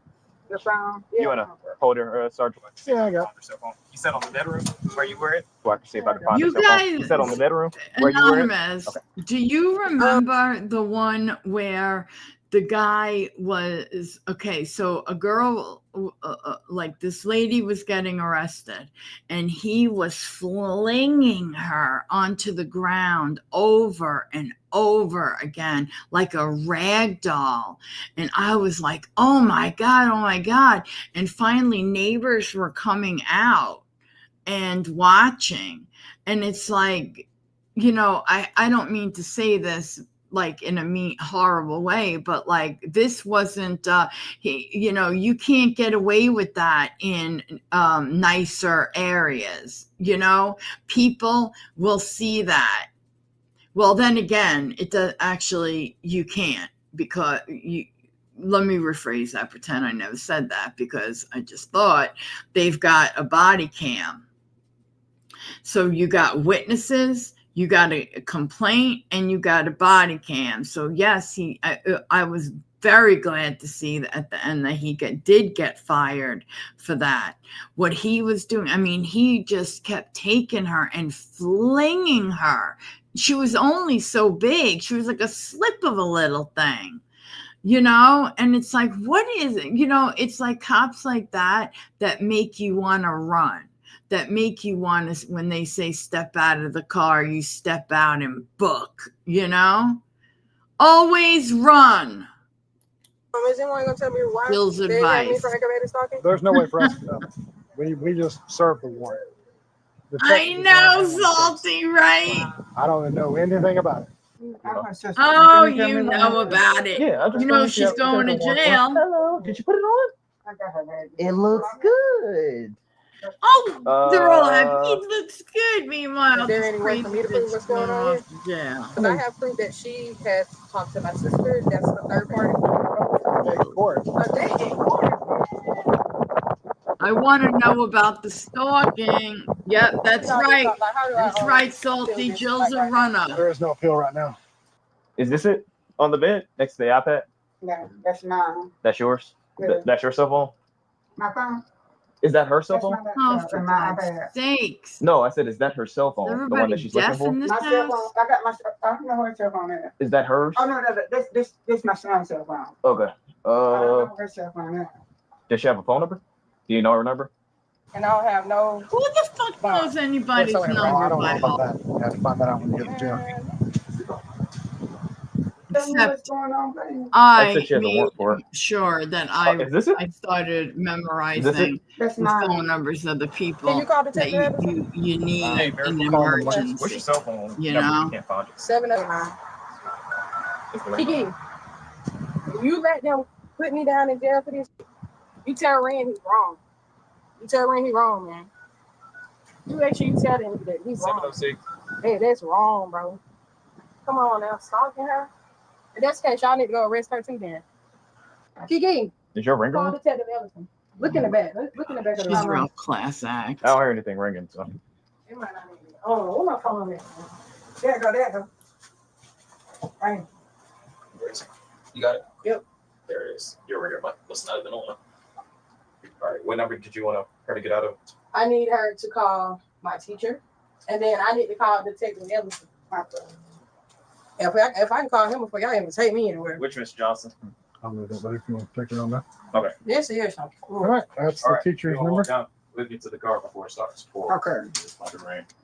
The phone. Yeah. You want to hold her, Sergeant? Yeah, I got it. You said on the bedroom where you wear it? So I can see if I can find You her cell phone. guys- You said on the bedroom where you wear it? Anonymous. Okay. Do you remember the one where the guy was okay? So a girl, like this lady, was getting arrested, and he was flinging her onto the ground over and over again like a rag doll. And I was like, oh my God. And finally neighbors were coming out and watching. And it's like, I don't mean to say this like in a mean, horrible way, but like this wasn't, you can't get away with that in nicer areas. People will see that. Well, then again, it does actually, you can't, because let me rephrase that, pretend I never said that, because I just thought they've got a body cam. So you got witnesses, you got a complaint, and you got a body cam. So yes, I was very glad to see that at the end that he did get fired for that. What he was doing, he just kept taking her and flinging her. She was only so big. She was like a slip of a little thing, and it's like, what is it? It's like cops like that make you want to run. That make you want to, when they say step out of the car, you step out and book, always run. Is anyone gonna tell me why Bill's they have me advice. for aggravated stalking? There's no way for us to know. We just serve the warrant. I know, Salty, right? I don't know anything about it. Oh, you know about it. Yeah, I just You know she's going to jail. Hello, did you put it on? It looks good. Oh, they're all happy. It looks good. Meanwhile, Is there any way for me to prove what's going on here? Yeah. Because I have proof that she has talked to my sister. That's the third party. I want to know about the stalking. Yep, that's right. That's right, Salty. Jill's a runner. There is no appeal right now. Is this it on the bed next to the iPad? No, that's mine. That's yours? Yeah. That's your cell phone? My phone? Is that her cell phone? Oh, for God's sakes. No, I said, is that her cell phone? The one that she's looking for? My cell phone. I got my. I don't know her cell phone is. Is that hers? Oh no, this my son's cell phone. Okay. I don't know her cell phone is. Does she have a phone number? Do you know her number? And I don't have no. Who the fuck knows anybody's I don't number know by about heart? that. You have to find that out when you get to jail. Except I said she has a warrant for it. sure that Is this it? I started Is memorizing That's the mine. phone numbers of the people Can you call the that you need Hey, in an What's your emergency. cell phone? You number? know? You can't find it. 709. It's the right Kiki, one. you let them put me down in jail for this. You tell Rand he's wrong. You tell Rand he's wrong, man. You make sure you tell him that he's wrong. 706. Hey, that's wrong, bro. Come on now, stalking her. In that case, y'all need to go arrest her too then. Kiki, Is your ringer? call Detective Ellison. Look in the back. Look in the back of the She's room. real class act. I don't hear anything ringing, so. It might not be. Oh, where my phone at? There it go, there it go. Right. You got it? Yep. There it is. Your ringer must not have been on. All right. What number did you want her to get out of? I need her to call my teacher, and then I need to call Detective Ellison. If I can call him before y'all even take me anywhere. Which Miss Johnson? I'll leave it, but if you want to take it on that. Okay. Yes, yes. All right, that's the teacher's number. Down with you to the car before it starts. Okay.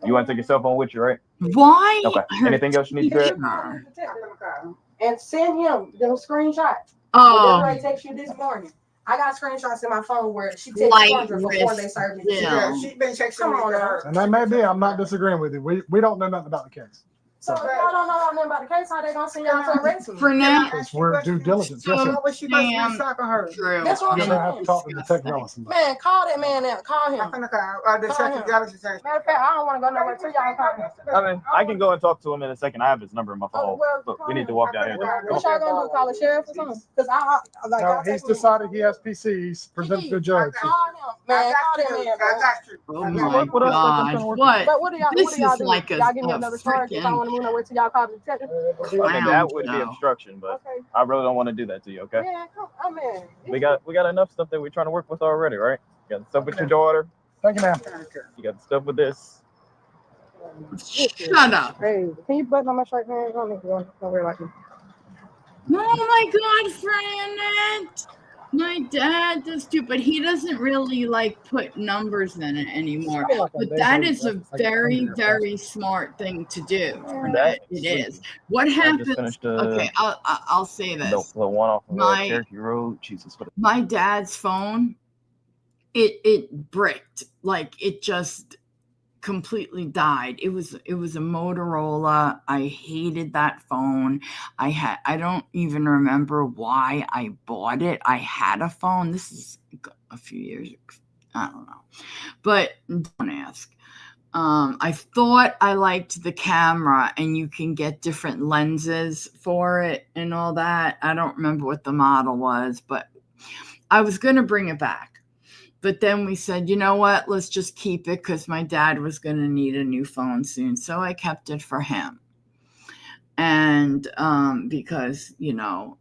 You want to take your cell phone with you, right? Why? Okay. Anything else you need to grab? And send him those screenshots. Oh. Whatever I text you this morning. I got screenshots in my phone where she texted Light Sandra before they risk served me. still. She been texting me. Come on, now. And that may be, I'm not disagreeing with you. We don't know nothing about the case. So if y'all don't know nothing about the case, how they gonna send y'all to arrest me? For now, Because we're due diligence. Yes, sir. What she must be talking her. True. That's what You're I'm going to have to saying. talk to Detective Ellison. Man, call that man out. Call him. I'm gonna call Detective Ellison. Matter of fact, I don't want to go nowhere till y'all call him. I mean, I can go and talk to him in a second. I have his number in my phone. Look, we need to walk down here. What y'all gonna do? Call the sheriff or something? Because No, he's decided he has PCs, presented to the judge. Call him, man. Call that man, bro. Oh my God! What? But what do y'all? This What do y'all is do? like a Y'all give me another charge if I freaking want to move nowhere till y'all call the detective. I mean, that would be obstruction, but I really don't want to do that to you, okay? Yeah, I mean, We got enough stuff that we're trying to work with already, right? You got the stuff with your daughter. Thank you, ma'am. You got the stuff with this. Shut up. Hey, can you button on my shirt, man? I don't need to go nowhere like that. Oh my God, Fran! My dad does too, but he doesn't really like put numbers in it anymore. But that is a very, very smart thing to do. It is. What happens? Okay, I'll say this. The one off of Cherokee Road. Jesus. My dad's phone, it bricked. Like it just completely died. It was a Motorola. I hated that phone. I don't even remember why I bought it. I had a phone. This is a few years ago. I don't know. But don't ask. I thought I liked the camera, and you can get different lenses for it and all that. I don't remember what the model was, but I was going to bring it back. But then we said, you know what, let's just keep it because my dad was going to need a new phone soon. So I kept it for him. And because, you know,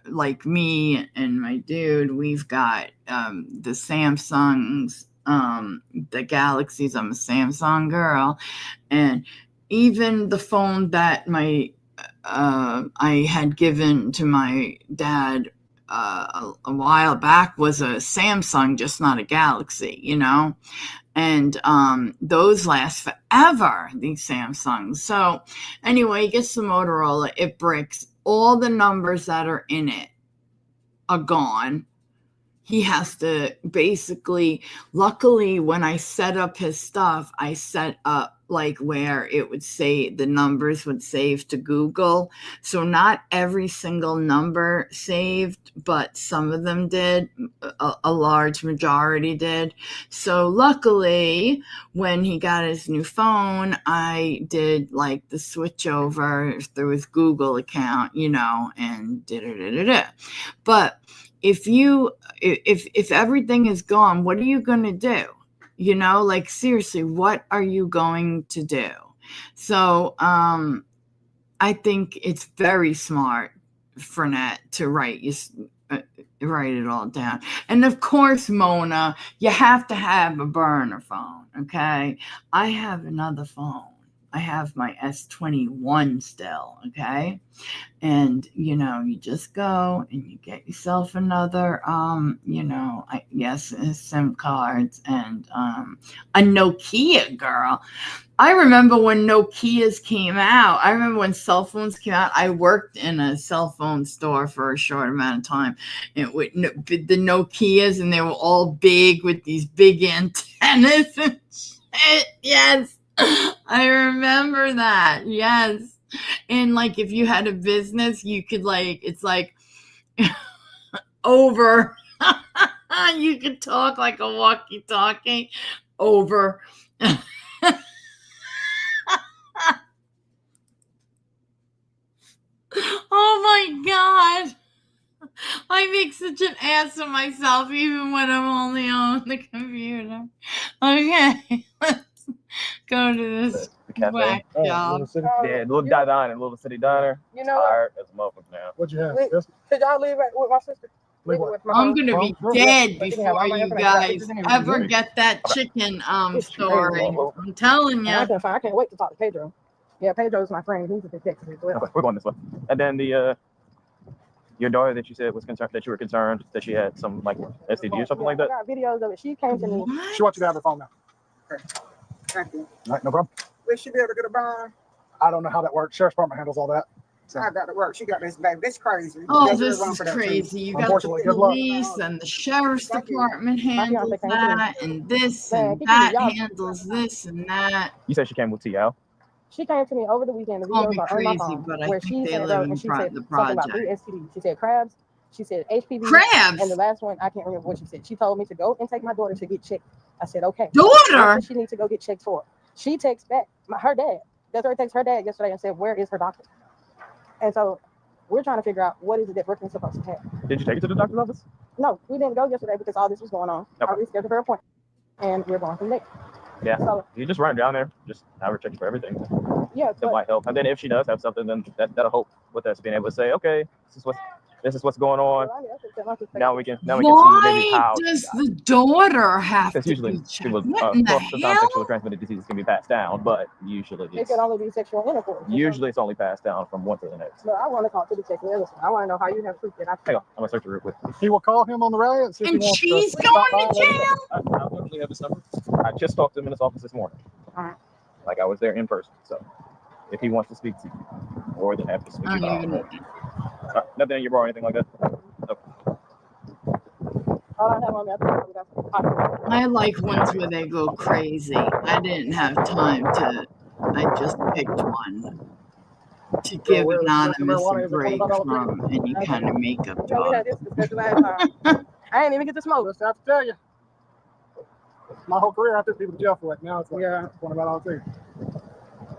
like me and my dude, we've got the Samsungs, the Galaxies. I'm a Samsung girl. And even the phone that I had given to my dad a while back was a Samsung, just not a Galaxy, you know, and those last forever, these Samsungs. So anyway, he gets the Motorola, it bricks all the numbers that are in it are gone. He has to basically, luckily, when I set up his stuff, I set up like where it would say the numbers would save to Google. So not every single number saved, but some of them did. A large majority did. So luckily, when he got his new phone, I did like the switch over through his Google account, and But if everything is gone, what are you going to do? Like seriously, what are you going to do? So I think it's very smart for Nat to write it all down. And of course, Mona, you have to have a burner phone. Okay, I have another phone. I have my S21 still. Okay. And, you just go and you get yourself another, SIM cards and a Nokia, girl. I remember when Nokias came out. I remember when cell phones came out. I worked in a cell phone store for a short amount of time. With the Nokias, and they were all big with these big antennas and shit. Yes, I remember that. Yes. And like if you had a business, you could it's like over. You could talk like a walkie-talkie over. Oh my God. I make such an ass of myself even when I'm only on the computer. Okay, let's go to this whack job. Yeah, Little Diner, Little City Diner. You know what? Tired as a motherfucker now. What'd you have? Could y'all leave it with my sister? I'm gonna be dead before you guys ever get that chicken story. I'm telling you. I can't wait to talk to Pedro. Yeah, Pedro's my friend. He's a detective as well. Okay, we're going this way. And then your daughter that you said was concerned, that you were concerned that she had some like STD or something like that. I got videos of it. She came to me. She wants you to have her phone now. Okay. Thank you. All right, no problem. Will she be able to get a bond? I don't know how that works. Sheriff's Department handles all that. So. I got to work. She got this baby. This crazy. Oh, this is crazy. You got the police and the sheriff's department handles that, and this and that handles this and that. You said she came with TL? She came to me over the weekend. The videos are on my phone. But I where think she they said, live in and she said the something about project. 3 STDs. She said crabs. She said HPV. Crabs? And the last one, I can't remember what she said. She told me to go and take my daughter to get checked. I said, okay. Daughter? She needs to go get checked for. She texts back her dad. Desiree texted her dad yesterday and said, where is her doctor? And so we're trying to figure out what is it that Brooklyn's supposed to have. Did you take it to the doctor's office? No, we didn't go yesterday because all this was going on. Okay. I rescheduled her appointment, and we're going from there. Yeah. So you just run down there, just have her check for everything. Yeah, that might help. And then if she does have something, then that'll help with us being able to say, okay, this is what's going on. Now we can see maybe how. Why does the daughter have to usually be checked? people, What in the sometimes hell? sexually transmitted diseases can be passed down, but usually it can only be sexual intercourse. Usually it's only passed down from one to the next. No, I want to talk to the sexual intercourse. I want to know how you have proof that I. Hang on, I'm gonna search it real quick. He will call him on the rally and see if And he wants she's to going to jail? I don't really have his number. I just talked to him in his office this morning. Like I was there in person. So if he wants to speak to you, more than happy to speak to you. Nothing in your bar or anything like that? Okay. I like ones where they go crazy. I didn't have time to. I just picked one to give Anonymous a break from any kind of makeup job. I ain't even get to smoke. I have to tell you. My whole career, I took people to jail for it. Now it's like, one about all three.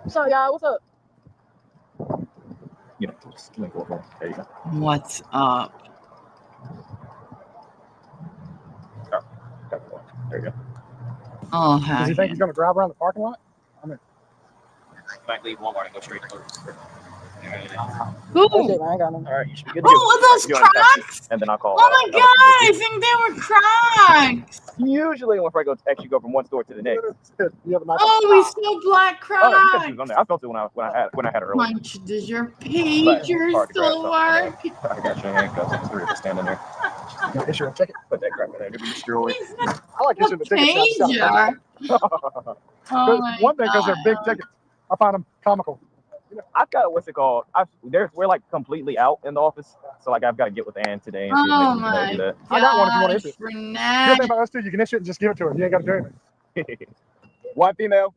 So, y'all, what's up? You know, just there you go. What's up? There you go. Oh, does he think he's going to drive around the parking lot? I mean, might leave Walmart and go straight to Lowe's. Ooh. All right, you should be good. Oh, are those Crocs? And then I'll call. Oh my God, I think they were Crocs. Usually, when I go from one store to the next. Oh, we still black Crocs. Oh, you said she was on there. I felt it when I had her earlier. Punch, does your pager still work? I got your handcuffs. There's three of us standing there. Issue a ticket. Put that crap in there to be destroyed. I like issuing the tickets. Oh one thing, because they're big tickets, I find them comical. I've got what's it called? We're like completely out in the office, so like I've got to get with Ann today and see if maybe we can do that. I got one if you want to issue it. Renee. Good thing about us too, you can issue it and just give it to her. You ain't got to do anything. One female.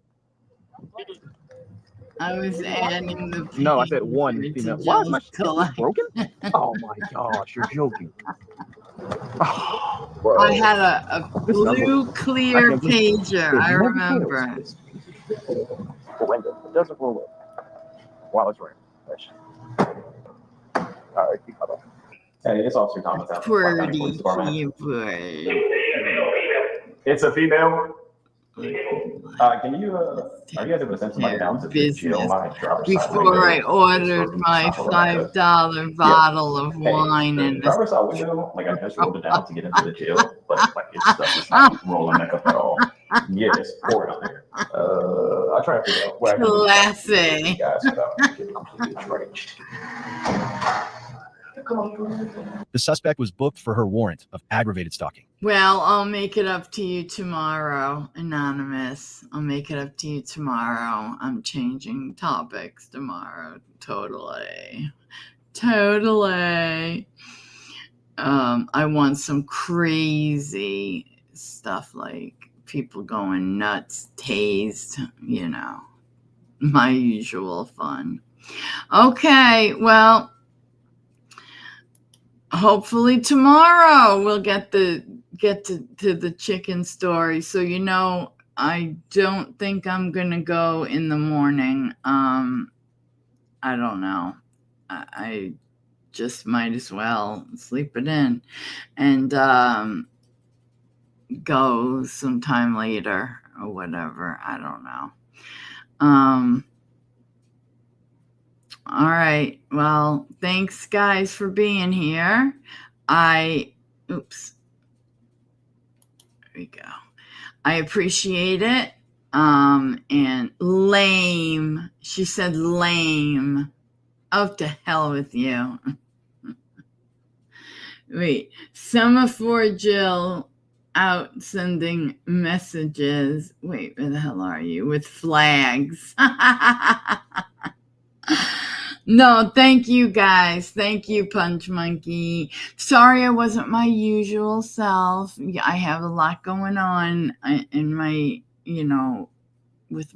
I was adding the. No, I said one female. Why is my shit broken? Oh my gosh, you're joking. Oh, I had a blue clear pager. I remember. Window. It doesn't roll up while it's raining. All right, keep up. Hey, it's Officer Thomas out. Pretty keyboard. It's a female. Can you, are you guys able to send somebody down to the jail? My driver's side window. Before I ordered my $5 bottle of wine and driver's side window, like I just rolled it down to get into the jail, but like it's stuff is not rolling back up at all. Yes, pour it on there. I'll try to figure out where I can do classy. guys without getting completely drenched. The suspect was booked for her warrant of aggravated stalking. Well, I'll make it up to you tomorrow, Anonymous. I'll make it up to you tomorrow. I'm changing topics tomorrow. Totally. I want some crazy stuff like people going nuts, tased, you know, my usual fun. Okay, well, hopefully tomorrow we'll get to the chicken story. So, you know, I don't think I'm gonna go in the morning. I don't know. I just might as well sleep it in and go sometime later or whatever. I don't know. All right. Well, thanks guys for being here. Oops. There we go. I appreciate it. And lame. She said lame. Oh, to hell with you. Wait. Semaphore Jill out sending messages. Wait, where the hell are you? With flags. No, thank you guys. Thank you, Punch Monkey. Sorry I wasn't my usual self. I have a lot going on in my, you know, with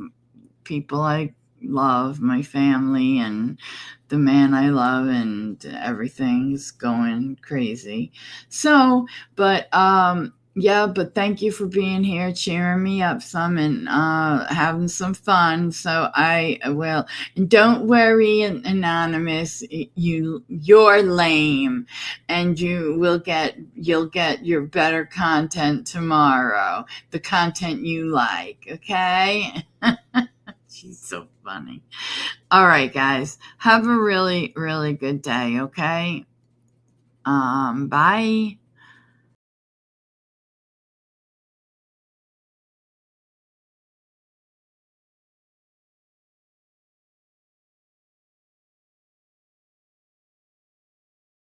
people I love, my family and the man I love, and everything's going crazy. So, but yeah, but thank you for being here, cheering me up some and having some fun. So I will. And don't worry, Anonymous, you're lame, and you'll get your better content tomorrow, the content you like, okay? She's so funny. All right, guys, have a really, really good day, okay? Bye.